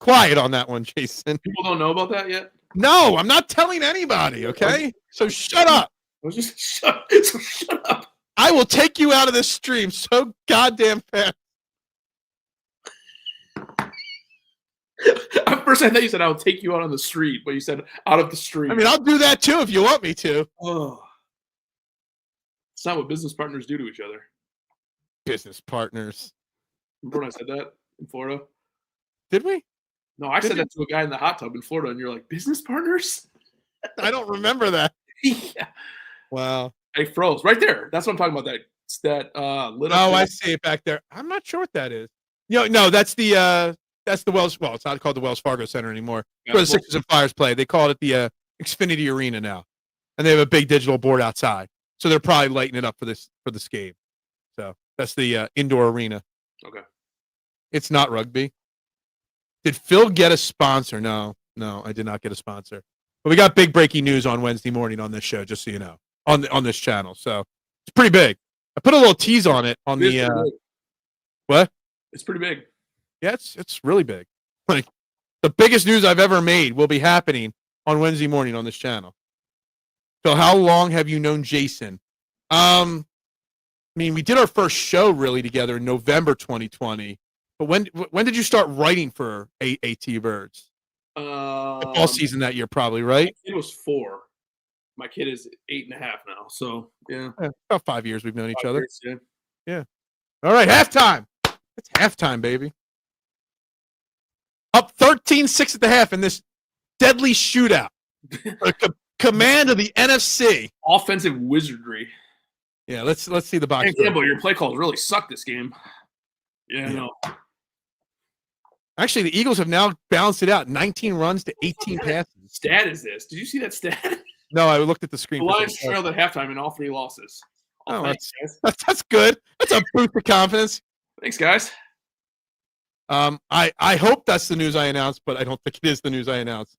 Quiet on that one, Jason. People don't know about that yet? No, I'm not telling anybody, okay? So shut up. Shut up. I will take you out of this stream so goddamn fast. At first, I thought you said I'll take you out on the street, but you said out of the street. I mean, I'll do that too if you want me to. Oh. It's not what business partners do to each other. Business partners. Remember when I said that in Florida? Did we? No, I said that to a guy in the hot tub in Florida, and you're like, business partners? I don't remember that. Yeah. Wow. I froze right there. That's what I'm talking about. That lit up. Oh, I see it back there. I'm not sure what that is. No, that's the Wells. Well, it's not called the Wells Fargo Center anymore. Where the Sixers and Flyers play. They call it the Xfinity Arena now, and they have a big digital board outside. So they're probably lighting it up for this game. So that's the indoor arena. Okay. It's not rugby. Did Phil get a sponsor? No, I did not get a sponsor. But we got big breaking news on Wednesday morning on this show, just so you know, on this channel. So it's pretty big. I put a little tease on it on the what? It's pretty big. Yeah, it's really big. Like the biggest news I've ever made will be happening on Wednesday morning on this channel. So how long have you known Jason? I mean, we did our first show really together in November 2020. But when did you start writing for AT Birds? Football season that year, probably, right? It was 4. My kid is 8.5 now, so yeah. About 5 years we've known each other. Years, yeah. All right, halftime. It's halftime, baby. Up 13-6 at the half in this deadly shootout. Command of the NFC. Offensive wizardry. Yeah, let's see the box. Hey, Campbell, your play calls really suck this game. Yeah, no. Actually, the Eagles have now balanced it out. 19 runs to 18 passes. Stat is this? Did you see that stat? No, I looked at the screen. The Lions trailed at halftime in all 3 losses. That's good. That's a boost of confidence. Thanks, guys. I hope that's the news I announced, but I don't think it is the news I announced.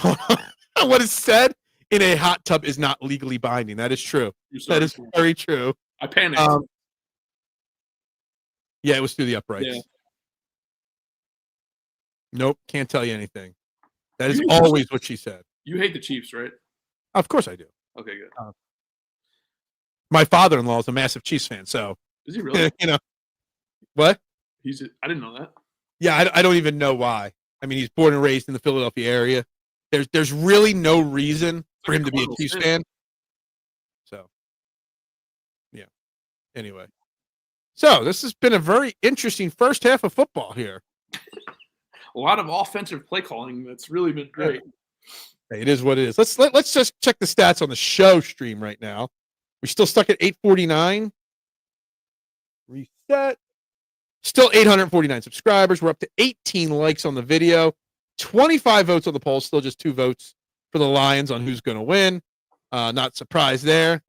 What is said in a hot tub is not legally binding. That is true. That is very true. I panicked. Yeah, it was through the uprights. Yeah. Nope, can't tell you anything. That is always what she said. You hate the Chiefs, right? Of course I do. Okay, good. My father-in-law is a massive Chiefs fan, so is he really? What? I didn't know that. Yeah, I don't even know why. I mean, he's born and raised in the Philadelphia area. There's really no reason for him to be a Chiefs fan. So, yeah. Anyway. So, this has been a very interesting first half of football here. A lot of offensive play calling. That's really been great. Hey, it is what it is. Let's just check the stats on the show stream right now. We're still stuck at 849. set. Still 849 subscribers. We're up to 18 likes on the video. 25 votes on the poll. Still just 2 votes for the Lions on who's going to win. Not surprised there.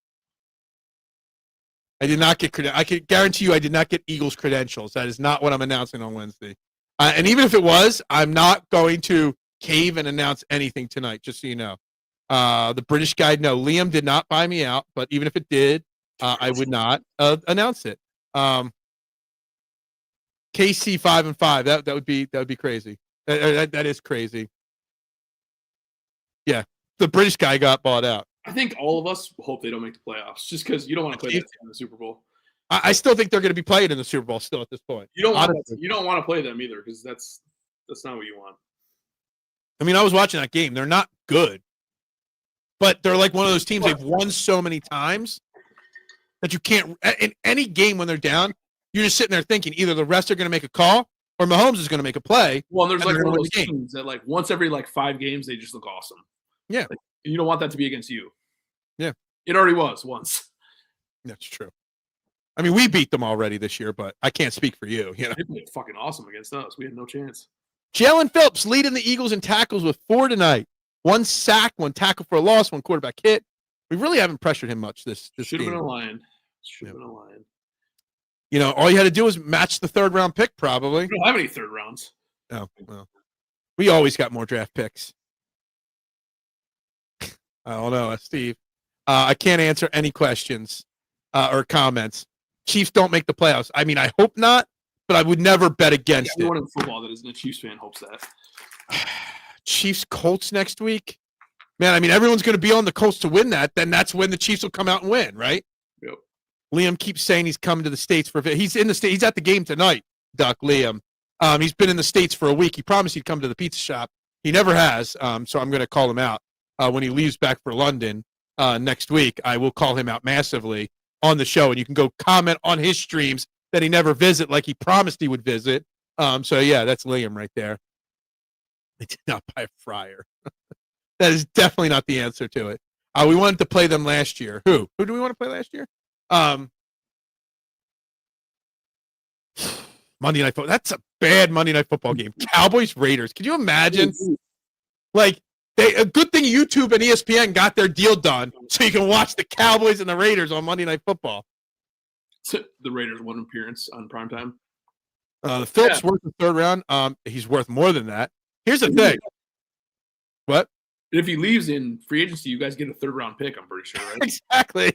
I did not get I can guarantee you I did not get Eagles credentials. That is not what I'm announcing on Wednesday. And even if it was, I'm not going to cave and announce anything tonight, just so you know. The British guy, no, Liam did not buy me out, but even if it did, I would not announce it. KC 5-5. That would be crazy. That is crazy. Yeah, the British guy got bought out. I think all of us hope they don't make the playoffs, just because you don't want to play that team in the Super Bowl. I still think they're going to be played in the Super Bowl still at this point. You don't want to play them either, because that's not what you want. I mean, I was watching that game. They're not good, but they're like one of those teams they've won so many times that you can't. In any game when they're down, you're just sitting there thinking either the refs are going to make a call or Mahomes is going to make a play. Well, there's like one of those teams that like once every like 5 games they just look awesome. Yeah, like, you don't want that to be against you. Yeah, it already was once. That's true. I mean, we beat them already this year, but I can't speak for you. You know, they played fucking awesome against us. We had no chance. Jalen Phillips leading the Eagles in tackles with 4 tonight. 1 sack, 1 tackle for a loss, 1 quarterback hit. We really haven't pressured him much this Should have game. been a Lion. Should have been a Lion. You know, all you had to do was match the 3rd round pick, probably. We don't have any 3rd rounds. Oh, well. We always got more draft picks. I don't know, Steve. I can't answer any questions or comments. Chiefs don't make the playoffs. I mean, I hope not, but I would never bet against it. Everyone in football that isn't a Chiefs fan hopes that. Chiefs Colts next week. Man, I mean, everyone's going to be on the Colts to win that. Then that's when the Chiefs will come out and win, right? Yep. Liam keeps saying he's coming to the States for. He's in the state. He's at the game tonight. Duck Liam. He's been in the States for a week. He promised he'd come to the pizza shop. He never has. So I'm going to call him out when he leaves back for London next week. I will call him out massively on the show, and you can go comment on his streams that he never visit, like he promised he would visit. So yeah, that's Liam right there. They did not buy a fryer. That is definitely not the answer to it. We wanted to play them last year. Who do we want to play last year? Monday Night Football. That's a bad Monday Night Football game. Cowboys Raiders. Can you imagine? Like, a good thing YouTube and ESPN got their deal done so you can watch the Cowboys and the Raiders on Monday Night Football. The Raiders 1 appearance on primetime. The Phillips worth the 3rd round. He's worth more than that. Here's the thing. What? If he leaves in free agency, you guys get a 3rd round pick, I'm pretty sure, right? Exactly.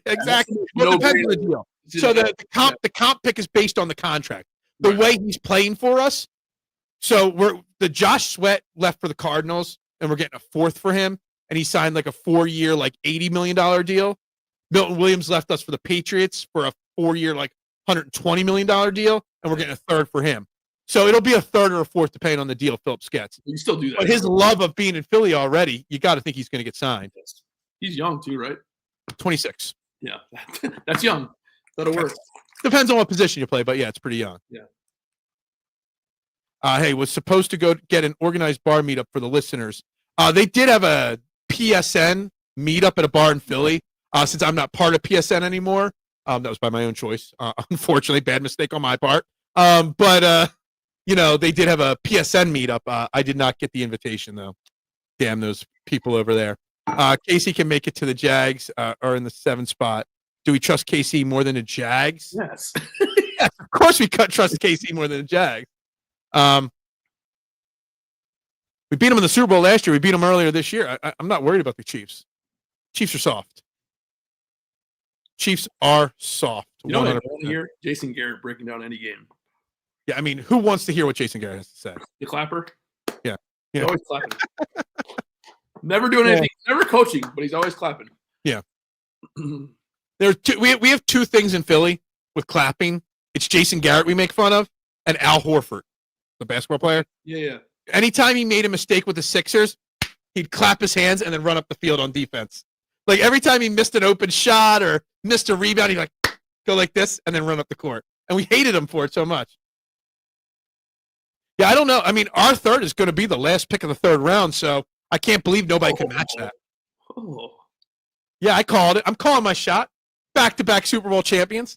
Well, depends on the deal. So the comp pick is based on the contract. The way he's playing for us. So the Josh Sweat left for the Cardinals, and we're getting a 4th for him, and he signed like a 4-year, like $80 million deal. Milton Williams left us for the Patriots for a 4-year, like $120 million deal, and we're getting a 3rd for him. So it'll be a 3rd or a 4th depending on the deal Phillips gets. You still do that. But his love of being in Philly already, you got to think he's going to get signed. He's young too, right? 26. Yeah, that's young. That'll work. Depends on what position you play, but yeah, it's pretty young. Yeah. Hey, was supposed to go get an organized bar meetup for the listeners. They did have a PSN meetup at a bar in Philly. Since I'm not part of PSN anymore, that was by my own choice. Unfortunately, bad mistake on my part. But you know, they did have a PSN meetup. I did not get the invitation though. Damn those people over there. KC can make it to the Jags or in the 7th spot. Do we trust KC more than the Jags? Yes. Yes, of course we trust KC more than the Jags. We beat them in the Super Bowl last year. We beat them earlier this year. I'm not worried about the Chiefs. Chiefs are soft. Chiefs are soft. You know what I want to hear? Jason Garrett breaking down any game. Yeah, I mean, who wants to hear what Jason Garrett has to say? The clapper? Yeah. He's always clapping. Never doing anything. Never coaching, but he's always clapping. Yeah. There are we have 2 things in Philly with clapping. It's Jason Garrett we make fun of, and Al Horford, the basketball player. Yeah. Anytime he made a mistake with the Sixers, he'd clap his hands and then run up the field on defense. Like every time he missed an open shot or missed a rebound, he'd like go like this and then run up the court. And we hated him for it so much. Yeah, I don't know. I mean, our 3rd is going to be the last pick of the 3rd round, so I can't believe nobody can match that. Oh. Yeah, I called it. I'm calling my shot. Back-to-back Super Bowl champions.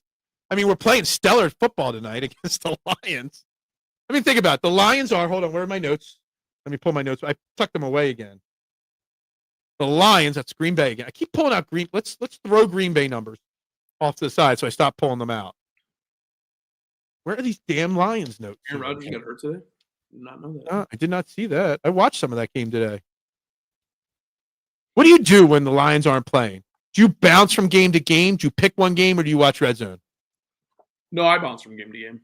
I mean, we're playing stellar football tonight against the Lions. I mean, think about it. The Lions are, hold on, where are my notes? Let me pull my notes. I tucked them away again. The Lions, that's Green Bay again. I keep pulling out Green. Let's throw Green Bay numbers off to the side so I stop pulling them out. Where are these damn Lions notes? Aaron Rodgers got hurt today? Did not know that. I did not see that. I watched some of that game today. What do you do when the Lions aren't playing? Do you bounce from game to game? Do you pick one game, or do you watch Red Zone? No, I bounce from game to game.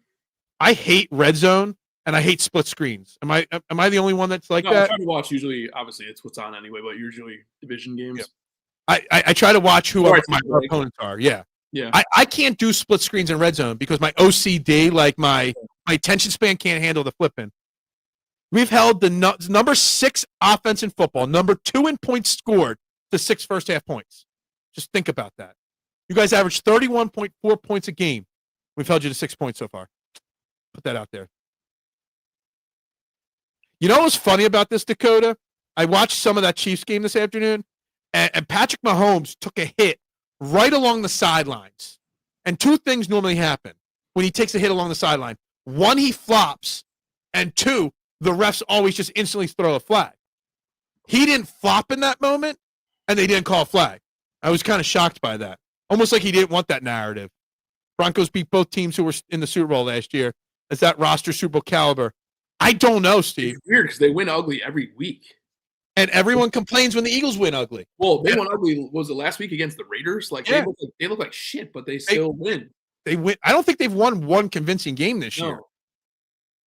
I hate Red Zone, and I hate split screens. Am I the only one that's like that? I try to watch usually. Obviously, it's what's on anyway, but usually division games. Yeah. I try to watch who my opponents are. Yeah. Yeah. I can't do split screens in Red Zone because my OCD, like my attention span, can't handle the flipping. We've held the number 6 offense in football, number 2 in points scored, to 6 first half points. Just think about that. You guys average 31.4 points a game. We've held you to 6 points so far. Put that out there. You know what's funny about this, Dakota? I watched some of that Chiefs game this afternoon, and Patrick Mahomes took a hit right along the sidelines. And 2 things normally happen when he takes a hit along the sideline. 1, he flops, and 2, the refs always just instantly throw a flag. He didn't flop in that moment, and they didn't call a flag. I was kind of shocked by that. Almost like he didn't want that narrative. Broncos beat both teams who were in the Super Bowl last year. Is that roster Super Bowl caliber? I don't know, Steve. It's weird because they win ugly every week. And everyone complains when the Eagles win ugly. Well, they won ugly, was it last week against the Raiders? Like, they look like shit, but they still win. They win. I don't think they've won one convincing game this year.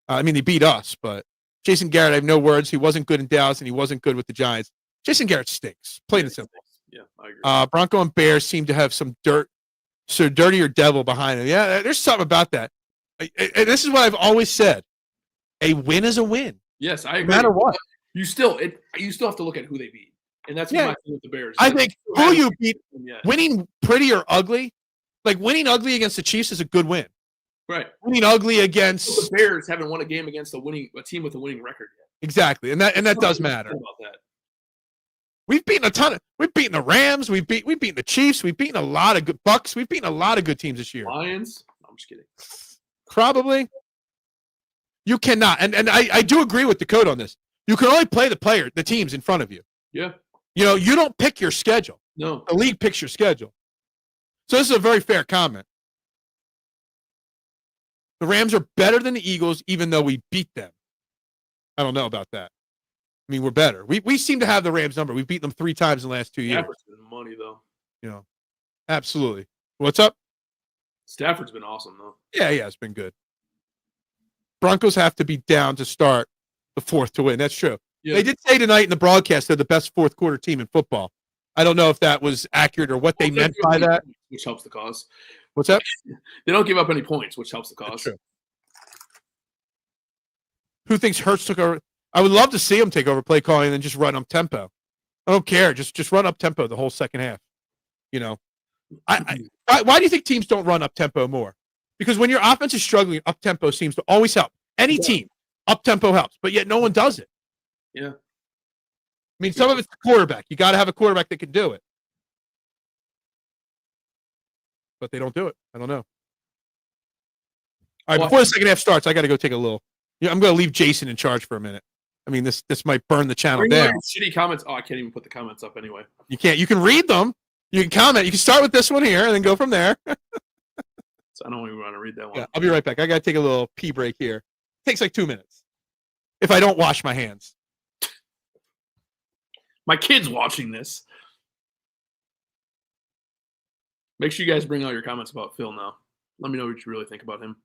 I mean, they beat us, but Jason Garrett, I have no words. He wasn't good in Dallas, and he wasn't good with the Giants. Jason Garrett stinks. Plain and simple. Yeah, I agree. Bronco and Bears seem to have some dirtier devil behind them. Yeah, there's something about that. And this is what I've always said. A win is a win. Yes, I agree. No matter what. You still have to look at who they beat. And that's what my thing with the Bears. I think who you beat, winning pretty or ugly, like winning ugly against the Chiefs is a good win. Right. Winning ugly against the Bears haven't won a game against a team with a winning record yet. Exactly. And that does matter. About that. We've beaten we've beaten the Rams, we've beaten the Chiefs, we've beaten a lot of good Bucks, we've beaten a lot of good teams this year. Lions? No, I'm just kidding. Probably. You cannot. And I do agree with Dakota on this. You can only play the teams in front of you. Yeah. You know, you don't pick your schedule. No. The league picks your schedule. So this is a very fair comment. The Rams are better than the Eagles, even though we beat them. I don't know about that. I mean, we're better. We seem to have the Rams number. We've beaten them 3 times in the last 2 years. Stafford's been money, though. You know, absolutely. What's up? Stafford's been awesome, though. Yeah, it's been good. Broncos have to be down to start the 4th to win. That's true. Yeah. They did say tonight in the broadcast they're the best 4th quarter team in football. I don't know if that was accurate or what they meant by that. Which helps the cause. What's that? They don't give up any points, which helps the cause. That's true. Who thinks Hurts took over? I would love to see him take over play calling and then just run up tempo. I don't care. Just run up tempo the whole second half. You know, why do you think teams don't run up tempo more? Because when your offense is struggling, up tempo seems to always help. Any team, up tempo helps, but yet no one does it. Yeah. I mean, some of it's the quarterback. You got to have a quarterback that can do it. But they don't do it. I don't know. All right, before the second half starts, I got to go take a little. I'm going to leave Jason in charge for a minute. I mean, this might burn the channel down. Shitty comments. Oh, I can't even put the comments up anyway. You can't. You can read them. You can comment. You can start with this one here and then go from there. So I don't even want to read that one. Yeah, I'll be right back. I got to take a little pee break here. It takes like 2 minutes. If I don't wash my hands. My kid's watching this. Make sure you guys bring all your comments about Phil now. Let me know what you really think about him.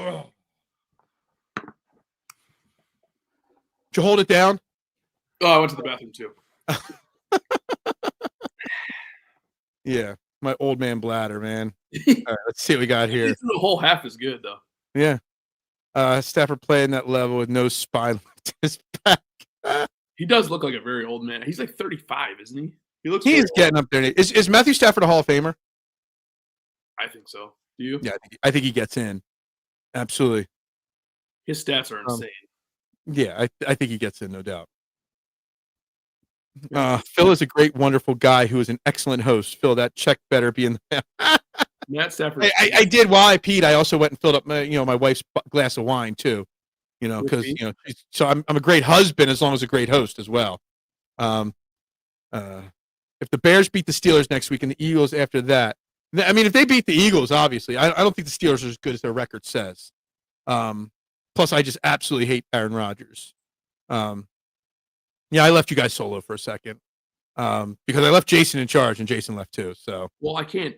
Did you hold it down? Oh, I went to the bathroom too. Yeah, my old man bladder, man. All right, let's see what we got here. The whole half is good though. Yeah. Stafford playing that level with no spine left in his back. He does look like a very old man. He's like 35, isn't he? He looks. He's getting up there. Is Matthew Stafford a Hall of Famer? I think so. Do you? Yeah, I think he gets in. Absolutely. His stats are insane. Yeah, I think he gets in, no doubt. Phil is a great, wonderful guy who is an excellent host. Phil, that check better be in the Matt Stafford. I did while I peed. I also went and filled up my wife's glass of wine too. Because so I'm a great husband as long as a great host as well. If the Bears beat the Steelers next week and the Eagles after that, I mean, if they beat the Eagles, obviously, I don't think the Steelers are as good as their record says. Plus, I just absolutely hate Aaron Rodgers. Yeah, I left you guys solo for a second because I left Jason in charge and Jason left too. So, well, I can't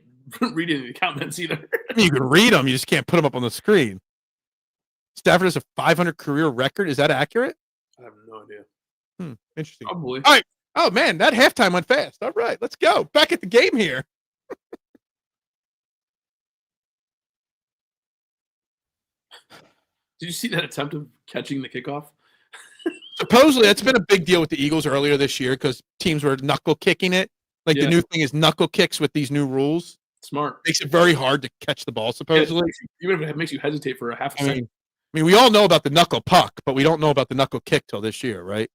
read any of the comments either. I mean, you can read them, you just can't put them up on the screen. Stafford has a 500 career record. Is that accurate? I have no idea. Interesting. Probably. All right. Oh man, that halftime went fast. All right, let's go back at the game here. Did you see that attempt of catching the kickoff? Supposedly, that's been a big deal with the Eagles earlier this year because teams were knuckle kicking it. Like the new thing is knuckle kicks with these new rules. Smart. Makes it very hard to catch the ball, supposedly. Even if it makes you hesitate for a half a second. I mean, we all know about the knuckle puck, but we don't know about the knuckle kick till this year, right?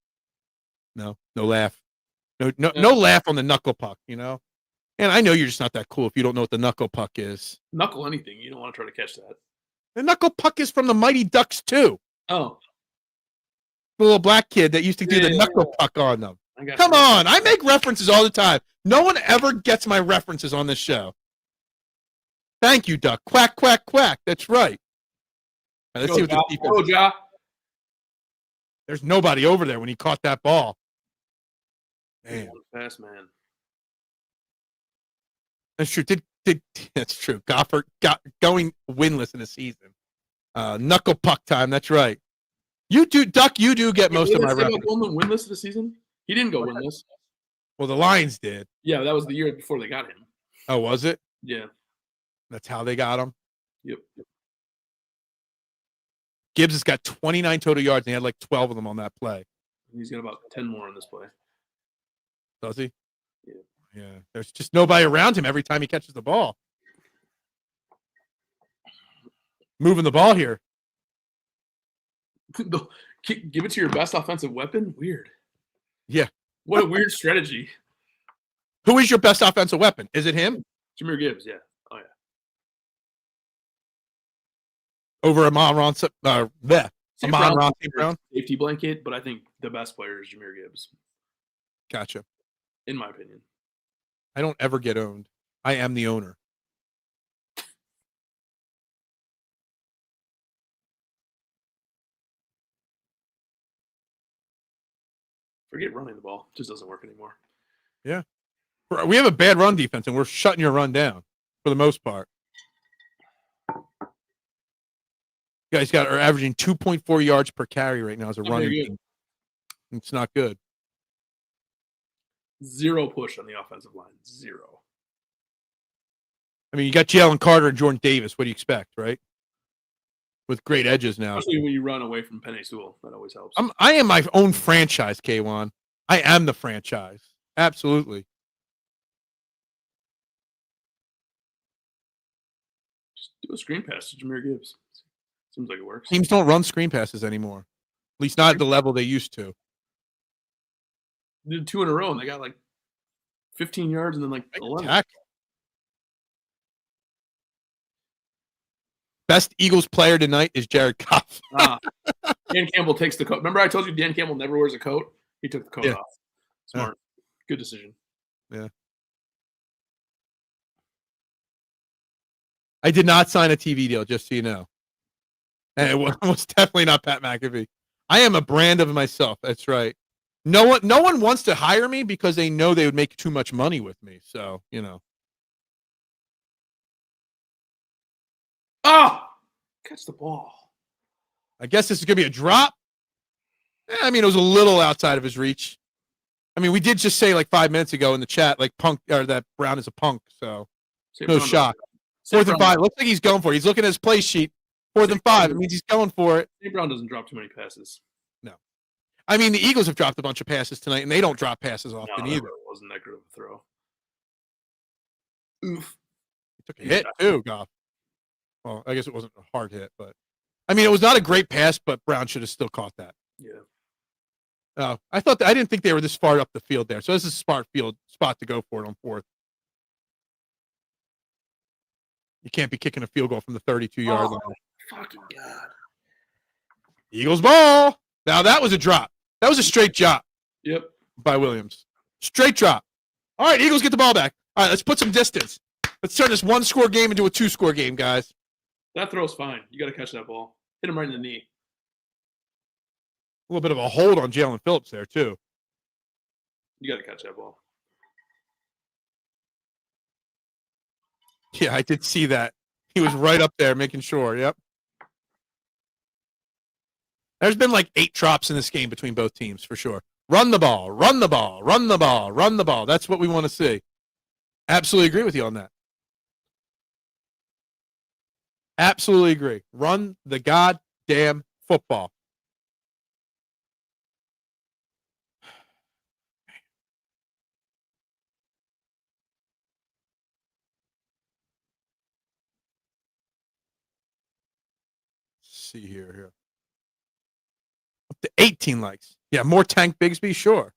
No laugh. No laugh on the knuckle puck, And I know you're just not that cool if you don't know what the knuckle puck is. Knuckle anything. You don't want to try to catch that. The knuckle puck is from the Mighty Ducks, too. Oh. The little black kid that used to do the knuckle puck on them. Come on. I make references all the time. No one ever gets my references on this show. Thank you, Duck. Quack, quack, quack. That's right. Let's see what the defense. There's nobody over there when he caught that ball. Man. Fast man. That's true. That's true. Goff going winless in the season. Knuckle puck time. That's right. You do, Duck. You do get most of my references. Coleman winless this season? He didn't go winless. Well, the Lions did. Yeah, that was the year before they got him. Oh, was it? Yeah. That's how they got him. Yep. Gibbs has got 29 total yards, and he had like 12 of them on that play. He's got about 10 more on this play. Does he? Yeah. Yeah. There's just nobody around him every time he catches the ball. Moving the ball here. Give it to your best offensive weapon? Weird. Yeah. What a weird strategy. Who is your best offensive weapon? Is it him? Jahmyr Gibbs, yeah. Oh, yeah. Over Amon-Ra St. Brown? Safety blanket, but I think the best player is Jahmyr Gibbs. Gotcha. In my opinion. I don't ever get owned. I am the owner. Forget running the ball. It just doesn't work anymore. Yeah. We have a bad run defense, and we're shutting your run down for the most part. You guys are averaging 2.4 yards per carry right now as a running team. It's not good. Zero push on the offensive line. Zero. I mean, you got Jalen Carter and Jordan Davis. What do you expect, right? With great edges now. Especially when you run away from Penei Sewell. That always helps. I am my own franchise, K1. I am the franchise. Absolutely. Just do a screen pass to Jahmyr Gibbs. Seems like it works. Teams don't run screen passes anymore. At least not at the level they used to. They did 2 in a row, and they got like 15 yards and then like 11. Attack. Best Eagles player tonight is Jared Goff. Dan Campbell takes the coat. Remember I told you Dan Campbell never wears a coat? He took the coat off. Smart. Good decision. Yeah. I did not sign a TV deal, just so you know. And it was definitely not Pat McAfee. I am a brand of myself. That's right. No one wants to hire me because they know they would make too much money with me. So, Oh! Catch the ball. I guess this is going to be a drop. I mean, it was a little outside of his reach. I mean, we did just say like 5 minutes ago in the chat, like punk or that Brown is a punk. So no shock. 4th and 5. Looks like he's going for it. He's looking at his play sheet. 4th and 5. It means he's going for it. St. Brown doesn't drop too many passes. No. I mean, the Eagles have dropped a bunch of passes tonight, and they don't drop passes often either. It wasn't that good of a throw. Oof. He took a hit too, Goff. Well, I guess it wasn't a hard hit, but I mean, it was not a great pass, but Brown should have still caught that. Yeah. I didn't think they were this far up the field there. So this is a smart field spot to go for it on 4th. You can't be kicking a field goal from the 32-yard line. Fucking God. Eagles ball. Now that was a drop. That was a straight drop. Yep. By Williams. Straight drop. All right, Eagles get the ball back. All right, let's put some distance. Let's turn this 1-score game into a 2-score game, guys. That throw's fine. You got to catch that ball. Hit him right in the knee. A little bit of a hold on Jalen Phillips there, too. You got to catch that ball. Yeah, I did see that. He was right up there making sure. Yep. There's been like 8 drops in this game between both teams for sure. Run the ball, run the ball, run the ball, run the ball. That's what we want to see. Absolutely agree with you on that. Absolutely agree. Run the goddamn football. See here. Up to 18 likes. Yeah, more Tank Bigsby, sure.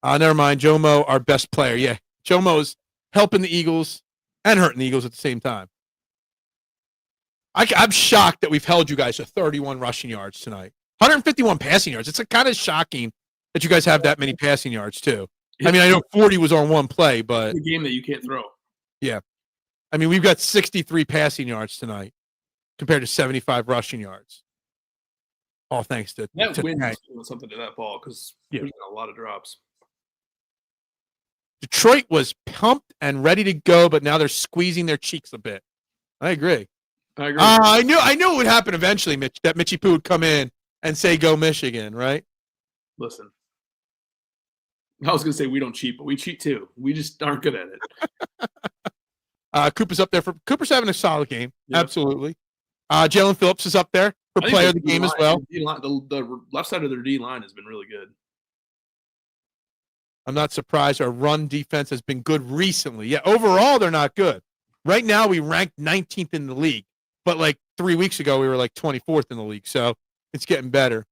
Never mind. Jomo, our best player. Yeah, Jomo's helping the Eagles and hurting the Eagles at the same time. I'm shocked that we've held you guys to 31 rushing yards tonight. 151 passing yards. It's kind of shocking that you guys have that many passing yards, too. I mean, I know 40 was on one play, but... It's a game that you can't throw. Yeah. I mean, we've got 63 passing yards tonight compared to 75 rushing yards. All thanks to that to wind Tank. is doing something to that ball because there's been a lot of drops. Detroit was pumped and ready to go, but now they're squeezing their cheeks a bit. I agree. I knew it would happen eventually, Mitch, that Mitchie Poo would come in and say, go Michigan, right? Listen. I was going to say we don't cheat, but we cheat too. We just aren't good at it. Cooper's up there. Cooper's having a solid game. Yep. Absolutely. Jalen Phillips is up there for player of the game as well. The left side of their D line has been really good. I'm not surprised. Our run defense has been good recently. Yeah, overall, they're not good. Right now, we ranked 19th in the league. But like 3 weeks ago, we were like 24th in the league. So it's getting better.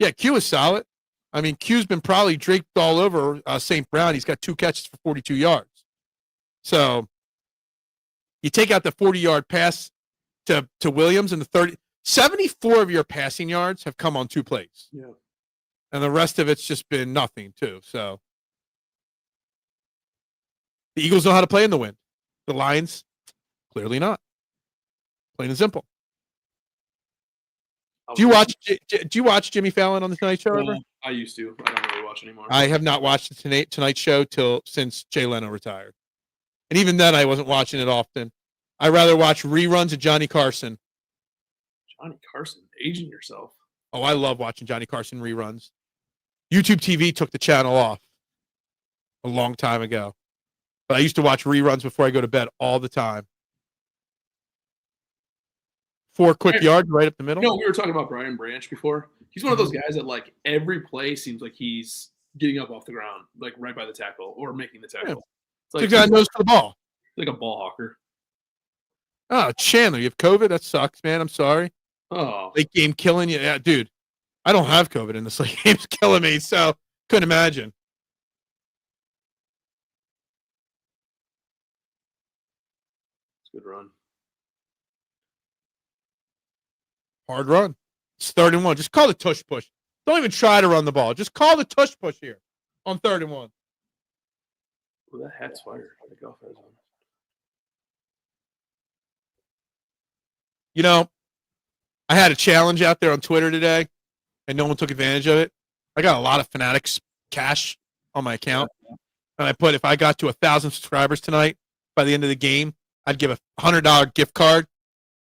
Yeah, Q is solid. I mean, Q's been probably draped all over St. Brown. He's got 2 catches for 42 yards. So you take out the 40-yard pass to Williams and the 30. 74 of your passing yards have come on 2 plays. Yeah. And the rest of it's just been nothing, too. So the Eagles know how to play in the wind. The Lions, clearly not. Plain and simple. Do you watch Jimmy Fallon on the Tonight Show ever? I used to. I don't really watch anymore. I have not watched the Tonight Show since Jay Leno retired. And even then, I wasn't watching it often. I rather watch reruns of Johnny Carson. Johnny Carson, aging yourself. Oh, I love watching Johnny Carson reruns. YouTube TV took the channel off a long time ago. But I used to watch reruns before I go to bed all the time. 4 quick yards right up the middle. No, we were talking about Brian Branch before. He's one of those guys that, like, every play seems like he's getting up off the ground, like right by the tackle or making the tackle. Yeah. It's like the guy knows for the ball. Like a ball hawker. Oh, Chandler, you have COVID? That sucks, man. I'm sorry. Oh. Late game killing you. Yeah, dude. I don't have COVID and this late game's killing me, so couldn't imagine. It's a good run. Hard run. It's 3rd and 1. Just call the tush push. Don't even try to run the ball. Just call the tush push here on 3rd and 1. Oh, that hat's fire. The Goff has on. You know, I had a challenge out there on Twitter today, and no one took advantage of it. I got a lot of Fanatics cash on my account, and I put if I got to 1,000 subscribers tonight by the end of the game, I'd give a $100 gift card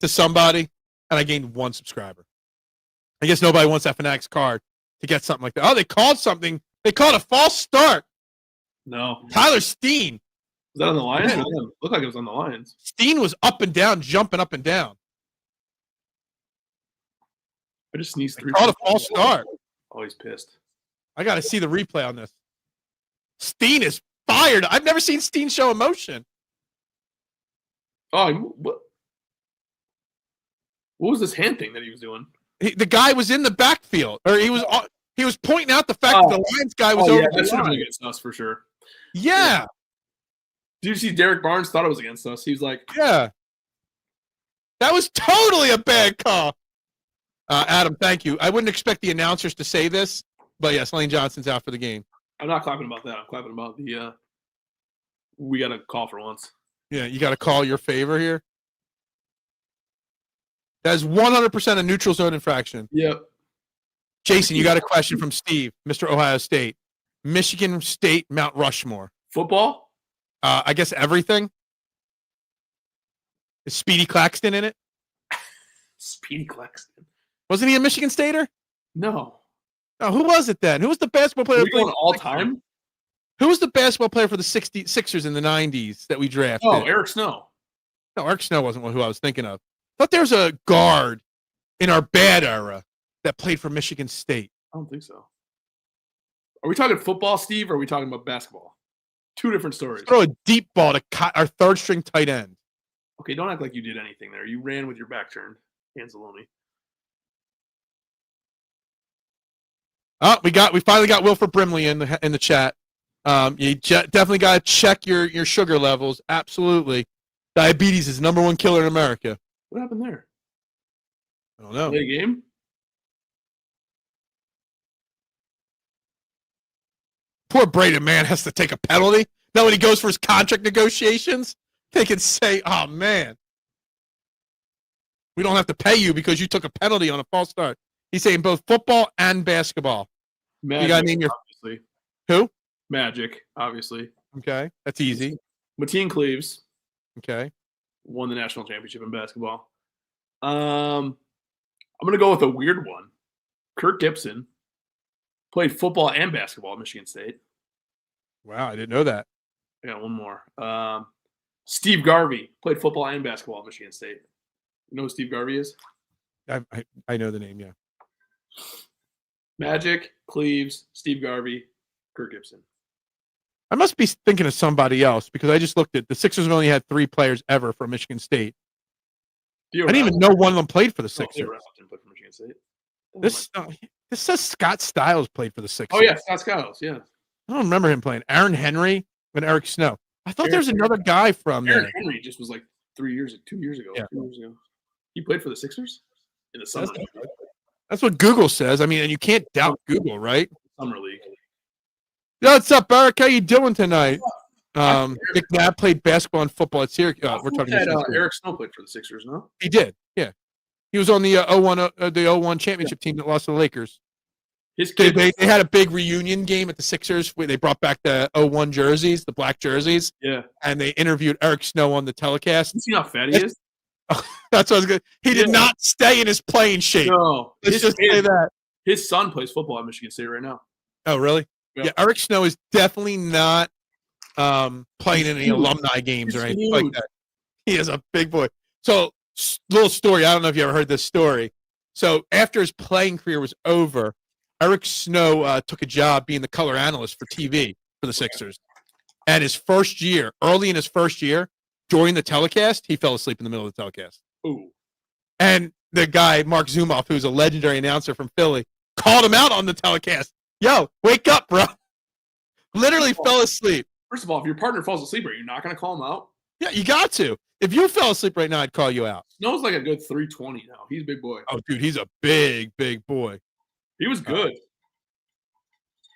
to somebody. and I gained 1 subscriber. I guess nobody wants that Fanatics card to get something like that. Oh, they called something. They called a false start. No. Tyler Steen. Was that on the Lions? Yeah. Looked like it was on the Lions. Steen was up and down, jumping up and down. I just sneezed 3 called a false start. Oh, he's pissed. I got to see the replay on this. Steen is fired. I've never seen Steen show emotion. Oh, what was this hand thing that he was doing? The guy was in the backfield, or he was pointing out the fact that the Lions guy was over. Yeah, that should have been against us for sure. Yeah. Did you see Derek Barnes thought it was against us? He was like, yeah. That was totally a bad call. Adam, thank you. I wouldn't expect the announcers to say this, but yes, Lane Johnson's out for the game. I'm not clapping about that. I'm clapping about the we got a call for once. Yeah, you got to call your favor here. That is 100% a neutral zone infraction. Yep. Jason, you got a question from Steve, Mr. Ohio State. Michigan State, Mount Rushmore. Football? I guess everything. Is Speedy Claxton in it? Speedy Claxton. Wasn't he a Michigan Stater? No. Oh, who was it then? Who was the basketball player? Are we going all time? Who was the basketball player for the Sixers in the 90s that we drafted? Oh, Eric Snow. No, Eric Snow wasn't who I was thinking of. I thought there was a guard in our bad era that played for Michigan State. I don't think so. Are we talking football, Steve, or are we talking about basketball? Two different stories. Throw a deep ball to our third string tight end. Okay, don't act like you did anything there. You ran with your back turned, Anzalone. Oh, we finally got Wilford Brimley in the chat. You definitely got to check your sugar levels. Absolutely, diabetes is the #1 killer in America. What happened there? I don't know. Play a game? Poor Braden man has to take a penalty. Now when he goes for his contract negotiations, they can say, "Oh man, we don't have to pay you because you took a penalty on a false start." He's saying both football and basketball. Magic, you got to name your obviously. Who? Magic, obviously. Okay, that's easy. Mateen Cleaves. Okay. Won the national championship in basketball. I'm gonna go with a weird one. Kirk Gibson played football and basketball at Michigan State. Wow, I didn't know that. I got one more. Steve Garvey played football and basketball at Michigan State. You know who Steve Garvey is? I know the name, yeah. Magic, Cleaves, Steve Garvey, Kirk Gibson. I must be thinking of somebody else because I just looked at the Sixers only had 3 players ever from Michigan State. I didn't even know one of them played for the Sixers. Didn't play for Michigan State. This says Scott Styles played for the Sixers. Oh yeah, Scott Styles. Yeah. I don't remember him playing. Aaron Henry and Eric Snow. I thought there was another guy from Aaron there. Henry just was like 2 years ago. Yeah. 2 years ago. He played for the Sixers in the summer league. That's what Google says. I mean, and you can't doubt Google, right? Summer league. Yo, what's up, Eric? How you doing tonight? McNabb played basketball and football at Syracuse. We're talking about Eric Snow played for the Sixers, no? He did, yeah. He was on the 01 championship team that lost to the Lakers. They had a big reunion game at the Sixers where they brought back the 01 jerseys, the black jerseys. Yeah. And they interviewed Eric Snow on the telecast. You see how fat he is? That's what I was good. He did not stay in his playing shape. No. Let's just say that. His son plays football at Michigan State right now. Oh, really? Yeah. Eric Snow is definitely not playing in any alumni games or anything like that. He is a big boy. So, little story. I don't know if you ever heard this story. So, after his playing career was over, Eric Snow took a job being the color analyst for TV for the Sixers. And early in his first year, during the telecast, he fell asleep in the middle of the telecast. Ooh. And the guy, Mark Zumoff, who's a legendary announcer from Philly, called him out on the telecast. Yo, wake up, bro. Literally fell asleep. First of all, if your partner falls asleep, are you not going to call him out? Yeah, you got to. If you fell asleep right now, I'd call you out. Snow's like a good 320 now. He's a big boy. Oh, dude, he's a big, big boy. He was good.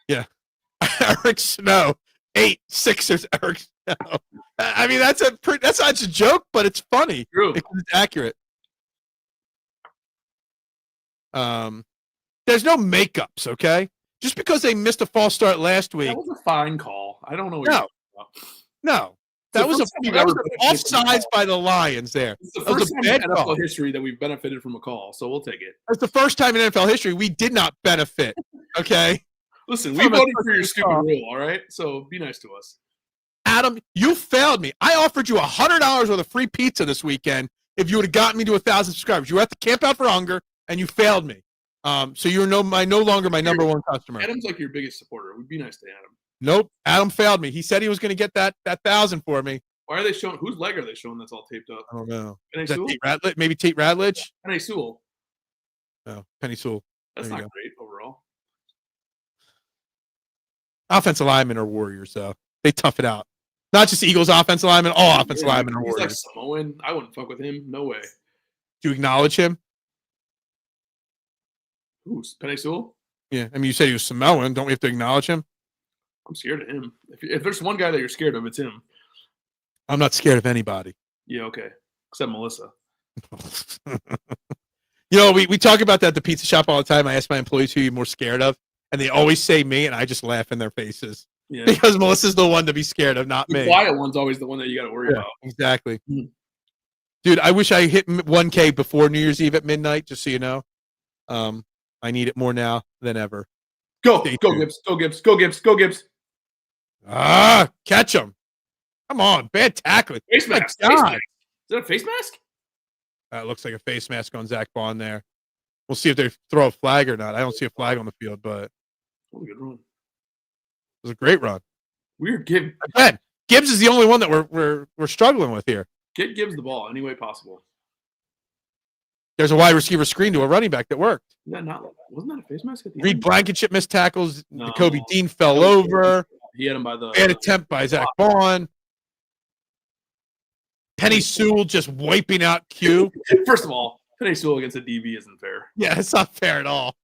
Yeah. Eric Snow, 8 Sixers, Eric Snow. I mean, that's not a joke, but it's funny. True. It's accurate. There's no makeups, okay? Just because they missed a false start last week. That was a fine call. I don't know what you're talking about. No. That was an offsides by the Lions there. It's the first time in NFL history that we've benefited from a call, so we'll take it. It's the first time in NFL history we did not benefit. Okay. Listen, we voted for your stupid rule, all right? So be nice to us. Adam, you failed me. I offered you $100 worth of free pizza this weekend if you would have gotten me to 1,000 subscribers. You were at the Camp Out for Hunger, and you failed me. So you're no longer my number one customer. Adam's like your biggest supporter. We'd be nice to Adam. Nope. Adam failed me. He said he was going to get that 1,000 for me. Why are they showing? Whose leg are they showing that's all taped up? I don't know. Penny Sewell? Maybe Tate Radledge? Penny Sewell. Oh, Penny Sewell. That's not great overall. Offensive linemen are warriors, though. They tough it out. Not just Eagles offensive linemen, all offensive linemen are warriors. He's like Samoan. I wouldn't fuck with him. No way. Do you acknowledge him? Who's Penny Sewell? Yeah. I mean, you said he was Samoan. Don't we have to acknowledge him? I'm scared of him. If there's one guy that you're scared of, it's him. I'm not scared of anybody. Yeah, okay. Except Melissa. We talk about that at the pizza shop all the time. I ask my employees who you're more scared of, and they always say me, and I just laugh in their faces. Yeah. Because Melissa's the one to be scared of, not me. The quiet one's always the one that you got to worry about. Exactly. Mm-hmm. Dude, I wish I hit 1K before New Year's Eve at midnight, just so you know. I need it more now than ever. Go Gibbs, go Gibbs, go Gibbs, go Gibbs. Catch him. Come on, bad tackling. Face mask. Is that a face mask? It looks like a face mask on Zach Bond there. We'll see if they throw a flag or not. I don't see a flag on the field, but what a good run. It was a great run. Weird Gibbs. Gibbs is the only one that we're struggling with here. Get Gibbs the ball any way possible. There's a wide receiver screen to a running back that worked. Wasn't that a face mask at the Reed end? Blankenship missed tackles. No. Jacoby Dean fell over. He had him by the bad attempt by Zach Bond. Penny Sewell just wiping out Q. First of all, Penny Sewell against a DB isn't fair. Yeah, it's not fair at all.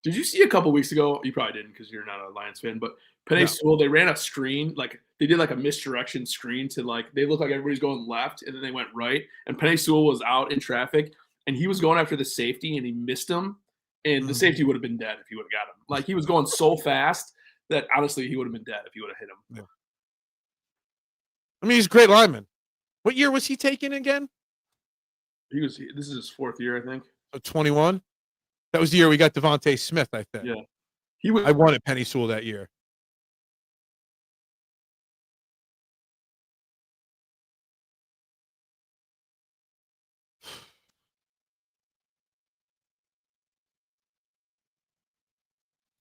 Did you see a couple weeks ago? You probably didn't because you're not a Lions fan, but Penny Sewell, they ran a screen, they did a misdirection screen to they looked like everybody's going left and then they went right. And Penny Sewell was out in traffic and he was going after the safety and he missed him. And the safety would have been dead if he would have got him. He was going so fast that honestly he would have been dead if he would have hit him. Yeah. I mean, he's a great lineman. What year was he taken again? This is his fourth year, I think. 21? That was the year we got Devontae Smith, I think. Yeah. I wanted Penny Sewell that year.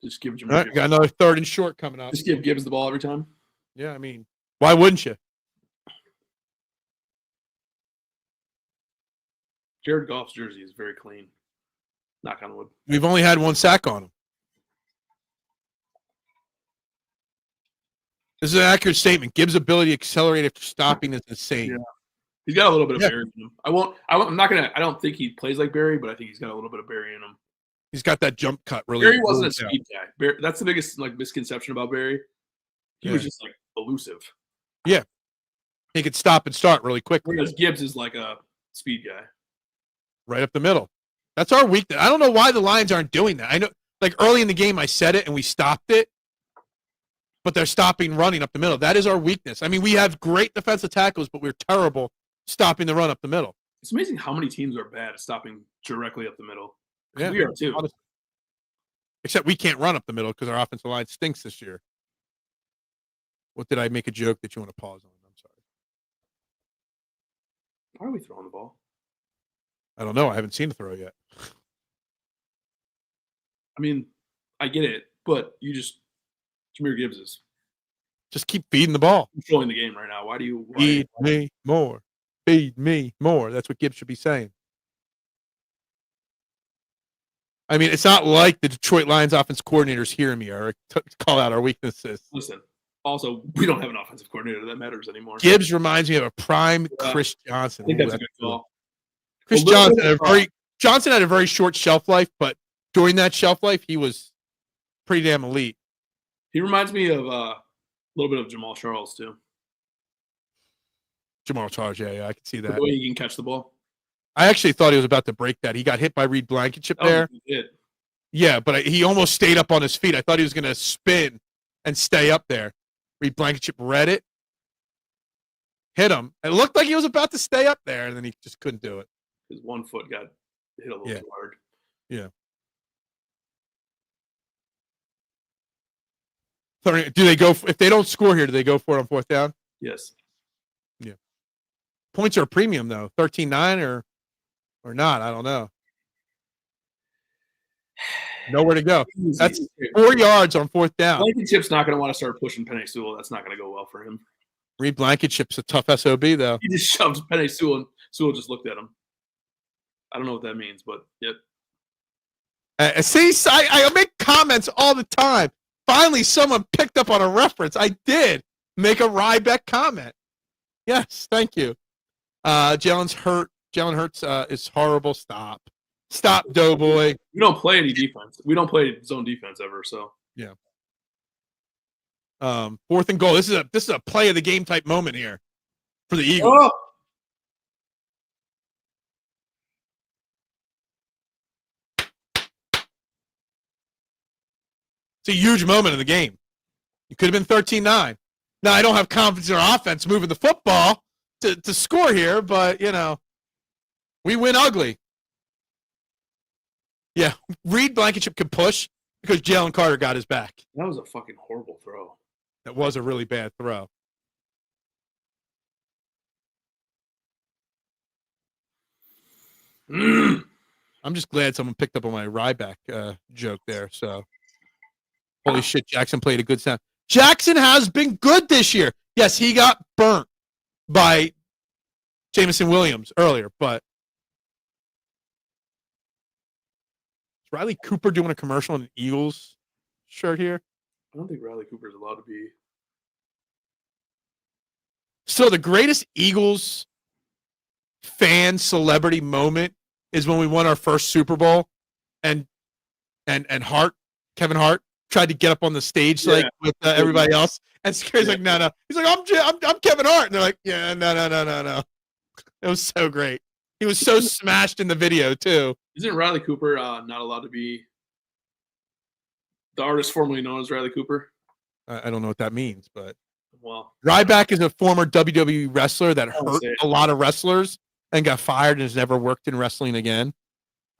Just give Jameer. All right, we got another 3rd and short coming up. Just give Gibbs the ball every time. Yeah, I mean, why wouldn't you? Jared Goff's jersey is very clean. Knock on wood. We've only had 1 sack on him. This is an accurate statement. Gibbs' ability to accelerate after stopping is insane. Yeah. He's got a little bit of Barry in him. I don't think he plays like Barry, but I think he's got a little bit of Barry in him. He's got that jump cut really. Barry wasn't a speed guy. Barry, that's the biggest misconception about Barry. He was just elusive. Yeah. He could stop and start really quickly. Whereas Gibbs is like a speed guy. Right up the middle. That's our weakness. I don't know why the Lions aren't doing that. I know, early in the game, I said it and we stopped it, but they're stopping running up the middle. That is our weakness. I mean, we have great defensive tackles, but we're terrible stopping the run up the middle. It's amazing how many teams are bad at stopping directly up the middle. Yeah, we are too. Honestly. Except we can't run up the middle because our offensive line stinks this year. What did I make a joke that you want to pause on? I'm sorry. Why are we throwing the ball? I don't know. I haven't seen the throw yet. I mean, I get it, but Jameer Gibbs is. Just keep feeding the ball. Controlling the game right now. Feed me more. Feed me more. That's what Gibbs should be saying. I mean, it's not like the Detroit Lions offense coordinators hearing me or call out our weaknesses. Listen, also, we don't have an offensive coordinator that matters anymore. Gibbs reminds me of a prime Chris Johnson. I think that's a good call. Chris Johnson had a very short shelf life, but during that shelf life, he was pretty damn elite. He reminds me of a little bit of Jamal Charles, too. Jamal Charles, yeah, I can see that. The way he can catch the ball. I actually thought he was about to break that. He got hit by Reed Blankenship there. He did. Yeah, but he almost stayed up on his feet. I thought he was going to spin and stay up there. Reed Blankenship read it. Hit him. It looked like he was about to stay up there, and then he just couldn't do it. His 1 foot got hit a little too hard. Yeah. Do they go if they don't score here? Do they go for it on 4th down? Yes. Yeah. Points are a premium though, 13-9 or not. I don't know. Nowhere to go. That's 4 yards on 4th down. Blankenship's not going to want to start pushing Penei Sewell. That's not going to go well for him. Reed Blankenship's a tough SOB though. He just shoved Penei Sewell, and Sewell just looked at him. I don't know what that means, but yep. See, I make comments all the time. Finally, someone picked up on a reference. I did make a Ryback comment. Yes, thank you. Jalen's hurt. Jalen Hurts is horrible. Stop, Doughboy. We don't play any defense. We don't play zone defense ever. So yeah. 4th and goal. This is a play of the game type moment here for the Eagles. Oh! It's a huge moment in the game. It could have been 13-9. Now, I don't have confidence in our offense moving the football to score here, but, we win ugly. Yeah, Reed Blankenship could push because Jalen Carter got his back. That was a fucking horrible throw. That was a really bad throw. I'm just glad someone picked up on my Ryback joke there, so... Holy shit, Jackson played a good sound. Jackson has been good this year. Yes, he got burnt by Jameson Williams earlier, but is Riley Cooper doing a commercial in an Eagles shirt here? I don't think Riley Cooper is allowed to be. Still, the greatest Eagles fan celebrity moment is when we won our first Super Bowl and Kevin Hart, tried to get up on the stage with everybody else, and Scary's like, no. He's like, I'm Kevin Hart, and they're like, yeah, no. It was so great. He was so smashed in the video too. Isn't Riley Cooper not allowed to be the artist formerly known as Riley Cooper? I don't know what that means, but well, Ryback is a former WWE wrestler that hurt a lot of wrestlers and got fired and has never worked in wrestling again.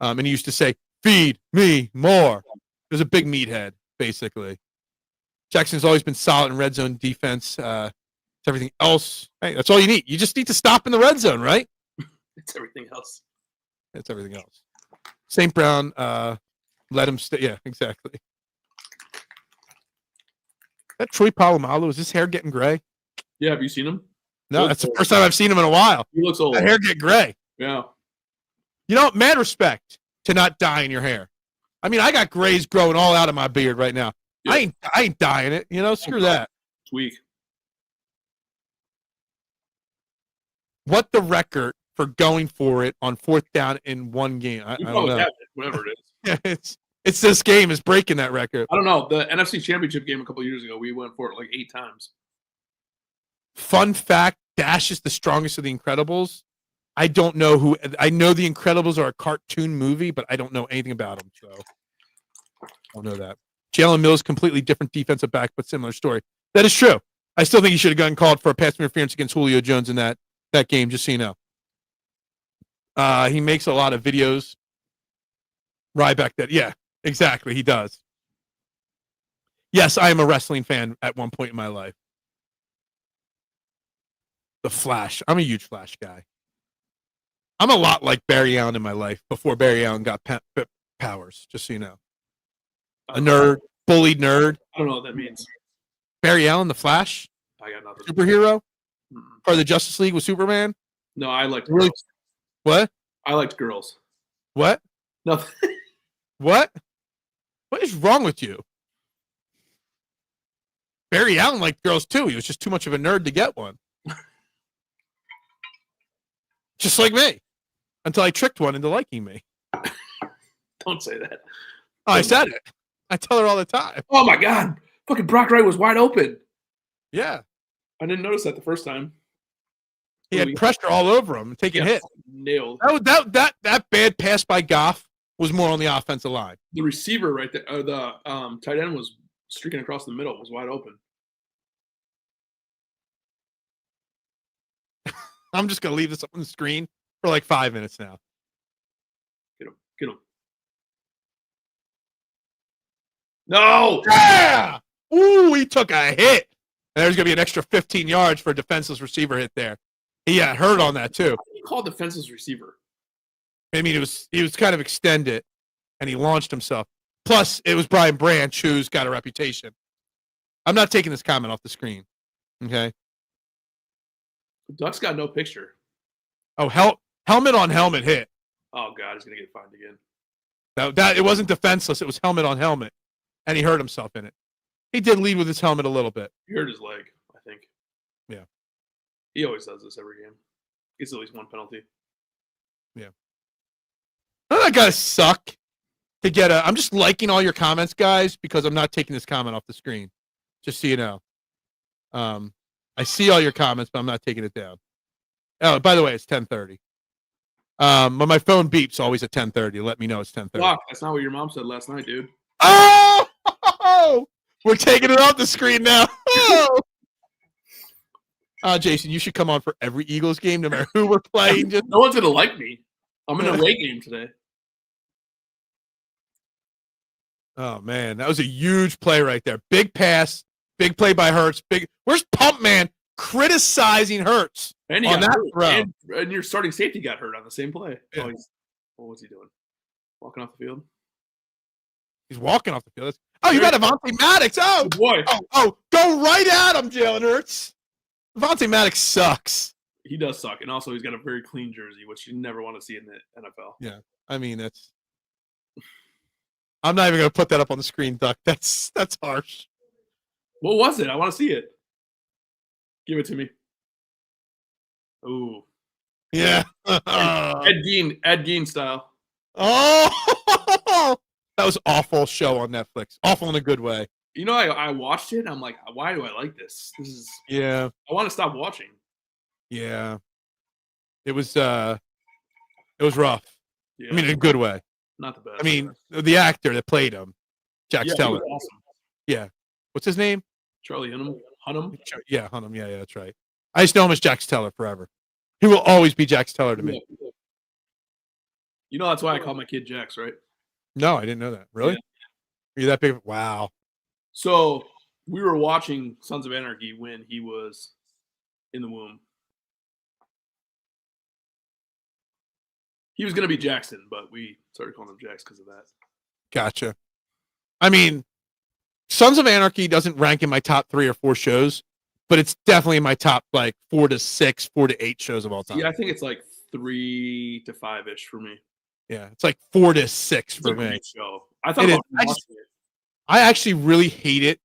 And he used to say, "Feed me more." It was a big meathead. Basically, Jackson's always been solid in red zone defense. Everything else, hey, that's all you need. You just need to stop in the red zone, right? It's everything else. It's everything else. St. Brown, let him stay. Yeah, exactly. That Troy Polamalu, is his hair getting gray? Yeah, have you seen him? No, that's the first time I've seen him in a while. He looks old. That hair get gray. Yeah. Mad respect to not dyeing your hair. I mean, I got grays growing all out of my beard right now. Yep. I ain't dyeing it. Screw that. It's weak. What the record for going for it on 4th down in one game? I don't know. Whatever it is. Yeah, it's this game is breaking that record. I don't know. The NFC Championship game a couple years ago, we went for it like 8 times. Fun fact: Dash is the strongest of the Incredibles. I don't know who. I know the Incredibles are a cartoon movie, but I don't know anything about them, so I don't know that. Jalen Mills, completely different defensive back, but similar story. That is true. I still think he should have gotten called for a pass interference against Julio Jones in that game, just so you know. He makes a lot of videos. Ryback that, yeah, exactly, he does. Yes, I am a wrestling fan at one point in my life. The Flash. I'm a huge Flash guy. I'm a lot like Barry Allen in my life before Barry Allen got powers, just so you know. A nerd, bullied nerd. I don't know what that means. Barry Allen, the Flash? I got nothing. Superhero? Part of the Justice League with Superman? No, I liked girls. What? I liked girls. What? Nothing. What? What is wrong with you? Barry Allen liked girls too. He was just too much of a nerd to get one. Just like me. Until I tricked one into liking me. Don't say that. Oh, I said it. I tell her all the time. Oh my God. Fucking Brock Wright was wide open. Yeah. I didn't notice that the first time. He had pressure all over him, taking hits. Nailed. That bad pass by Goff was more on the offensive line. The receiver right there, the tight end was streaking across the middle, was wide open. I'm just gonna leave this up on the screen for like 5 minutes now. Get him. Get him. No! Yeah! Ooh, he took a hit. And there's gonna be an extra 15 yards for a defenseless receiver hit there. He got hurt on that too. He called defenseless receiver. I mean, he was kind of extended, and he launched himself. Plus, it was Brian Branch, who's got a reputation. I'm not taking this comment off the screen. Okay. Duck's got no picture. Oh, helmet on helmet hit. Oh God, he's gonna get fined again. That it wasn't defenseless. It was helmet on helmet, and he hurt himself in it. He did lead with his helmet a little bit. He hurt his leg, I think. Yeah. He always does this every game. Gets at least one penalty. Yeah. Doesn't that gotta suck to get I'm just liking all your comments, guys, because I'm not taking this comment off the screen. Just so you know. I see all your comments, but I'm not taking it down. Oh, by the way, it's 10:30. But my phone beeps always at 10:30 to let me know it's 10:30. Fuck, that's not what your mom said last night, dude. Oh! We're taking it off the screen now. Oh! Jason, you should come on for every Eagles game, no matter who we're playing. Just no one's gonna like me. I'm in a away game today. Oh man, that was a huge play right there. Big pass, big play by Hurts. Where's Pump Man criticizing Hurts and on that throw? And your starting safety got hurt on the same play. Yeah. What was he doing? Walking off the field? He's walking off the field. Oh, you got Avonte Maddox. Oh, boy. Oh, go right at him, Jalen Hurts. Avonte Maddox sucks. He does suck. And also, he's got a very clean jersey, which you never want to see in the NFL. Yeah. I mean, I'm not even going to put that up on the screen, Duck. That's harsh. What was it? I want to see it. Give it to me. Ooh. Yeah. Ed Gein style. Oh, that was awful show on Netflix. Awful in a good way. You know, I watched it, and I'm like, why do I like this? Yeah. I want to stop watching. Yeah. It was rough. Yeah. I mean, in a good way. Not the best. I mean, the actor that played him, Jax Teller. Awesome. Yeah. What's his name? Charlie Hunnam. Yeah, Hunnam. Yeah, that's right. I just know him as Jax Teller forever. He will always be Jax Teller to me. You know that's why I call my kid Jax, right? No, I didn't know that. Really? Yeah. Are you that big? Wow. So we were watching Sons of Anarchy when he was in the womb. He was going to be Jackson, but we started calling him Jax because of that. Gotcha. I mean, Sons of Anarchy doesn't rank in my top 3 or 4 shows, but it's definitely in my top like 4 to 6, 4 to 8 shows of all time. Yeah, I think it's like 3 to 5-ish for me. Yeah, it's like 4 to 6 for me. Great show. I thought about watching it. I actually really hated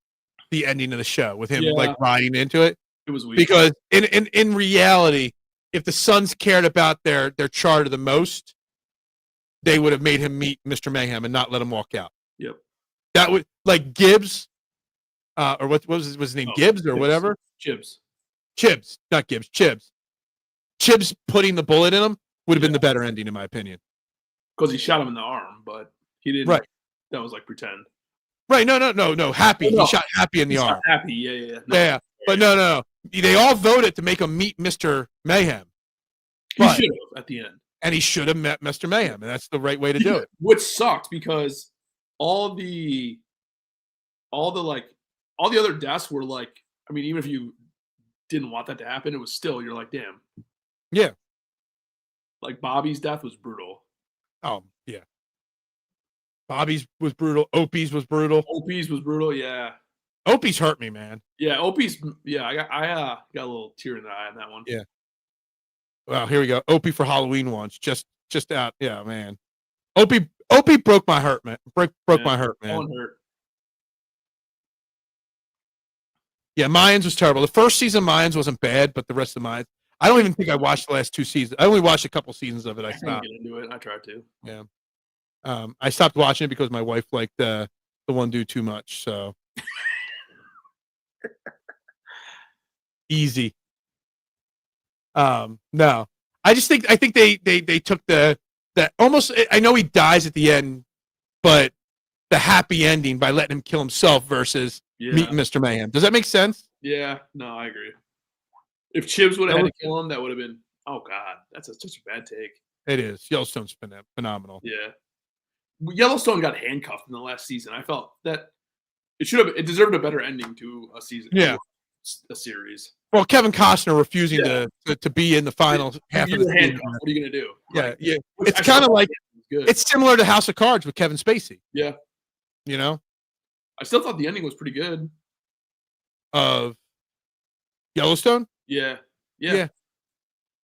the ending of the show with him like riding into it. It was weird. Because in reality, if the Suns cared about their charter the most, they would have made him meet Mr. Mayhem and not let him walk out. Yep. That would like Gibbs, or what was his name? Gibbs or whatever. Chibs, not Gibbs. Chibs putting the bullet in him would have been the better ending, in my opinion. Because he shot him in the arm, but he didn't. Right. That was like pretend. Right. No. Happy. He shot Happy in the arm. Happy. Yeah. Yeah. But no. They all voted to make him meet Mr. Mayhem. He should have at the end. And he should have met Mr. Mayhem, and that's the right way to do it. Which sucked because all the other deaths were like, I mean, even if you didn't want that to happen, it was still, you're like, damn. Yeah. Like Bobby's death was brutal. Oh, yeah. Bobby's was brutal. Opie's was brutal. Yeah. Opie's hurt me, man. Yeah, Opie's. Yeah, I got a little tear in the eye on that one. Yeah. Well, here we go. Opie for Halloween once. Just out. Yeah, man. Opie broke my heart, man. Broke my heart, man. One hurt. Yeah, Mayans was terrible. The first season of Mayans wasn't bad, but the rest of Mayans, I don't even think I watched the last 2 seasons. I only watched a couple seasons of it. I stopped. Get into it. I tried to. Yeah. I stopped watching it because my wife liked the one dude too much. So easy. No, I think they took that almost. I know he dies at the end, but the happy ending by letting him kill himself versus meeting Mr. Mayhem. Does that make sense? Yeah. No, I agree. If Chibs would have had to kill him, that would have been Oh God, that's such a bad take. It is. Yellowstone's phenomenal. Yeah, Yellowstone got handcuffed in the last season. I felt that it deserved a better ending to a season. Yeah. To a series. Well, Kevin Costner refusing to be in the final half of the season. What are you gonna do? Yeah, yeah. It's kind of like it's similar to House of Cards with Kevin Spacey. Yeah. You know? I still thought the ending was pretty good. Of Yellowstone? Yeah. Yeah.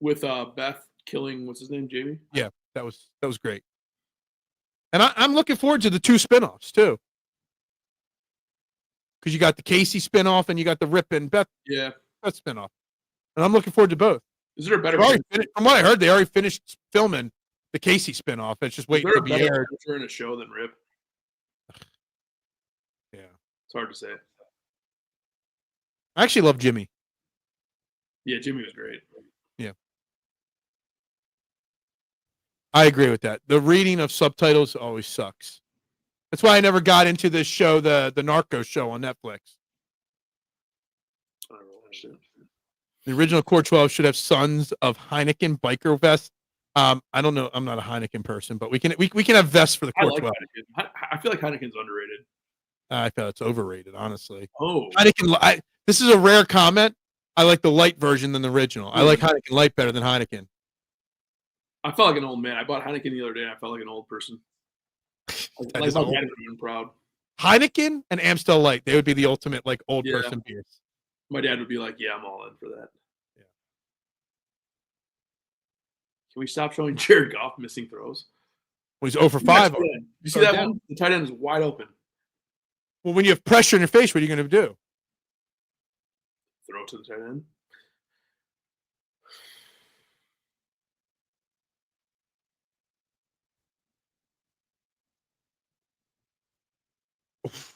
With Beth killing what's his name, Jamie? Yeah, that was great. And I'm looking forward to the 2 spinoffs too. Because you got the Casey spinoff and you got the Rip and Beth spinoff. And I'm looking forward to both. Is there a better from what I heard, they already finished filming the Casey spinoff. It's just waiting to be aired. Is there in a show than Rip? Yeah. It's hard to say. I actually love Jimmy. Yeah, Jimmy was great. Yeah. I agree with that. The reading of subtitles always sucks. That's why I never got into this show, the Narcos show on Netflix. I never watched it. The original Core 12 should have Sons of Heineken biker vest. I don't know. I'm not a Heineken person, but we can have vests for the Core 12. Heineken. I feel like Heineken's underrated. I feel it's overrated, honestly. Oh, Heineken. This is a rare comment. I like the light version than the original. I like Heineken Light better than Heineken. I felt like an old man. I bought Heineken the other day. And I felt like an old person. Like my dad would have been proud. Heineken and Amstel Light, they would be the ultimate like old person beers. My dad would be like, "Yeah, I'm all in for that." Yeah. Can we stop showing Jared Goff missing throws? Well, he's 0 for 5. You see that one? The tight end is wide open. Well, when you have pressure in your face, what are you going to do? Throw to the tight end.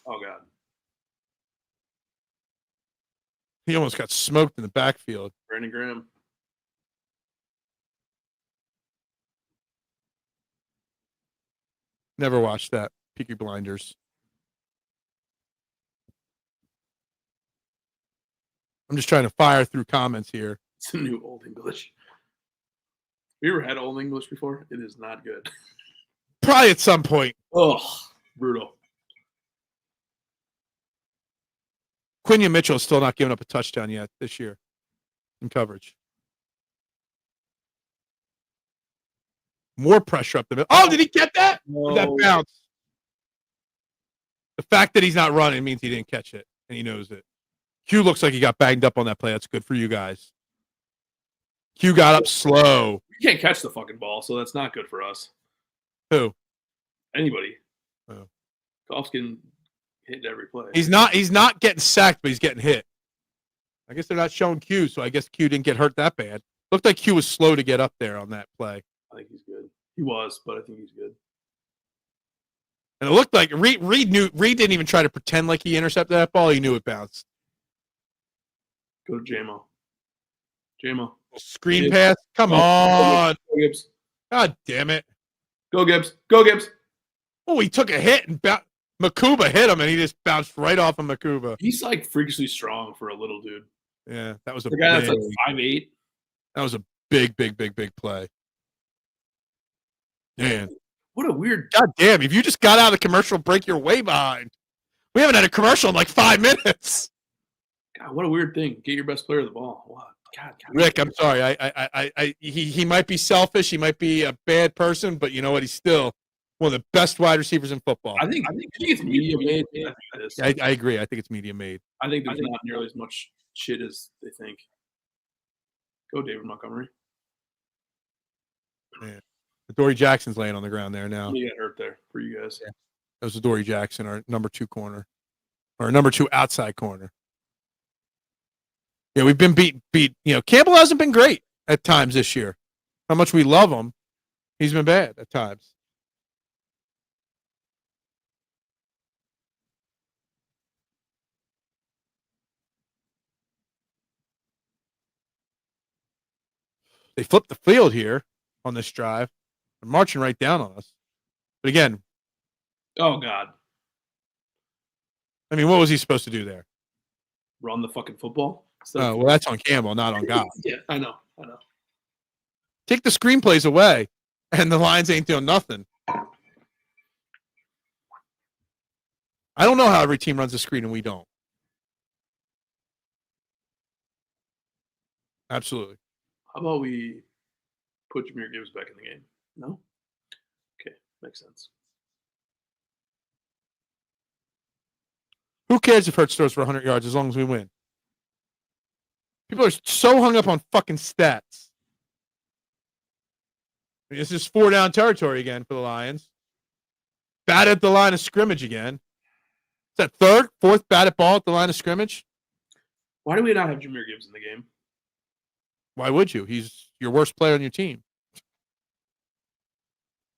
Oh God. He almost got smoked in the backfield. Brandon Graham. Never watched that. Peaky Blinders. I'm just trying to fire through comments here. It's a new Old English. Have you ever had Old English before? It is not good. Probably at some point. Oh, brutal. Quinyon Mitchell is still not giving up a touchdown yet this year in coverage. More pressure up the middle. Oh, did he get that? No. That bounce. The fact that he's not running means he didn't catch it, and he knows it. Q looks like he got banged up on that play. That's good for you guys. Q got up slow. You can't catch the fucking ball, so that's not good for us. Who? Anybody. Oh. Goff's getting hit every play. He's not getting sacked, but he's getting hit. I guess they're not showing Q, so I guess Q didn't get hurt that bad. Looked like Q was slow to get up there on that play. I think he's good. He was, but I think he's good. And it looked like Reed didn't even try to pretend like he intercepted that ball. He knew it bounced. Go to JMO. JMO. Screen Gibbs. pass? Come on. Go Gibbs. God damn it. Go Gibbs. Go Gibbs. Oh, he took a hit and Makuba hit him, and he just bounced right off of Makuba. He's like freakishly strong for a little dude. Yeah, that was a the guy that's like 5'8". That was a big play. Man. What a weird. God damn, if you just got out of the commercial break, you're way behind. We haven't had a commercial in like 5 minutes. God, what a weird thing. Get your best player the ball. What? God. Rick, I'm sorry. He might be selfish. He might be a bad person, but you know what? He's still one of the best wide receivers in football. I think it's media made. I agree. I think it's media made. I think there's not nearly as much shit as they think. Go David Montgomery. Yeah. Dory Jackson's laying on the ground there now. He got hurt there for you guys. Yeah. That was Dory Jackson, our number 2 corner, or number 2 outside corner. Yeah, we've been beat. You know, Campbell hasn't been great at times this year. How much we love him, he's been bad at times. They flipped the field here on this drive. They're marching right down on us. But again, oh God. I mean, what was he supposed to do there? Run the fucking football. Oh, well, that's on Campbell, not on Goff. Yeah, I know. Take the screenplays away, and the Lions ain't doing nothing. I don't know how every team runs a screen and we don't. Absolutely. How about we put Jahmyr Gibbs back in the game? No? Okay, makes sense. Who cares if Hurts throws for 100 yards as long as we win? People are so hung up on fucking stats. I mean, this is 4-down territory again for the Lions. Bat at the line of scrimmage again. Is that third, fourth bat at ball at the line of scrimmage? Why do we not have Jahmyr Gibbs in the game? Why would you? He's your worst player on your team.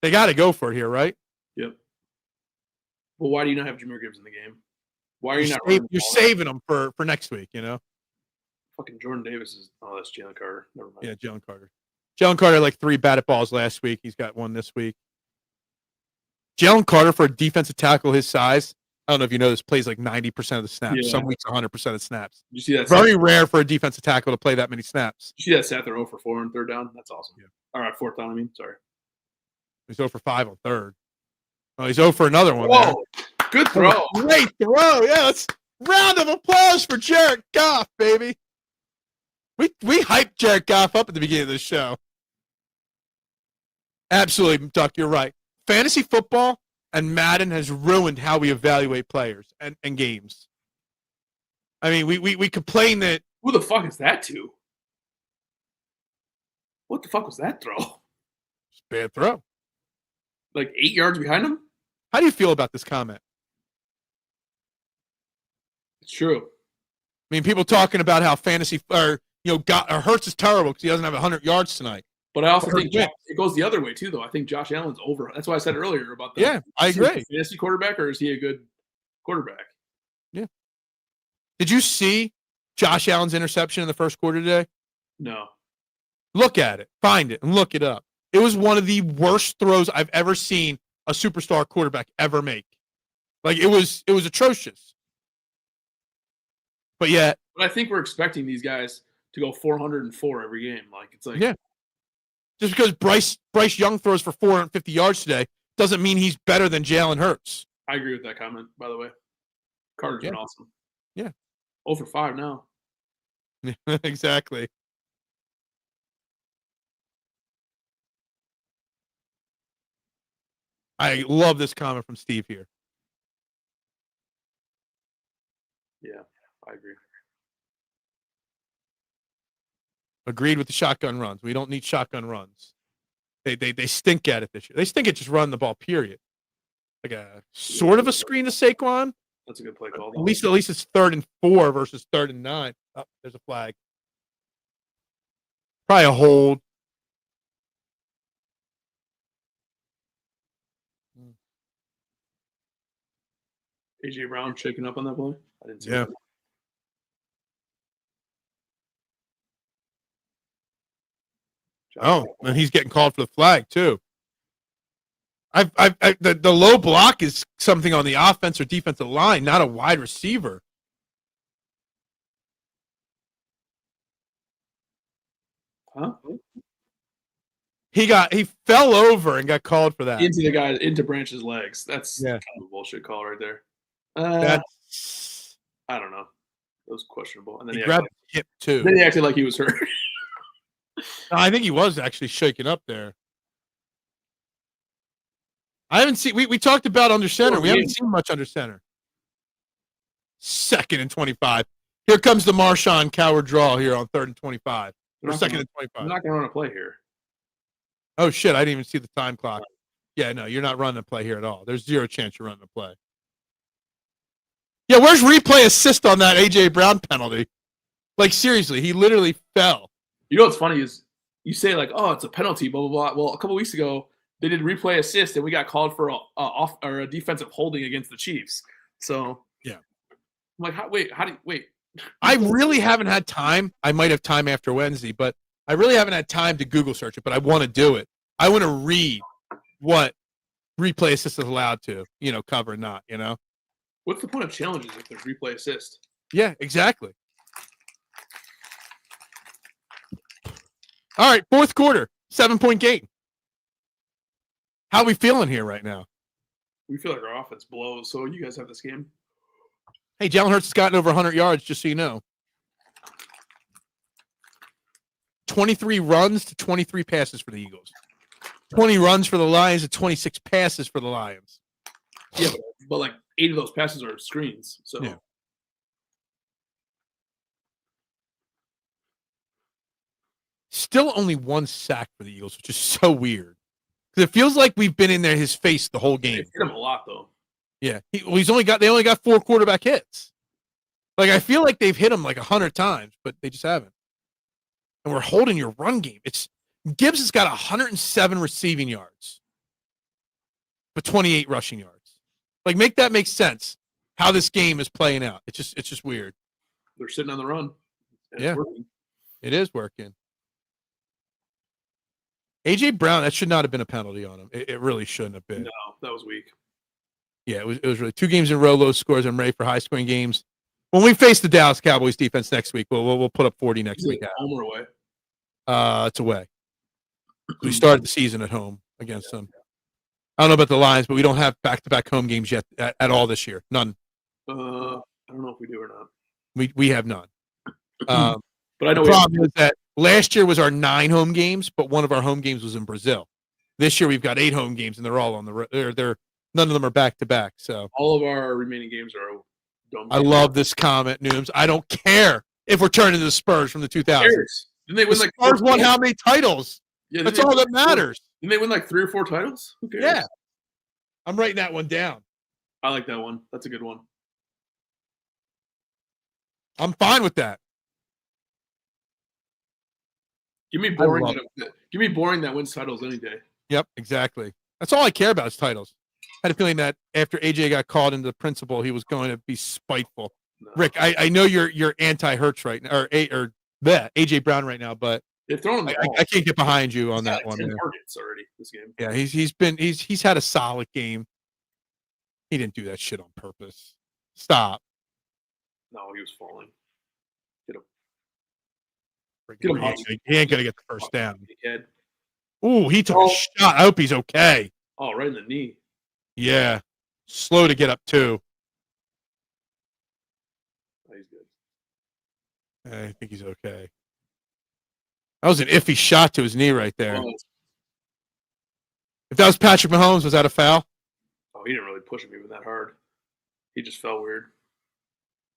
They got to go for it here, right? Yep. Well, why do you not have Jahmyr Gibbs in the game? Why are you not? You're saving them for next week, you know? Fucking Jordan Davis is. Oh, that's Jalen Carter. Never mind. Yeah, Jalen Carter. Jalen Carter had like 3 batted balls last week. He's got 1 this week. Jalen Carter, for a defensive tackle his size, I don't know if you know this, plays like 90% of the snaps. Yeah. Some weeks 100% of snaps. You see that? Very rare for a defensive tackle to play that many snaps. You see that stat there 0 for 4 on third down? That's awesome. Yeah. All right, fourth down. I mean, sorry. He's 0 for 5 on third. Oh, he's 0 for another one. Whoa, good throw. Great throw. Yeah, let's round of applause for Jared Goff, baby. We hyped Jared Goff up at the beginning of this show. Absolutely, Duck, you're right. Fantasy football and Madden has ruined how we evaluate players and games. I mean, we complain that. Who the fuck is that to? What the fuck was that throw? It's a bad throw. Like 8 yards behind him? How do you feel about this comment? It's true. I mean, people talking about how fantasy Hurts is terrible because he doesn't have 100 yards tonight. But I also think it goes the other way too, though. I think Josh Allen's over. That's why I said earlier about the. Yeah, I agree. Is he a fantasy quarterback or is he a good quarterback? Yeah. Did you see Josh Allen's interception in the first quarter today? No. Look at it. Find it and look it up. It was one of the worst throws I've ever seen a superstar quarterback ever make. Like, it was atrocious. But yet. But I think we're expecting these guys to go 404 every game. Like, it's like. Yeah. Just because Bryce Young throws for 450 yards today doesn't mean he's better than Jalen Hurts. I agree with that comment, by the way. Carter's been awesome. Yeah. 0 for 5 now. Exactly. I love this comment from Steve here. Yeah, I agree. Agreed with the shotgun runs. We don't need shotgun runs. They stink at it this year. They stink at just running the ball, period. Like a sort of a screen to Saquon. That's a good play call. At least it's 3rd and 4 versus 3rd and 9. Oh, there's a flag. Probably a hold. A.J. Brown shaking up on that play? I didn't see that. Oh, and he's getting called for the flag too. The low block is something on the offense or defensive line, not a wide receiver. Huh? He fell over and got called for that. Into Branch's legs. That's kind of a bullshit call right there. That's I don't know. It was questionable. And then he grabbed the hip too. Then he acted like he was hurt. I think he was actually shaking up there. I haven't seen. We talked about under center. We haven't seen much under center. 2nd and 25. Here comes the Marshawn Coward draw here on 3rd and 25. Or 2nd and 25. I'm not going to run a play here. Oh shit! I didn't even see the time clock. Yeah, no, you're not running a play here at all. There's 0 chance you're running a play. Yeah, where's replay assist on that A.J. Brown penalty? Like, seriously, he literally fell. You know what's funny is you say, like, oh, it's a penalty, blah, blah, blah. Well, a couple weeks ago, they did replay assist, and we got called for a defensive holding against the Chiefs. So, yeah. I'm like, wait. I really haven't had time. I might have time after Wednesday, but I really haven't had time to Google search it, but I want to do it. I want to read what replay assist is allowed to, cover and not, What's the point of challenges if there's replay assist? Yeah, exactly. All right, 4th quarter. 7-point game. How are we feeling here right now? We feel like our offense blows. So you guys have this game. Hey, Jalen Hurts has gotten over 100 yards, just so you know. 23 runs to 23 passes for the Eagles. 20 runs for the Lions and 26 passes for the Lions. Yeah, but like 8 of those passes are screens. So yeah. Still only 1 sack for the Eagles, which is so weird. Because it feels like we've been in there his face the whole game. They hit him a lot though. Yeah. They only got 4 quarterback hits. Like I feel like they've hit him like 100 times, but they just haven't. And we're holding your run game. Gibbs has got 107 receiving yards, but 28 rushing yards. Like make that make sense. How this game is playing out. It's just weird. They're sitting on the run. Yeah, it is working. AJ Brown, that should not have been a penalty on him. It really shouldn't have been. No, that was weak. Yeah, it was really 2 games in a row, low scores. I'm ready for high scoring games. When we face the Dallas Cowboys defense next week, we'll put up 40 next week. Home or away? It's away. We started the season at home against them. I don't know about the Lions, but we don't have back-to-back home games yet at all this year. None. I don't know if we do or not. We have none. But I know the problem is that last year was our 9 home games, but one of our home games was in Brazil. This year we've got 8 home games, and they're all on the road. None of them are back-to-back. So all of our remaining games are dome. I love this comment, Nooms. I don't care if we're turning to the Spurs from the 2000s. Didn't they win the Spurs won how many titles? Yeah, that's all that matters. Didn't they win like 3 or 4 titles? Who cares? Yeah. I'm writing that one down. I like that one. That's a good one. I'm fine with that. Give me boring. Give me boring that wins titles any day. Yep, exactly. That's all I care about is titles. I had a feeling that after AJ got called into the principal, he was going to be spiteful. No. Rick, I know you're anti-Hurts right now, or AJ Brown right now, but they've thrown him the ball. I can't get behind you on that like one. 10 targets already this game. Yeah, he's had a solid game. He didn't do that shit on purpose. Stop. No, he was falling. Get him. Get him. He ain't gonna get the first down. Head. Ooh, he took a shot. I hope he's okay. Oh, right in the knee. Yeah. Slow to get up too. Oh, he's good. I think he's okay. That was an iffy shot to his knee right there. Oh. If that was Patrick Mahomes, was that a foul? Oh, he didn't really push him even that hard. He just fell weird.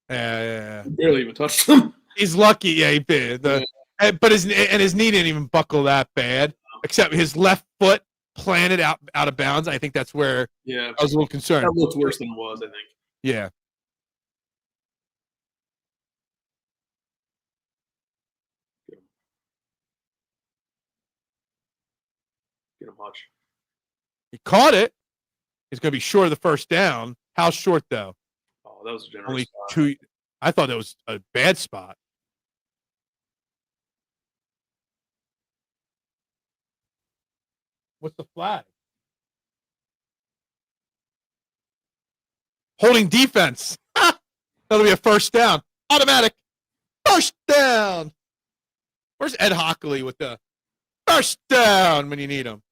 Yeah. He barely even touched him. He's lucky. Yeah, he did. But his knee didn't even buckle that bad, except his left foot planted out of bounds. I think that's where I was a little concerned. That looked worse than it was, I think. Yeah. Get him much. He caught it. He's going to be short of the first down. How short, though? Oh, that was a generous Only spot. 2. I thought that was a bad spot. What's the flag? Holding defense. That'll be a first down. Automatic. First down. Where's Ed Hockley with the first down when you need him?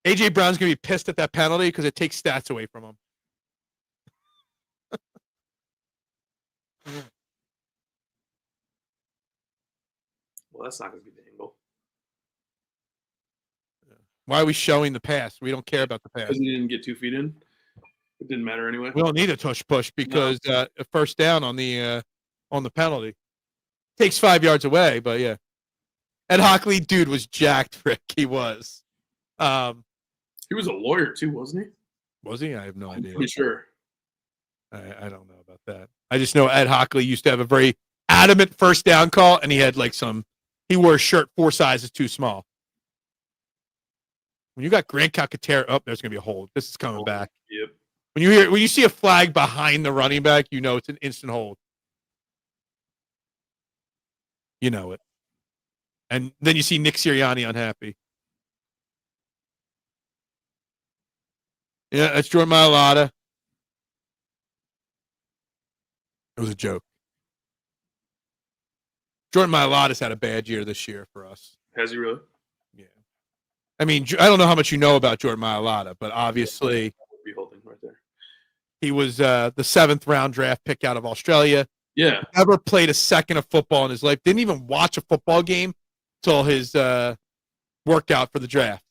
AJ Brown's going to be pissed at that penalty because it takes stats away from him. Well, that's not going to be the angle. Why are we showing the pass? We don't care about the pass. Because he didn't get 2 feet in. It didn't matter anyway. We don't need a tush push because a first down on the penalty takes 5 yards away. But yeah, Ed Hockley, dude, was jacked. Rick, he was. He was a lawyer too, wasn't he? Was he? I have no idea. Pretty sure. I don't know about that. I just know Ed Hockley used to have a very adamant first down call, and he had he wore a shirt 4 sizes too small. When you got Grant Calcaterra there's going to be a hold. This is coming back. Yep. When you see a flag behind the running back, you know it's an instant hold. You know it. And then you see Nick Sirianni unhappy. Yeah, that's Jordan Mailata. It was a joke. Jordan Mailata's had a bad year this year for us. Has he really? Yeah. I mean, I don't know how much you know about Jordan Mailata, but obviously be holding right there. He was the 7th round draft pick out of Australia. Yeah. Never played a second of football in his life. Didn't even watch a football game till his workout for the draft.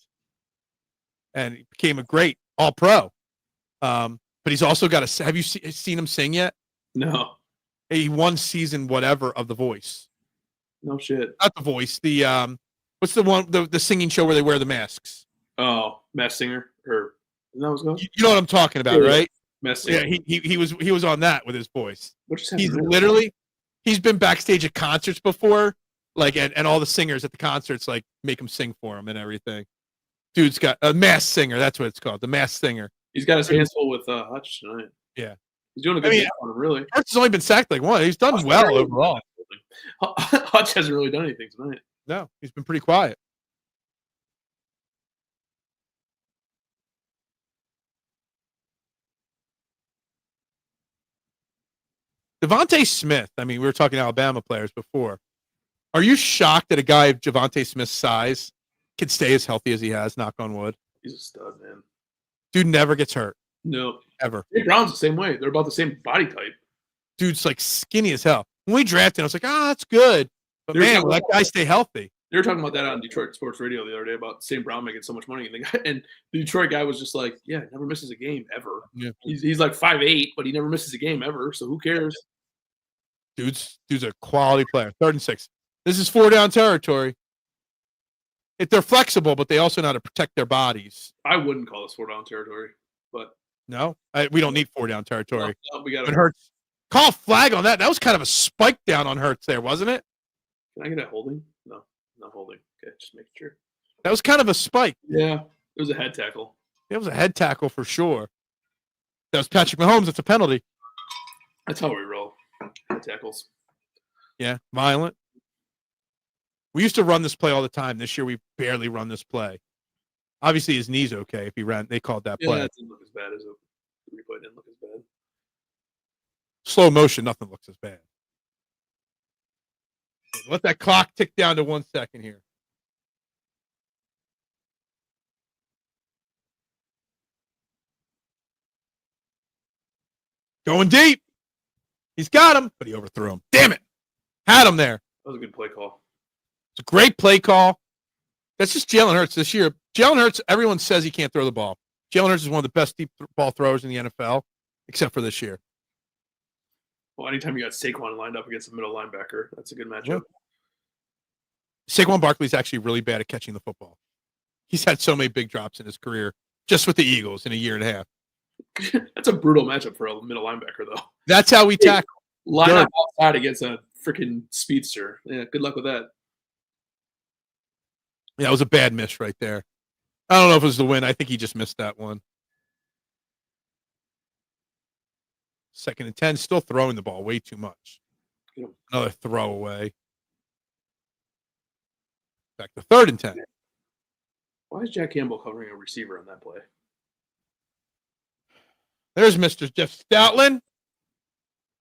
And he became a great all-pro. But he's also got a – have you seen him sing yet? No. He won season whatever of The Voice. No shit. Not The Voice. The what's the one the singing show where they wear the masks? Oh, Masked Singer or isn't that what's going? You know what I'm talking about, right? Masked Singer. Yeah, he was on that with his voice. He's literally he's been backstage at concerts before, like and all the singers at the concerts like make him sing for him and everything. Dude's got a masked singer. That's what it's called, the Masked Singer. He's got his hands full with Hutch tonight. Yeah, he's doing a good job on him, really. Hutch has only been sacked like one. He's done well overall. Hutch hasn't really done anything tonight. No, he's been pretty quiet. Devontae Smith. I mean, we were talking Alabama players before. Are you shocked that a guy of Devontae Smith's size can stay as healthy as he has? Knock on wood. He's a stud, man. Dude never gets hurt. No, ever. Jay Brown's the same way. They're about the same body type. Dude's like skinny as hell. When we drafted, I was like, that's good. But man, will that guy stay healthy? They were talking about that on Detroit Sports Radio the other day about St. Brown making so much money, and the Detroit guy was just like, "Yeah, never misses a game ever." Yeah. He's like 5'8", but he never misses a game ever. So who cares? Dude's a quality player. 3rd and 6. This is 4-down territory. If they're flexible, but they also know how to protect their bodies. I wouldn't call this 4-down territory, but no, we don't need 4-down territory. No, we got it hurts. Call a flag on that. That was kind of a spike down on Hurts there, wasn't it? Can I get a holding? No, not holding. Okay, just making sure. That was kind of a spike. Yeah, it was a head tackle. It was a head tackle for sure. That was Patrick Mahomes. It's a penalty. That's how we roll. Head tackles. Yeah, violent. We used to run this play all the time. This year we barely run this play. Obviously his knee's okay if he ran. They called that play. Yeah, it didn't look as bad as the replay didn't look as bad. Slow motion, nothing looks as bad. Let that clock tick down to 1 second here. Going deep. He's got him, but he overthrew him. Damn it. Had him there. That was a good play call. It's a great play call. That's just Jalen Hurts this year. Jalen Hurts, everyone says he can't throw the ball. Jalen Hurts is one of the best deep ball throwers in the NFL, except for this year. Well, anytime you got Saquon lined up against a middle linebacker, that's a good matchup. Yeah. Saquon Barkley's actually really bad at catching the football. He's had so many big drops in his career just with the Eagles in a year and a half. That's a brutal matchup for a middle linebacker, though. That's how we tackle. Line up outside against a freaking speedster. Yeah, good luck with that. Yeah, it was a bad miss right there. I don't know if it was the win. I think he just missed that one. 2nd and 10, still throwing the ball way too much. Another throwaway. Back to 3rd and 10. Why is Jack Campbell covering a receiver on that play? There's Mr. Jeff Stoutland.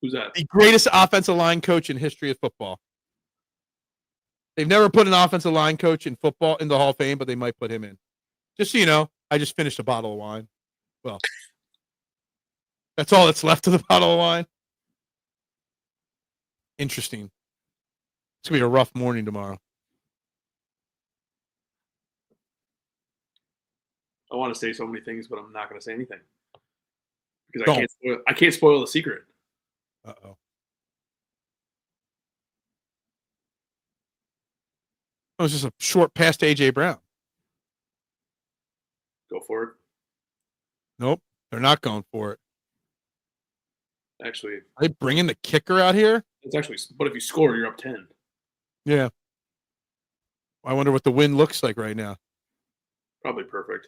Who's that? The greatest offensive line coach in history of football. They've never put an offensive line coach in football in the Hall of Fame, but they might put him in. Just so you know, I just finished a bottle of wine. Well, that's all that's left of the bottle of wine. Interesting. It's going to be a rough morning tomorrow. I want to say so many things, but I'm not going to say anything. Because I can't spoil the secret. Uh-oh. It was just a short pass to A.J. Brown. Go for it. Nope, they're not going for it. Actually. Are they bringing the kicker out here? It's actually, but if you score, you're up 10. Yeah. I wonder what the win looks like right now. Probably perfect,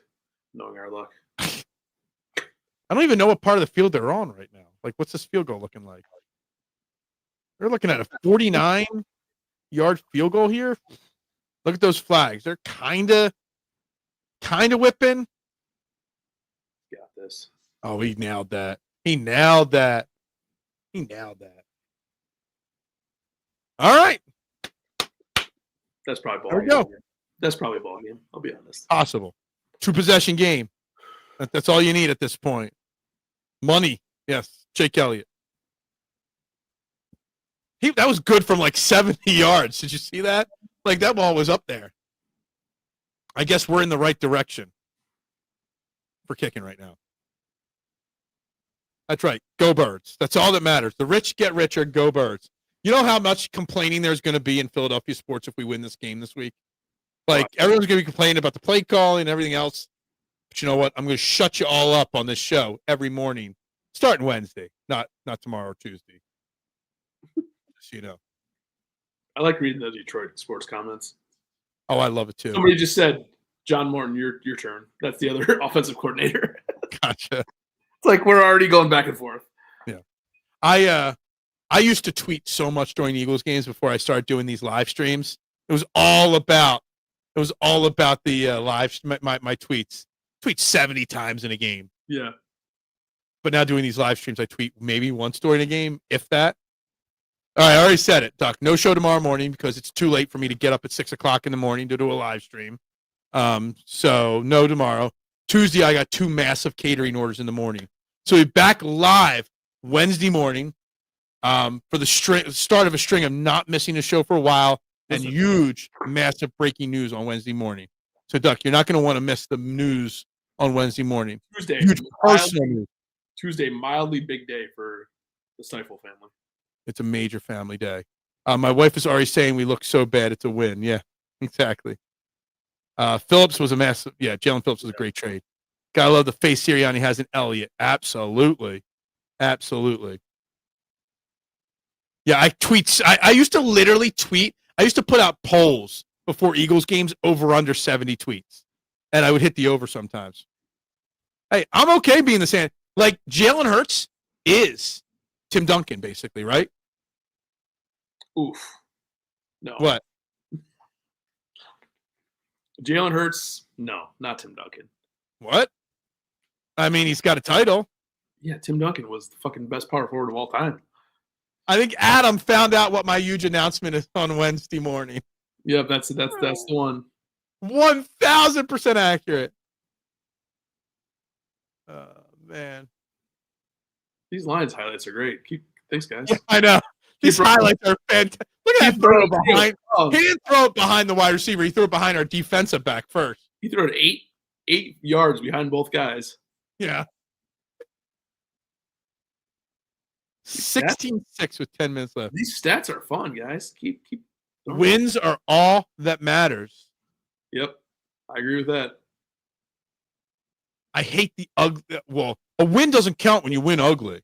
knowing our luck. I don't even know what part of the field they're on right now. Like, what's this field goal looking like? They're looking at a 49-yard field goal here. Look at those flags. They're kind of whipping. Got this. Oh, he nailed that. He nailed that. All right. That's probably ball There we game. go. That's probably a ball game. I'll be honest. Possible. 2-possession game. That's all you need at this point. Money. Yes. Jake Elliott. That was good from like 70 yards. Did you see that? Like that ball was up there. I guess we're in the right direction for kicking right now. That's right. Go Birds. That's all that matters. The rich get richer. Go Birds. You know how much complaining there's going to be in Philadelphia sports if we win this game this week? Like, everyone's going to be complaining about the play calling and everything else. But you know what? I'm going to shut you all up on this show every morning, starting Wednesday, not tomorrow or Tuesday. Just so you know. I like reading the Detroit sports comments. Oh, I love it too. Somebody just said, John Morton, your turn. That's the other offensive coordinator. Gotcha. It's like we're already going back and forth. Yeah. I used to tweet so much during Eagles games before I started doing these live streams. It was all about the live my tweets. Tweet 70 times in a game. Yeah. But now doing these live streams, I tweet maybe once during a game, if that. All right, I already said it, Duck. No show tomorrow morning because it's too late for me to get up at 6 o'clock in the morning to do a live stream. So no tomorrow. Tuesday, I got 2 massive catering orders in the morning. So we're back live Wednesday morning for the start of a string of not missing a show for a while and huge, massive breaking news on Wednesday morning. So, Duck, you're not going to want to miss the news on Wednesday morning. Tuesday, huge personal news. Tuesday, mildly big day for the Stiefel family. It's a major family day. My wife is already saying we look so bad it's a win. Yeah, exactly. Phillips was a massive. Yeah, Jalen Phillips was a great trade. Gotta love the face Sirianni has in Elliott. Absolutely. Absolutely. Yeah, I used to literally tweet. I used to put out polls before Eagles games over under 70 tweets. And I would hit the over sometimes. Hey, I'm okay being the same. Like, Jalen Hurts is Tim Duncan, basically, right? Oof. No. What? Jalen Hurts? No, not Tim Duncan. What? I mean, he's got a title. Yeah, Tim Duncan was the fucking best power forward of all time. I think Adam found out what my huge announcement is on Wednesday morning. Yeah, that's the one. 1,000% accurate. Man. These Lions highlights are great. Thanks, guys. Yeah, I know. These highlights are fantastic. Look at that throw behind. He didn't throw it behind the wide receiver. He threw it behind our defensive back first. He threw it 8 yards behind both guys. Yeah. 16-6 with 10 minutes left. These stats are fun, guys. Keep Wins are all that matters. Yep. I agree with that. I hate the ugly. Well, a win doesn't count when you win ugly.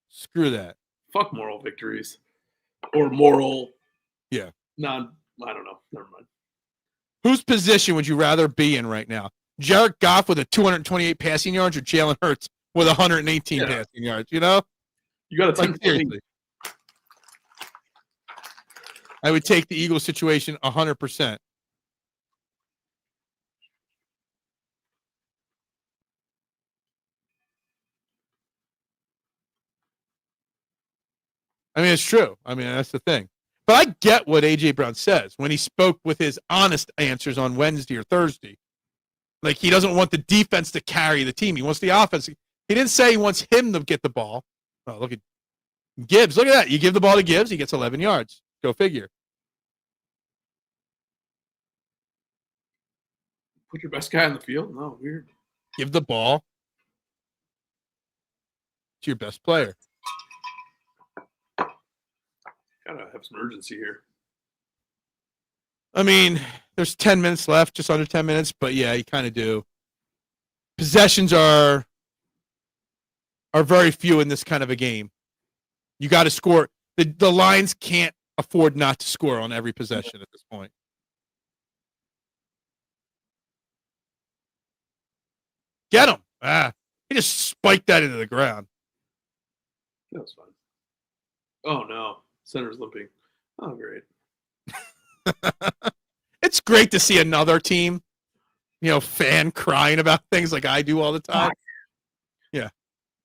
Screw that. Fuck moral victories. Or moral. Yeah. I don't know. Never mind. Whose position would you rather be in right now? Jared Goff with a 228 passing yards or Jalen Hurts with 118 passing yards? You know? You got to take seriously. I would take the Eagles situation 100%. I mean, it's true. I mean, that's the thing. But I get what A.J. Brown says when he spoke with his honest answers on Wednesday or Thursday. Like, he doesn't want the defense to carry the team. He wants the offense. He didn't say he wants him to get the ball. Oh, look at Gibbs. Look at that. You give the ball to Gibbs, he gets 11 yards. Go figure. Put your best guy on the field? No, weird. Give the ball to your best player. Gotta have some urgency here. I mean, there's 10 minutes left, just under 10 minutes, but yeah, you kind of do. Possessions are very few in this kind of a game. You got to score. The Lions can't afford not to score on every possession at this point. Get him. He just spiked that into the ground. That was fun. Oh, no. Center's limping. Oh, great. It's great to see another team, fan crying about things like I do all the time. Yeah.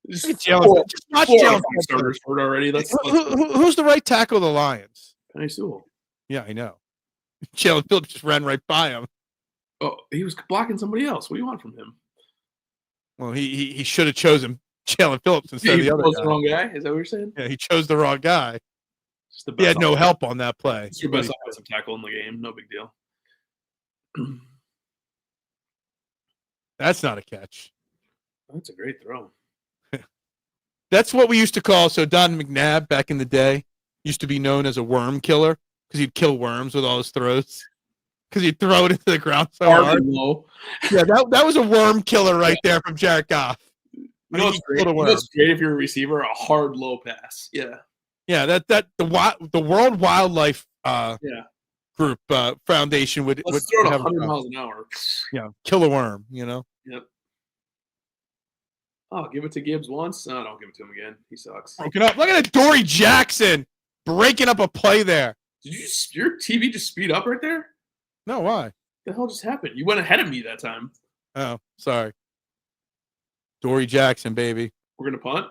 Just watch Jalen starters for it already. Who's the right tackle of the Lions? Penny Sewell. Yeah, I know. Jalen Phillips just ran right by him. Oh, he was blocking somebody else. What do you want from him? Well, he should have chosen Jalen Phillips instead of the other chose guy. the wrong guy? Is that what you're saying? Yeah, he chose the wrong guy. Just the He best had no help on that play. It's your best offensive tackle in the game. No big deal. That's not a catch. That's a great throw. That's what we used to call. So Don McNabb back in the day used to be known as a worm killer because he'd kill worms with all his throws. Because he'd throw it into the ground so hard. Low. Yeah, that was a worm killer right there from Jared Goff. You know what's great? Great if you're a receiver, a hard low pass. Yeah. Yeah, the World Wildlife Group Foundation would throw it 100 miles an hour. Yeah, kill a worm. You know. Yep. Oh, give it to Gibbs once. No, don't give it to him again. He sucks. Broken up. Look at that, Dory Jackson breaking up a play there. Did your TV just speed up right there? No, why? What the hell just happened? You went ahead of me that time. Oh, sorry. Dory Jackson, baby. We're gonna punt.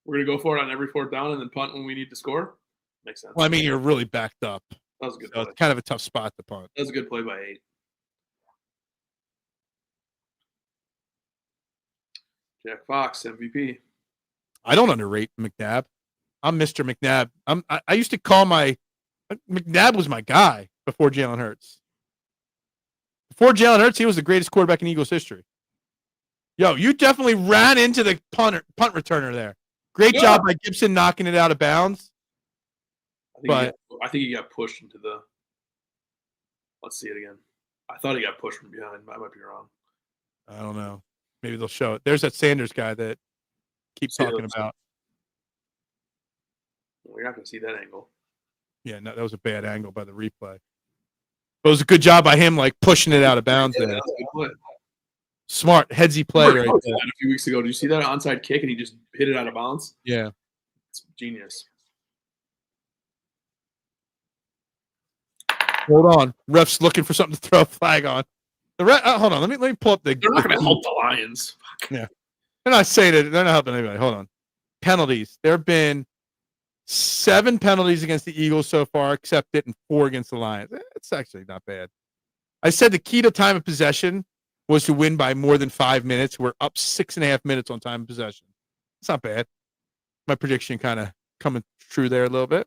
We're gonna go for it on every fourth down and then punt when we need to score. Makes sense. Well, I mean, you're really backed up. That was a good play. It's kind of a tough spot to punt. That was a good play by 8. Jack Fox, MVP. I don't underrate McNabb. I'm Mr. McNabb. I used to call McNabb was my guy before Jalen Hurts. Before Jalen Hurts, he was the greatest quarterback in Eagles history. Yo, you definitely ran into the punt returner there. Great job by Gibson knocking it out of bounds. I think he got pushed into the. Let's see it again. I thought he got pushed from behind. I might be wrong. I don't know. Maybe they'll show it. There's that Sanders guy that keeps talking about. We're not going to see that angle. Yeah, no, that was a bad angle by the replay. But it was a good job by him, like pushing it out of bounds there. Smart, headsy play right there. A few weeks ago, did you see that onside kick and he just hit it out of bounds? Yeah. It's genius. Hold on. Ref's looking for something to throw a flag on. The hold on. Let me pull up the. They're not going to help the Lions. Yeah. They're not saying it. They're not helping anybody. Hold on. Penalties. There have been 7 penalties against the Eagles so far, accepted, and 4 against the Lions. It's actually not bad. I said the key to time of possession was to win by more than 5 minutes. We're up 6.5 minutes on time of possession. It's not bad. My prediction kind of coming true there a little bit.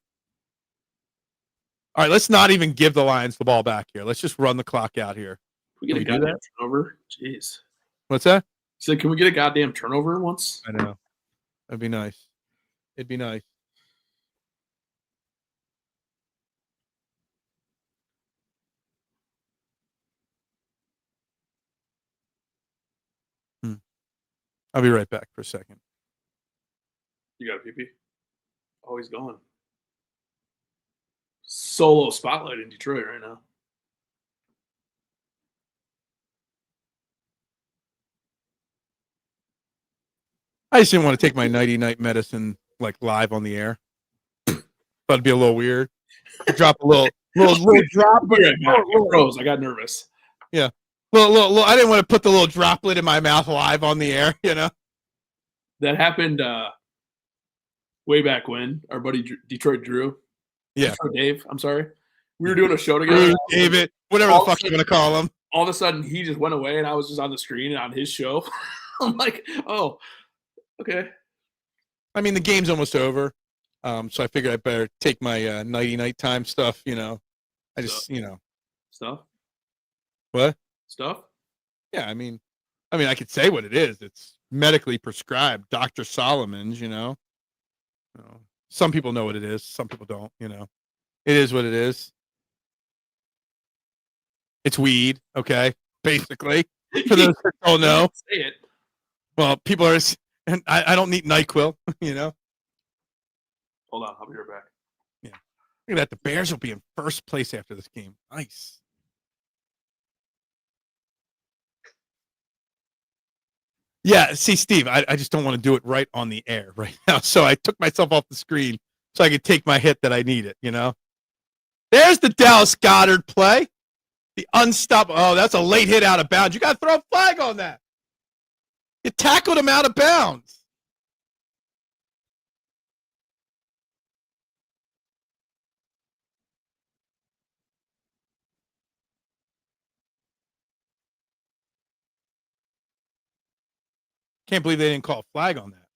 All right, let's not even give the Lions the ball back here. Let's just run the clock out here. Can we get a goddamn turnover? Jeez. What's that? He said, can we get a goddamn turnover once? I know. That'd be nice. It'd be nice. I'll be right back for a second. You got a PP? Oh, he's gone. Solo spotlight in Detroit right now. I just didn't want to take my nighty-night medicine like live on the air. That'd be a little weird. Drop a little drop. Froze. I got nervous. Yeah. Little, I didn't want to put the little droplet in my mouth live on the air, you know? That happened way back when. Our buddy Detroit Drew. Yeah. Detroit Dave, I'm sorry. We were doing a show together. David, whatever the fuck you want to call him. All of a sudden, he just went away, and I was just on the screen and on his show. I'm like, oh, okay. I mean, the game's almost over. So I figured I better take my nighty-night time stuff, you know. I just, you know. Stuff? What? Stuff? Yeah, I mean, I could say what it is. It's medically prescribed. Dr. Solomon's, you know. Some people know what it is. Some people don't, you know. It is what it is. It's weed, okay? Basically. For those who don't know. Say it. Well, people are, and I don't need NyQuil, you know. Hold on, I'll be right back. Yeah. Look at that. The Bears will be in first place after this game. Nice. Yeah, see, Steve, I just don't want to do it right on the air right now. So I took myself off the screen so I could take my hit that I needed, you know? There's the Dallas Goedert play. The unstoppable. Oh, that's a late hit out of bounds. You got to throw a flag on that. You tackled him out of bounds. Can't believe they didn't call a flag on that.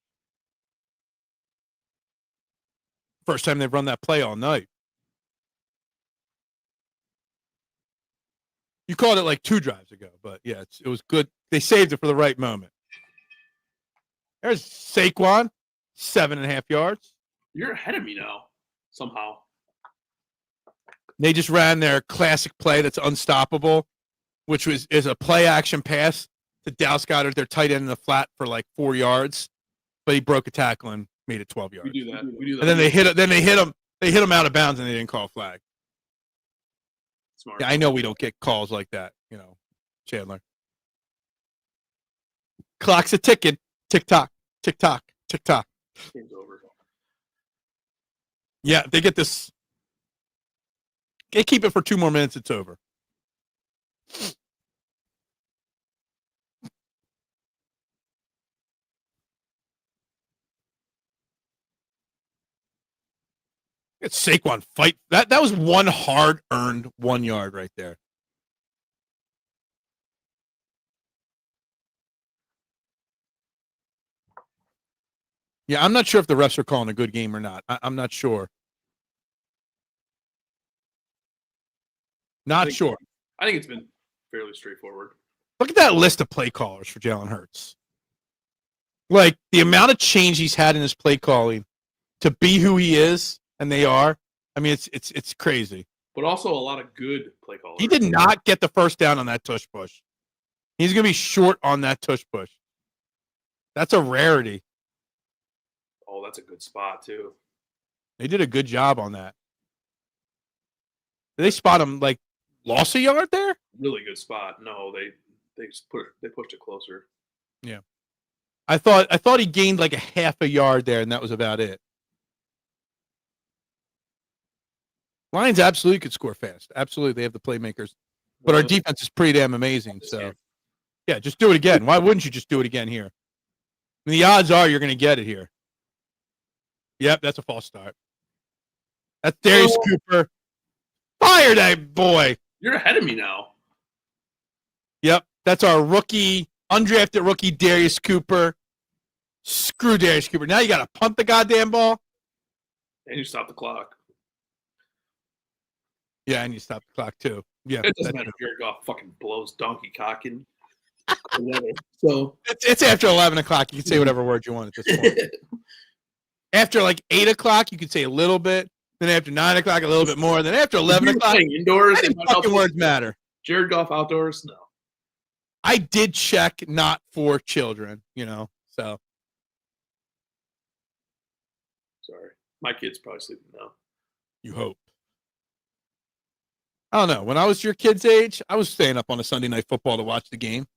First time they've run that play all night. You called it like 2 drives ago, but yeah, it was good. They saved it for the right moment. There's Saquon, 7.5 yards. You're ahead of me now, somehow. They just ran their classic play that's unstoppable, which is a play action pass to Dallas Goedert, their tight end in the flat for like 4 yards, but he broke a tackle and made it 12 yards. We do that. And then they hit it. Then they hit him. They hit him out of bounds, and they didn't call a flag. Smart. Yeah, I know we don't get calls like that, Chandler. Clock's a ticking. Tick tock, tick tock, tick tock. Game's over. Yeah, they get this. They keep it for 2 more minutes. It's over. It's Saquon fight. That was one hard-earned 1 yard right there. Yeah, I'm not sure if the refs are calling a good game or not. I'm not sure. Not sure. I think it's been fairly straightforward. Look at that list of play callers for Jalen Hurts. Like, the amount of change he's had in his play calling to be who he is, and they are. I mean, it's crazy. But also a lot of good play callers. He did not get the first down on that tush push. He's going to be short on that tush push. That's a rarity. Oh, that's a good spot, too. They did a good job on that. Did they spot him, like, lost a yard there? Really good spot. No, they pushed it closer. Yeah. I thought he gained like a half a yard there, and that was about it. Lions absolutely could score fast. Absolutely, they have the playmakers. But our defense is pretty damn amazing. So, yeah, just do it again. Why wouldn't you just do it again here? I mean, the odds are you're going to get it here. Yep, that's a false start. That's Darius Cooper. Fire that boy. You're ahead of me now. Yep, that's our rookie, undrafted rookie, Darius Cooper. Screw Darius Cooper. Now you got to punt the goddamn ball. And you stop the clock. Yeah, and you stop the clock too. Yeah, it doesn't matter if Jared Goff fucking blows donkey cocking. So it's after 11 o'clock. You can say whatever word you want at this point. After like 8 o'clock, you can say a little bit. Then after 9 o'clock, a little bit more. Then after 11 o'clock, indoors, fucking words matter. Jared Goff outdoors, no. I did check not for children, so. Sorry. My kid's probably sleeping now. You hope. I don't know. When I was your kid's age, I was staying up on a Sunday night football to watch the game.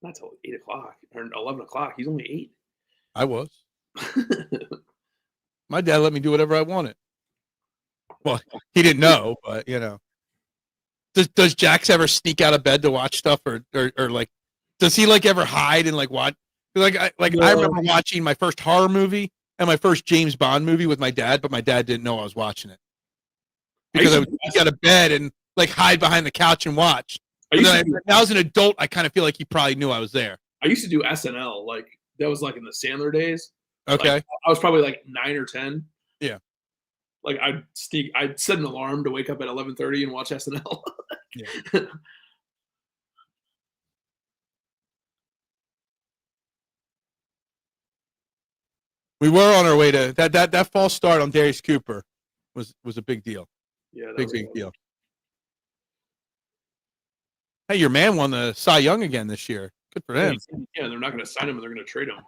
Not till 8 o'clock or 11 o'clock. He's only 8. I was. My dad let me do whatever I wanted. Well, he didn't know, but Does Jax ever sneak out of bed to watch stuff, or like, does he like ever hide and like watch? I remember watching my first horror movie and my first James Bond movie with my dad, but my dad didn't know I was watching it because I would sneak out of bed and like hide behind the couch and watch. Now as an adult, I kind of feel like he probably knew I was there. I used to do SNL, like that was like in the Sandler days. Okay, like, I was probably like 9 or 10. Yeah. Like I'd set an alarm to wake up at 11:30 and watch SNL. Yeah. We were on our way to that false start on Darius Cooper was a big deal. Yeah, big deal. Hey, your man won the Cy Young again this year. Good for him. Yeah, they're not going to sign him and they're going to trade him.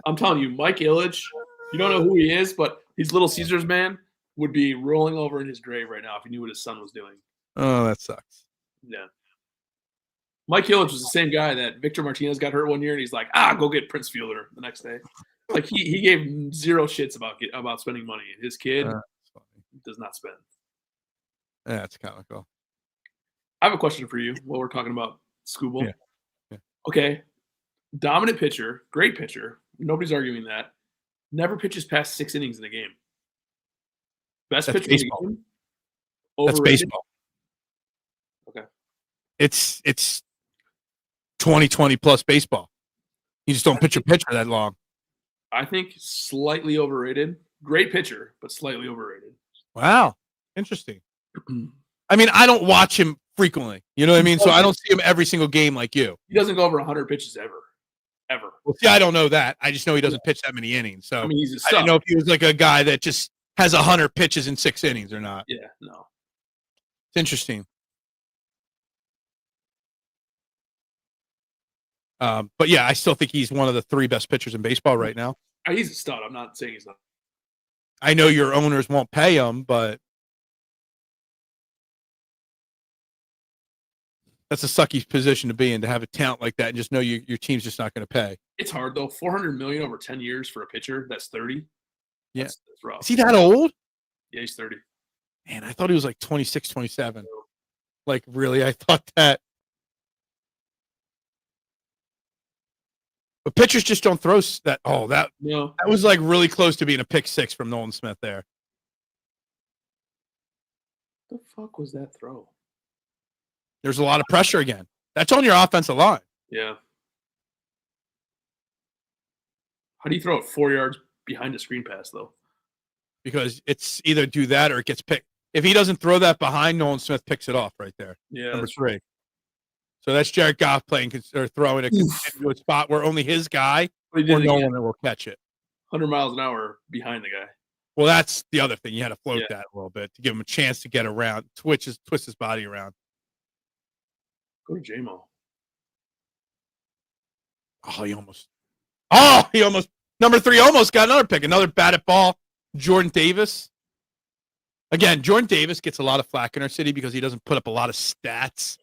I'm telling you, Mike Ilitch, you don't know who he is, but he's Little Caesars man, would be rolling over in his grave right now if he knew what his son was doing. Oh, that sucks. Yeah. Mike Ilitch was the same guy that Victor Martinez got hurt one year, and he's like, go get Prince Fielder the next day. Like, he gave zero shits about spending money. His kid does not spend. That's comical. I have a question for you while we're talking about Scooble. Yeah. Okay. Dominant pitcher, great pitcher. Nobody's arguing that. Never pitches past 6 innings in a game. Best pitcher in the game? That's baseball. Okay. It's 2020 plus baseball. You just don't pitch your pitcher that long. I think slightly overrated. Great pitcher, but slightly overrated. Wow. Interesting. I mean, I don't watch him frequently. You know what I mean? So I don't see him every single game like you. He doesn't go over 100 pitches ever. Well, see, I don't know that. I just know he doesn't pitch that many innings. So I mean, he's a I didn't know if he was like a guy that just has 100 pitches in 6 innings or not. Yeah, no. It's interesting. But yeah, I still think he's one of the 3 best pitchers in baseball right now. He's a stud. I'm not saying he's not. I know your owners won't pay him, but that's a sucky position to be in, to have a talent like that and just know your team's just not going to pay. It's hard though. $400 million over 10 years for a pitcher that's 30. Yeah, that's rough. Is he that old? Yeah, he's 30. Man, I thought he was like 26, 27. Like, really? I thought that. But pitchers just don't throw that. Oh, that was like really close to being a pick 6 from Nolan Smith there. What the fuck was that throw? There's a lot of pressure again. That's on your offensive line. Yeah. How do you throw it 4 yards behind a screen pass, though? Because it's either do that or it gets picked. If he doesn't throw that behind, Nolan Smith picks it off right there. Yeah. Number 3. So that's Jared Goff playing or throwing it into a spot where only his guy or no one will catch it. 100 miles an hour behind the guy. Well, that's the other thing. You had to float that a little bit to give him a chance to get around, twist his body around. Go to J-Mo. He almost. Number 3 almost got another pick. Another batted ball. Jordan Davis. Again, Jordan Davis gets a lot of flack in our city because he doesn't put up a lot of stats.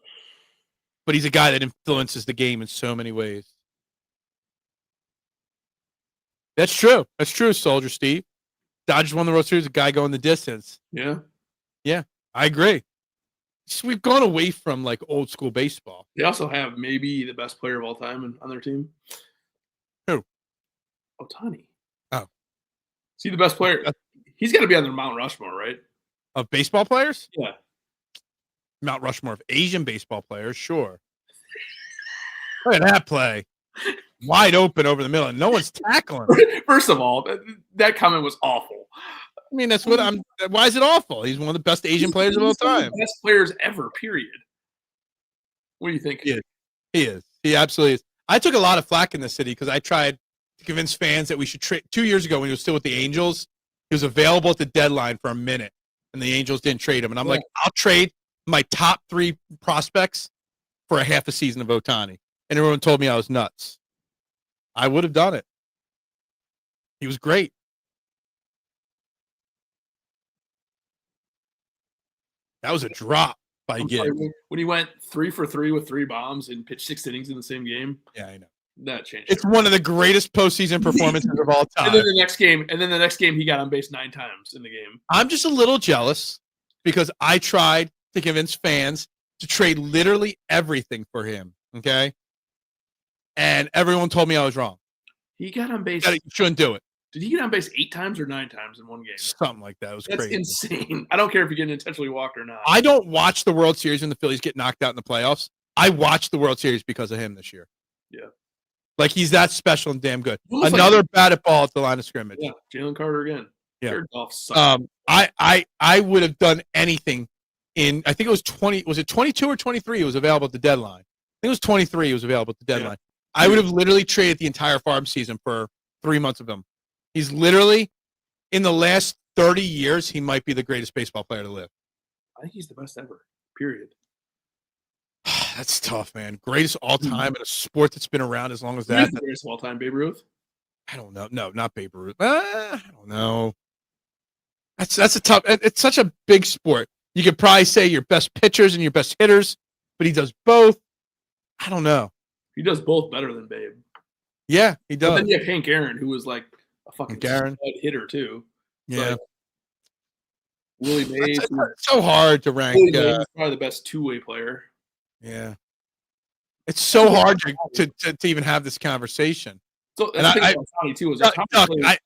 But he's a guy that influences the game in so many ways. That's true. That's true, Soldier Steve. Dodgers won the World Series, a guy going the distance. Yeah. Yeah, I agree. So we've gone away from like old school baseball. They also have maybe the best player of all time on their team. Who? Ohtani. Oh. See, the best player. He's got to be on their Mount Rushmore, right? Of baseball players? Yeah. Mount Rushmore of Asian baseball players, sure. Look at that play. Wide open over the middle, and no one's tackling. First of all, that comment was awful. I mean, that's what I'm. Why is it awful? He's one of the best Asian players of all time. Best players ever, period. What do you think? He is. He absolutely is. I took a lot of flack in the city because I tried to convince fans that we should trade. 2 years ago when he was still with the Angels, he was available at the deadline for a minute, and the Angels didn't trade him. And I'm like, I'll trade my top 3 prospects for a half a season of Ohtani. And everyone told me I was nuts. I would have done it. He was great. That was a drop by Gibbs. When he went 3 for 3 with 3 bombs and pitched 6 innings in the same game. Yeah, I know. That changed. It's one of the greatest postseason performances of all time. And then the next game, he got on base 9 times in the game. I'm just a little jealous because I tried to convince fans to trade literally everything for him. Okay. And everyone told me I was wrong. He got on base. You shouldn't do it. Did he get on base 8 times or 9 times in one game? Something like that. It was crazy. That's insane. I don't care if you get intentionally walked or not. I don't watch the World Series when the Phillies get knocked out in the playoffs. I watched the World Series because of him this year. Yeah. Like, he's that special and damn good. Another batted ball at the line of scrimmage. Yeah, Jalen Carter again. Yeah. I would have done anything in, I think it was 20, was it 22 or 23? It was available at the deadline. I think it was 23. It was available at the deadline. Yeah. I would have literally traded the entire farm season for 3 months of him. He's literally, in the last 30 years, he might be the greatest baseball player to live. I think he's the best ever, period. That's tough, man. Greatest all time in a sport that's been around as long as that. Greatest of all time, Babe Ruth? I don't know. No, not Babe Ruth. I don't know. That's a tough. It's such a big sport. You could probably say your best pitchers and your best hitters, but he does both. I don't know. He does both better than Babe. Yeah, he does. But then you have Hank Aaron, who was like a fucking hitter too. Yeah. Like, Willie Mays. It's so hard to rank. Willie Mays is probably the best two-way player. Yeah. It's so hard to even have this conversation. So that's the thing about Tommy too.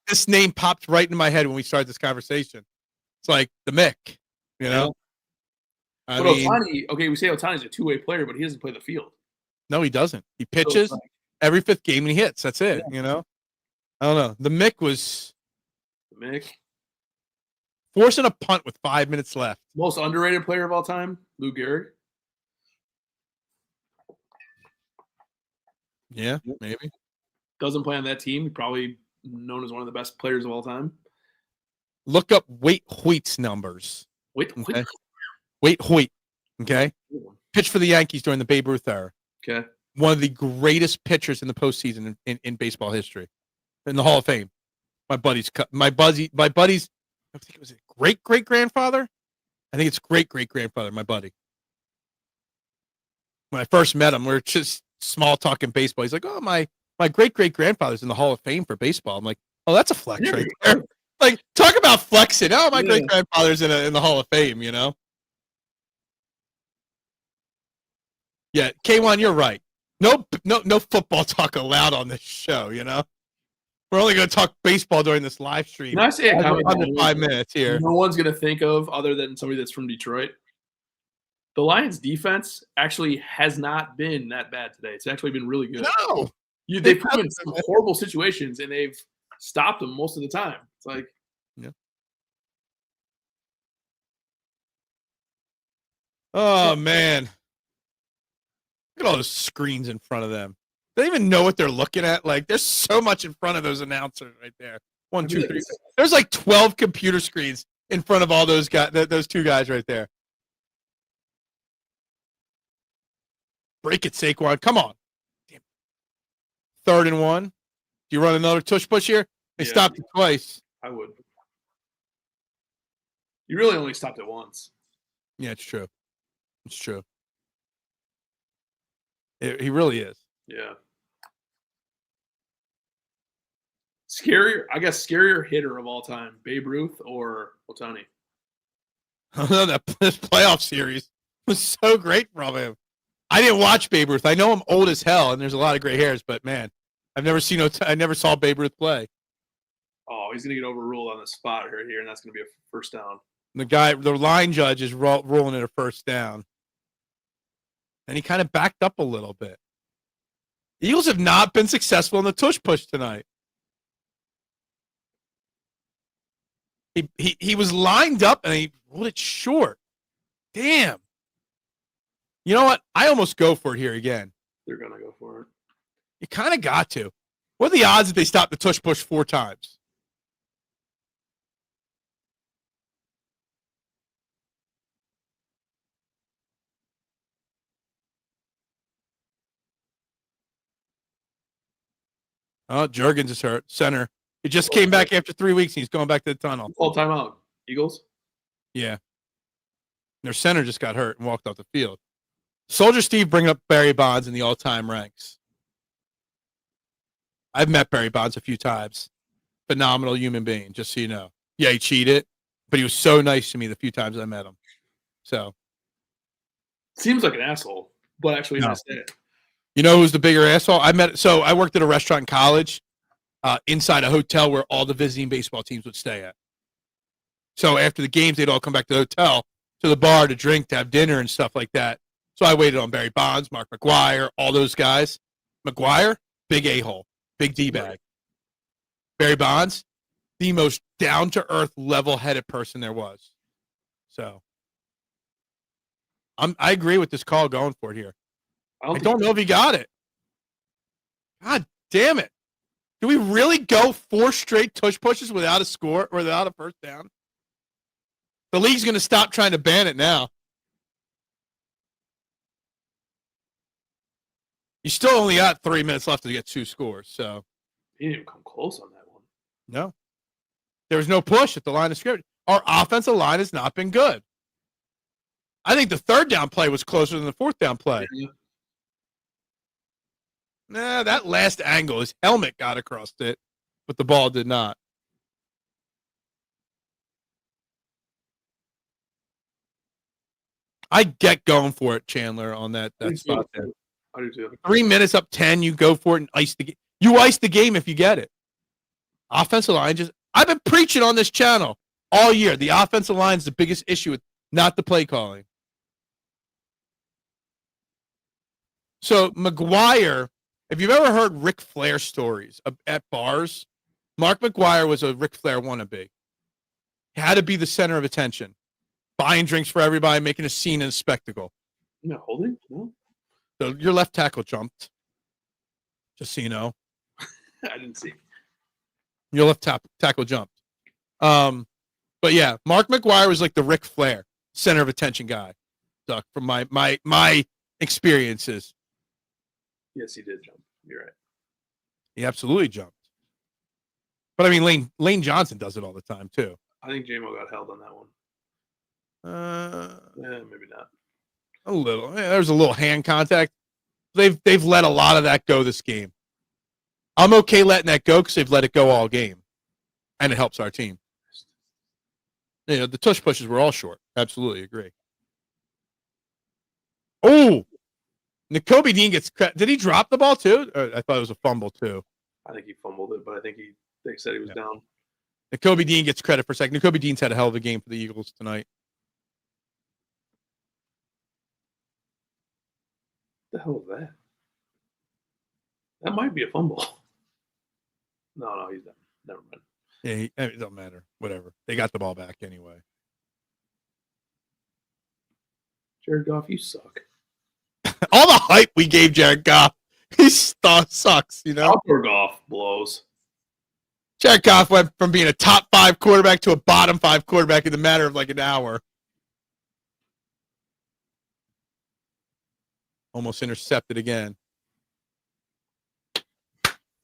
This name popped right in my head when we started this conversation. It's like the Mick, you know. But Ohtani, okay, we say Ohtani's a two-way player, but he doesn't play the field. No, he doesn't. He So pitches it's every fifth game and he hits. That's it. Yeah. You know. I don't know. The Mick was Mick, forcing a punt with 5 minutes left. most underrated player of all time, Lou Gehrig. Yeah, maybe. Doesn't play on that team. Probably known as one of the best players of all time. Look up Waite Hoyt's numbers. Wait. Okay. Waite Hoyt. Okay. Pitched for the Yankees during the Babe Ruth era. Okay. One of the greatest pitchers in the postseason in baseball history, in the Hall of Fame. My buddy's, I think it was a great grandfather. I think it's great grandfather. My buddy. When I first met him, we were just small talking baseball. He's like, "Oh, my great grandfather's in the Hall of Fame for baseball." I'm like, "Oh, that's a flex right there." Like, talk about flexing. Oh, my great grandfather's in the Hall of Fame. You know. Yeah, K1, you're right. No football talk allowed on this show. You know. We're only going to talk baseball during this live stream. Can I say a comment under 5 minutes here? No one's going to think of other than somebody that's from Detroit. The Lions' defense actually has not been that bad today. It's actually been really good. No, they've put in some horrible situations and they've stopped them most of the time. It's like, yeah. Oh man, look at all those screens in front of them. They don't even know what they're looking at. Like, there's so much in front of those announcers right there. 1, 2, 3. There's like 12 computer screens in front of all those guys. Those two guys right there. Break it, Saquon. Come on. Damn. 3rd and 1. Do you run another tush push here? They stopped it twice. I would. You really only stopped it once. Yeah, it's true. It's true. He really is. Yeah. Scarier hitter of all time, Babe Ruth or Ohtani? This playoff series was so great from him. I didn't watch Babe Ruth. I know I'm old as hell, and there's a lot of gray hairs, but man, I never saw Babe Ruth play. Oh, he's gonna get overruled on the spot right here, and that's gonna be a first down. The line judge is ruling it a first down, and he kind of backed up a little bit. The Eagles have not been successful in the tush push tonight. He was lined up and he rolled it short. Damn. You know what? I almost go for it here again. They're gonna go for it. You kind of got to. What are the odds that they stop the tush push 4 times? Oh, Jurgens is hurt. Center. He just came back after 3 weeks and he's going back to the tunnel. Call timeout. Eagles? Yeah. Their center just got hurt and walked off the field. Soldier Steve bringing up Barry Bonds in the all-time ranks. I've met Barry Bonds a few times. Phenomenal human being, just so you know. Yeah, he cheated, but he was so nice to me the few times I met him. So. Seems like an asshole, but actually No. nice day. You know who's the bigger asshole? I worked at a restaurant in college inside a hotel where all the visiting baseball teams would stay at. So after the games, they'd all come back to the hotel, to the bar to drink, to have dinner and stuff like that. So I waited on Barry Bonds, Mark McGwire, all those guys. McGwire, big a-hole, big D-bag. Barry Bonds, the most down-to-earth, level-headed person there was. So I agree with this call going for it here. I don't know if he got it. God damn it. Do we really go 4 straight tush pushes without a score or without a first down? The league's going to stop trying to ban it now. You still only got 3 minutes left to get 2 scores, so. He didn't even come close on that one. No. There was no push at the line of scrimmage. Our offensive line has not been good. I think the 3rd down play was closer than the 4th down play. Yeah. Nah, that last angle, his helmet got across it, but the ball did not. I get going for it, Chandler, on that spot there. I do too. 3 minutes up 10, you go for it and ice the game. You ice the game if you get it. Offensive line I've been preaching on this channel all year. The offensive line is the biggest issue, not the play calling. So McGuire, if you've ever heard Ric Flair stories at bars, Mark McGuire was a Ric Flair wannabe. He had to be the center of attention, buying drinks for everybody, making a scene and a spectacle. You're not holding? No. So your left tackle jumped, just so you know. I didn't see. Your left tackle jumped. But yeah, Mark McGuire was like the Ric Flair center of attention guy. Duck, from my experiences. Yes, he did jump. You're right. He absolutely jumped. But I mean, Lane Johnson does it all the time too. I think JMO got held on that one. Maybe not. A little. Yeah, there's a little hand contact. They've let a lot of that go this game. I'm okay letting that go because they've let it go all game, and it helps our team. You know, the tush pushes were all short. Absolutely agree. Oh, Nakobe Dean gets. Did he drop the ball too? I thought it was a fumble too. I think he fumbled it, but I think they said he was down. Nakobe Dean gets credit for a second. Nakobe Dean's had a hell of a game for the Eagles tonight. What the hell was that? That might be a fumble. No, he's done. Never mind. Yeah, it don't matter. Whatever. They got the ball back anyway. Jared Goff, you suck. All the hype we gave Jared Goff, he sucks, you know? Outdoor Goff blows. Jared Goff went from being a top 5 quarterback to a bottom 5 quarterback in the matter of like an hour. Almost intercepted again.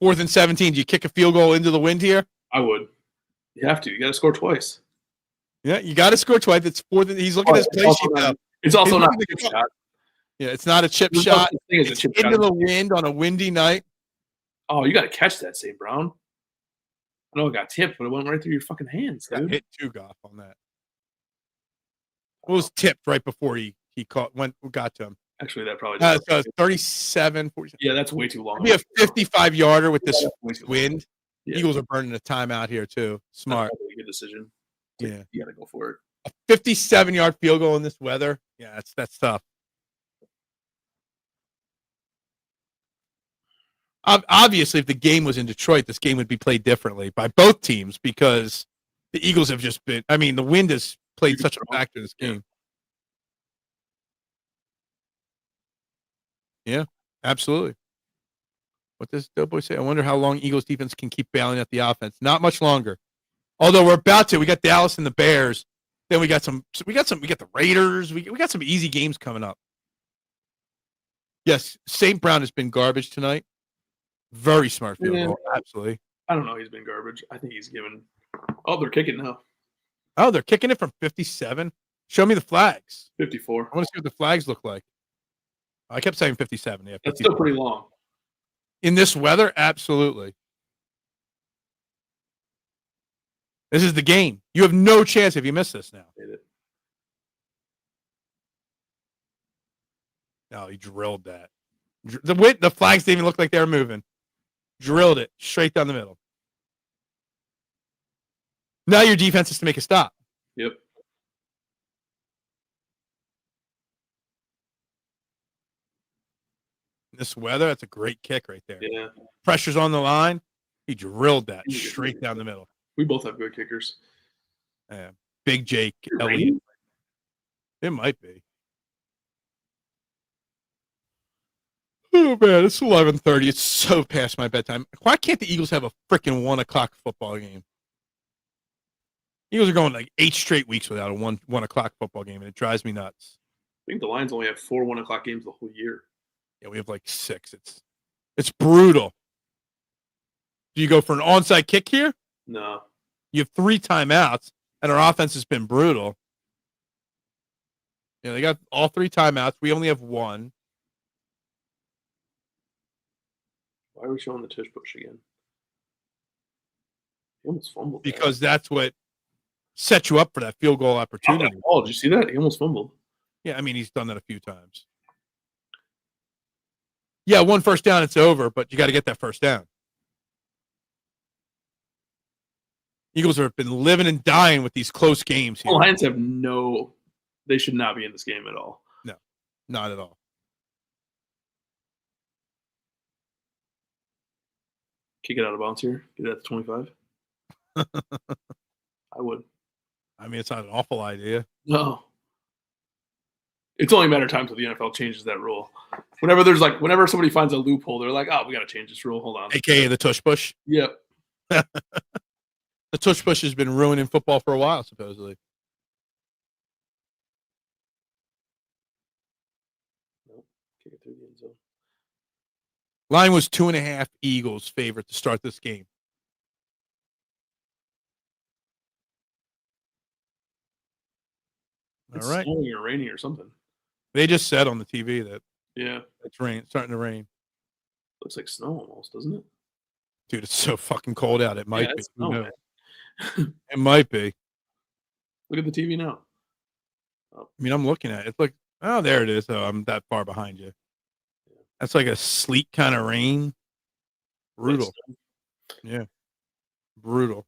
4th and 17. Do you kick a field goal into the wind here? I would. You have to. You got to score twice. Yeah, you got to score twice. It's 4th. He's looking at his play sheet now. It's also not a chip shot. Yeah, it's not a chip shot. It's into the wind on a windy night. Oh, you got to catch that, St. Brown. I know it got tipped, but it went right through your fucking hands, dude. Hit 2 Goff on that. It was tipped right before he got to him. Actually, that probably so 37, 47. Yeah, that's way too long. Be a 55-yarder with this wind. Yeah. Eagles are burning a timeout here, too. Smart. That's a good decision. Yeah. You got to go for it. A 57-yard field goal in this weather. Yeah, that's tough. Obviously, if the game was in Detroit, this game would be played differently by both teams because the Eagles have just been – I mean, the wind has played such a factor in this game. Yeah, absolutely. What does Doughboy say? I wonder how long Eagles defense can keep bailing at the offense. Not much longer. Although we're about to. We got Dallas and the Bears. Then we got the Raiders. We got some easy games coming up. Yes, St. Brown has been garbage tonight. Very smart field goal. Absolutely. I don't know. He's been garbage. I think he's given. Oh, they're kicking now. Oh, they're kicking it from 57. Show me the flags. 54. I want to see what the flags look like. I kept saying 57. Yeah, 54. That's still pretty long. In this weather, absolutely. This is the game. You have no chance if you miss this now. No, he drilled that. The flags didn't even look like they were moving. Drilled it straight down the middle. Now your defense has to make a stop. Yep. This weather, that's a great kick right there. Yeah. Pressure's on the line. He drilled that straight down the middle. We both have good kickers. Yeah. Big Jake Elliott. It might be. Oh, man, it's 11:30. It's so past my bedtime. Why can't the Eagles have a freaking 1 o'clock football game? Eagles are going like 8 straight weeks without a 1 o'clock football game, and it drives me nuts. I think the Lions only have 4 1 o'clock games the whole year. Yeah, we have like 6. It's brutal. Do you go for an onside kick here? No. You have 3 timeouts, and our offense has been brutal. Yeah, they got all 3 timeouts. We only have 1. Why are we showing the tush push again? He almost fumbled. Because that's what set you up for that field goal opportunity. Oh, did you see that? He almost fumbled. Yeah, I mean, he's done that a few times. Yeah, 1 first down, it's over, but you got to get that first down. Eagles have been living and dying with these close games here. The Lions have they should not be in this game at all. No, not at all. Kick it out of bounds here. Get it at the 25. I would. I mean, it's not an awful idea. No. It's only a matter of time until the NFL changes that rule. Whenever somebody finds a loophole, they're like, "Oh, we got to change this rule." Hold on. AKA the tush push. Yep. The tush push has been ruining football for a while, supposedly. Nope. Kick it through the end zone. Line was 2.5 Eagles favorite to start this game. It's all right. snowing or raining or something. They just said on the TV that it's starting to rain. Looks like snow almost, doesn't it? Dude, it's so fucking cold out. It might be. Snow, it might be. Look at the TV now. Oh. I mean, I'm looking at it. It's like, oh, there it is. Oh, I'm that far behind you. That's like a sleet kind of rain. Brutal. Yeah. Brutal.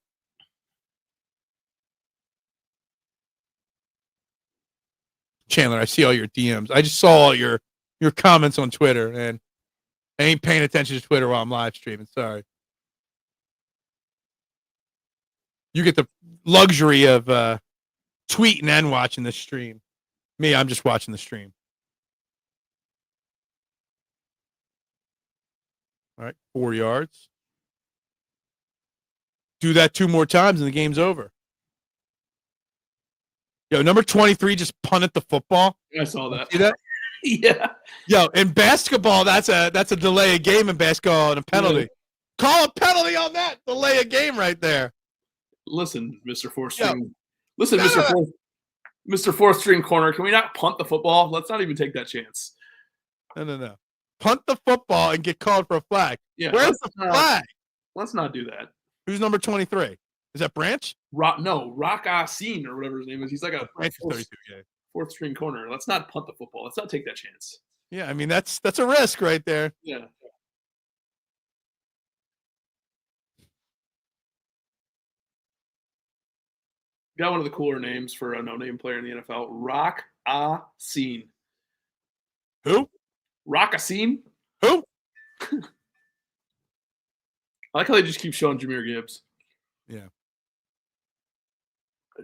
Chandler, I see all your DMs. I just saw all your comments on Twitter, and I ain't paying attention to Twitter while I'm live streaming. Sorry. You get the luxury of tweeting and watching this stream. Me, I'm just watching the stream. All right, 4 yards. Do that 2 more times and the game's over. Yo, number 23 just punted the football. I saw that. See that? Yeah. Yo, in basketball, that's a delay of game in basketball and a penalty. Yeah. Call a penalty on that. Delay a game right there. Listen, Mr. Fourth String. Listen, Mr. Fourth String Corner. Can we not punt the football? Let's not even take that chance. No. Punt the football and get called for a flag. Yeah. Where's the flag? Let's not do that. Who's number 23? Is that Branch? Rock Asin or whatever his name is. He's like a fourth string corner. Let's not punt the football. Let's not take that chance. Yeah, I mean that's a risk right there. Yeah. Got one of the cooler names for a no-name player in the NFL. Rock Asin. Who? Rock Asin. Who? I like how they just keep showing Jahmyr Gibbs. Yeah.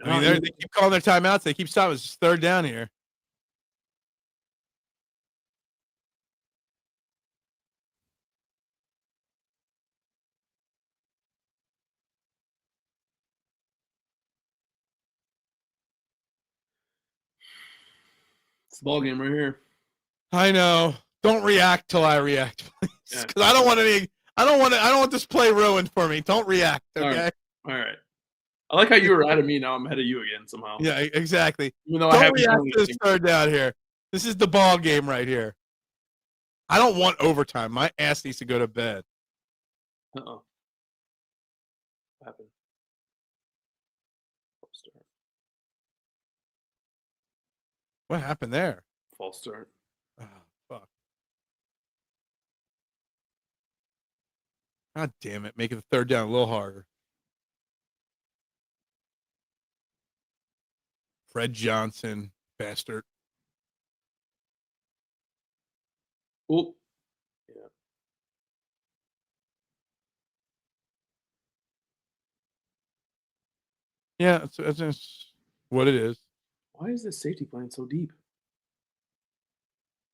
I mean, they keep calling their timeouts. They keep stopping. It's just 3rd down here. It's the ball game right here. I know. Don't react till I react, please. Because I don't want this play ruined for me. Don't react. Okay. All right. I like how you were ahead of me. Now I'm ahead of you again somehow. Yeah, exactly. Even though don't react to this 3rd down here. This is the ball game right here. I don't want overtime. My ass needs to go to bed. Uh-oh. What happened? What happened there? False start. Oh, fuck. God damn it. Making the 3rd down a little harder. Fred Johnson, bastard. Oh, yeah. It's what it is. Why is this safety playing so deep?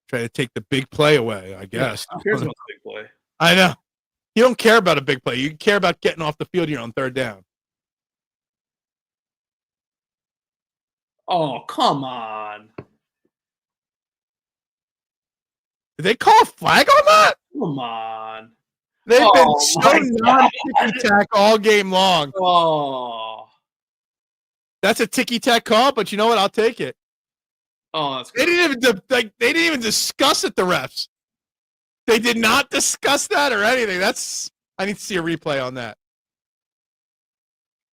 Try to take the big play away, I guess. Who cares about the big play? I know. You don't care about a big play. You care about getting off the field here on 3rd down. Oh, come on. Did they call a flag on that? Come on. They've been so non-ticky-tack all game long. Oh. That's a ticky-tack call, but you know what? I'll take it. Oh, that's good. They didn't even discuss it, the refs. They did not discuss that or anything. I need to see a replay on that.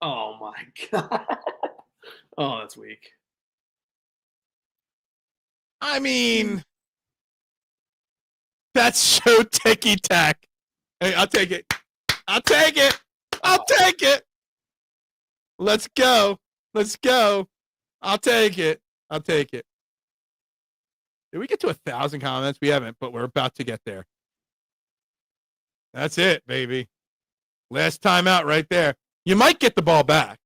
Oh, my God. Oh, that's weak. I mean, that's so ticky-tack. Hey, I'll take it. I'll take it. I'll take it. Let's go. Let's go. I'll take it. I'll take it. Did we get to 1,000 comments? We haven't, but we're about to get there. That's it, baby. Last time out right there. You might get the ball back,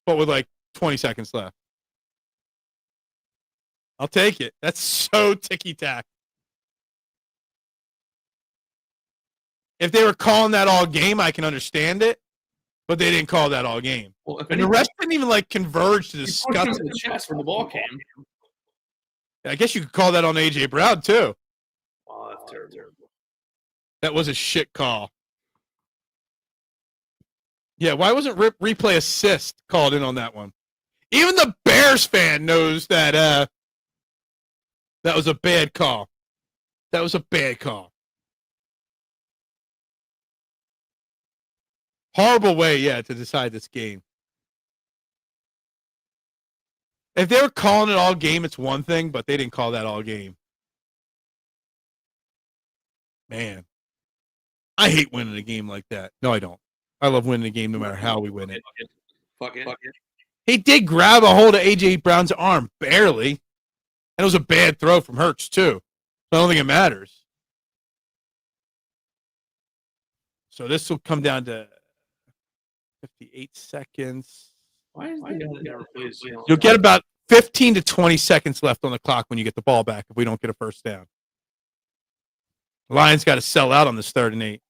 but with like 20 seconds left. I'll take it. That's so ticky-tack. If they were calling that all game, I can understand it, but they didn't call that all game. Well, and the rest didn't even like converge to discuss it. The chest when the ball came. I guess you could call that on A.J. Brown, too. Oh, that's terrible. That was a shit call. Yeah, why wasn't replay assist called in on that one? Even the Bears fan knows that that was a bad call. That was a bad call. Horrible way, to decide this game. If they were calling it all game, it's one thing, but they didn't call that all game. Man, I hate winning a game like that. No, I don't. I love winning a game no matter how we win it. Fuck it. He did grab a hold of A.J. Brown's arm, barely. And it was a bad throw from Hurts, too. So I don't think it matters. So this will come down to 58 seconds. Why is the guy that never plays? You'll get about 15 to 20 seconds left on the clock when you get the ball back if we don't get a first down. Lions got to sell out on this 3rd and 8.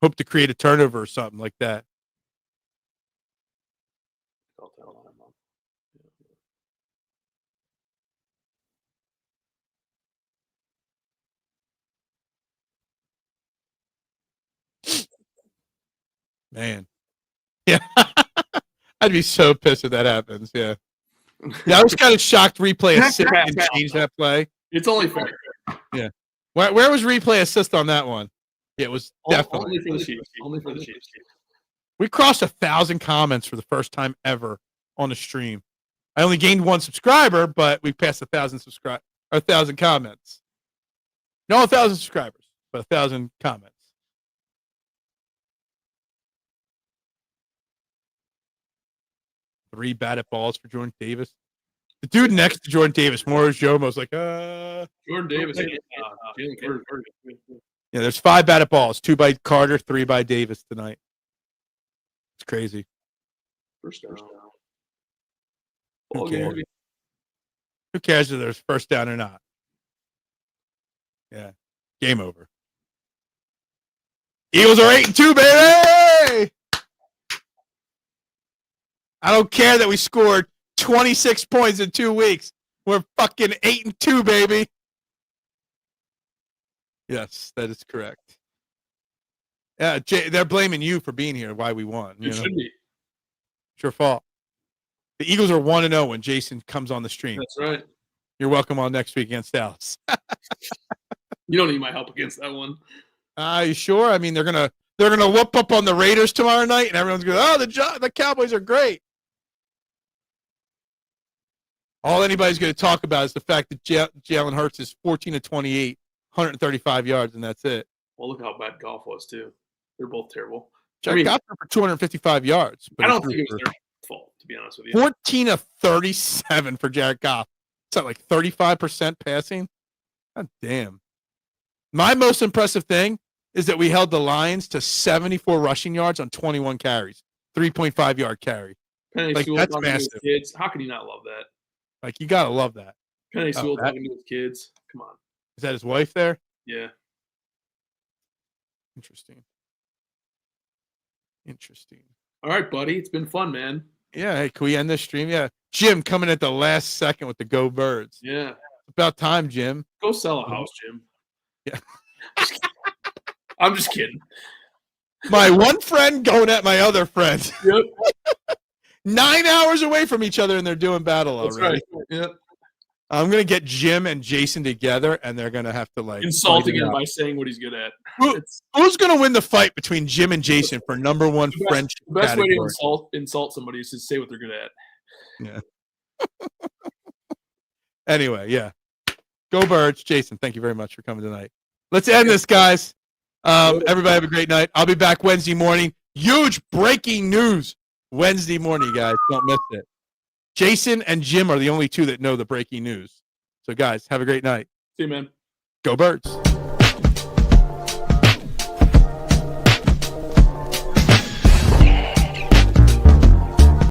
Hope to create a turnover or something like that. Man. Yeah. I'd be so pissed if that happens. Yeah. Yeah, I was kind of shocked replay assist and change that play. It's only fair. Yeah. Where was replay assist on that one? Yeah, it was definitely. Only for the Chiefs. Only for the Chiefs. We crossed 1,000 comments for the first time ever on the stream. I only gained 1 subscriber, but we passed 1,000 comments. No, 1,000 subscribers, but 1,000 comments. Three batted balls for Jordan Davis. The dude next to Jordan Davis, Morris Jomo's like, Jordan Davis. Yeah, there's 5 batted balls, 2 by Carter, 3 by Davis tonight. It's crazy. First down. Who cares? Who cares if there's first down or not? Yeah. Game over. Eagles are 8-2, baby! I don't care that we scored 26 points in 2 weeks. We're fucking 8-2, baby. Yes, that is correct. Yeah, they're blaming you for being here. Why we won? It should be. It's your fault. The Eagles are 1-0 when Jason comes on the stream. That's right. You're welcome on next week against Dallas. You don't need my help against that one. You sure? I mean, they're gonna whoop up on the Raiders tomorrow night, and everyone's going, "Oh, the Cowboys are great." All anybody's going to talk about is the fact that Jalen Hurts is 14 of 28, 135 yards, and that's it. Well, look how bad Goff was too. They're both terrible. Got there for 255 yards. But I don't think it was their fault, to be honest with you. 14 of 37 for Jared Goff. Is that like 35% passing? God damn. My most impressive thing is that we held the Lions to 74 rushing yards on 21 carries. 3.5 yard carry. That's massive. Kids. How can you not love that? Like, you got to love that. Penny Sewell talking to his kids. Come on. Is that his wife there? Yeah. Interesting. All right, buddy. It's been fun, man. Yeah. Hey, can we end this stream? Yeah. Jim coming at the last second with the Go Birds. Yeah. It's about time, Jim. Go sell a house, Jim. Yeah. I'm just kidding. My one friend going at my other friend. Yep. 9 hours away from each other, and they're doing battle already. That's right. Yep. I'm going to get Jim and Jason together, and they're going to have to, like... Insulting him by saying what he's good at. Who's going to win the fight between Jim and Jason for number one friendship The best category? way to insult somebody is to say what they're good at. Yeah. Anyway, yeah. Go Birds. Jason, thank you very much for coming tonight. Let's end this, guys. Everybody have a great night. I'll be back Wednesday morning. Huge breaking news Wednesday morning, guys. Don't miss it. Jason and Jim are the only two that know the breaking news. So, guys, have a great night. See you, man. Go Birds.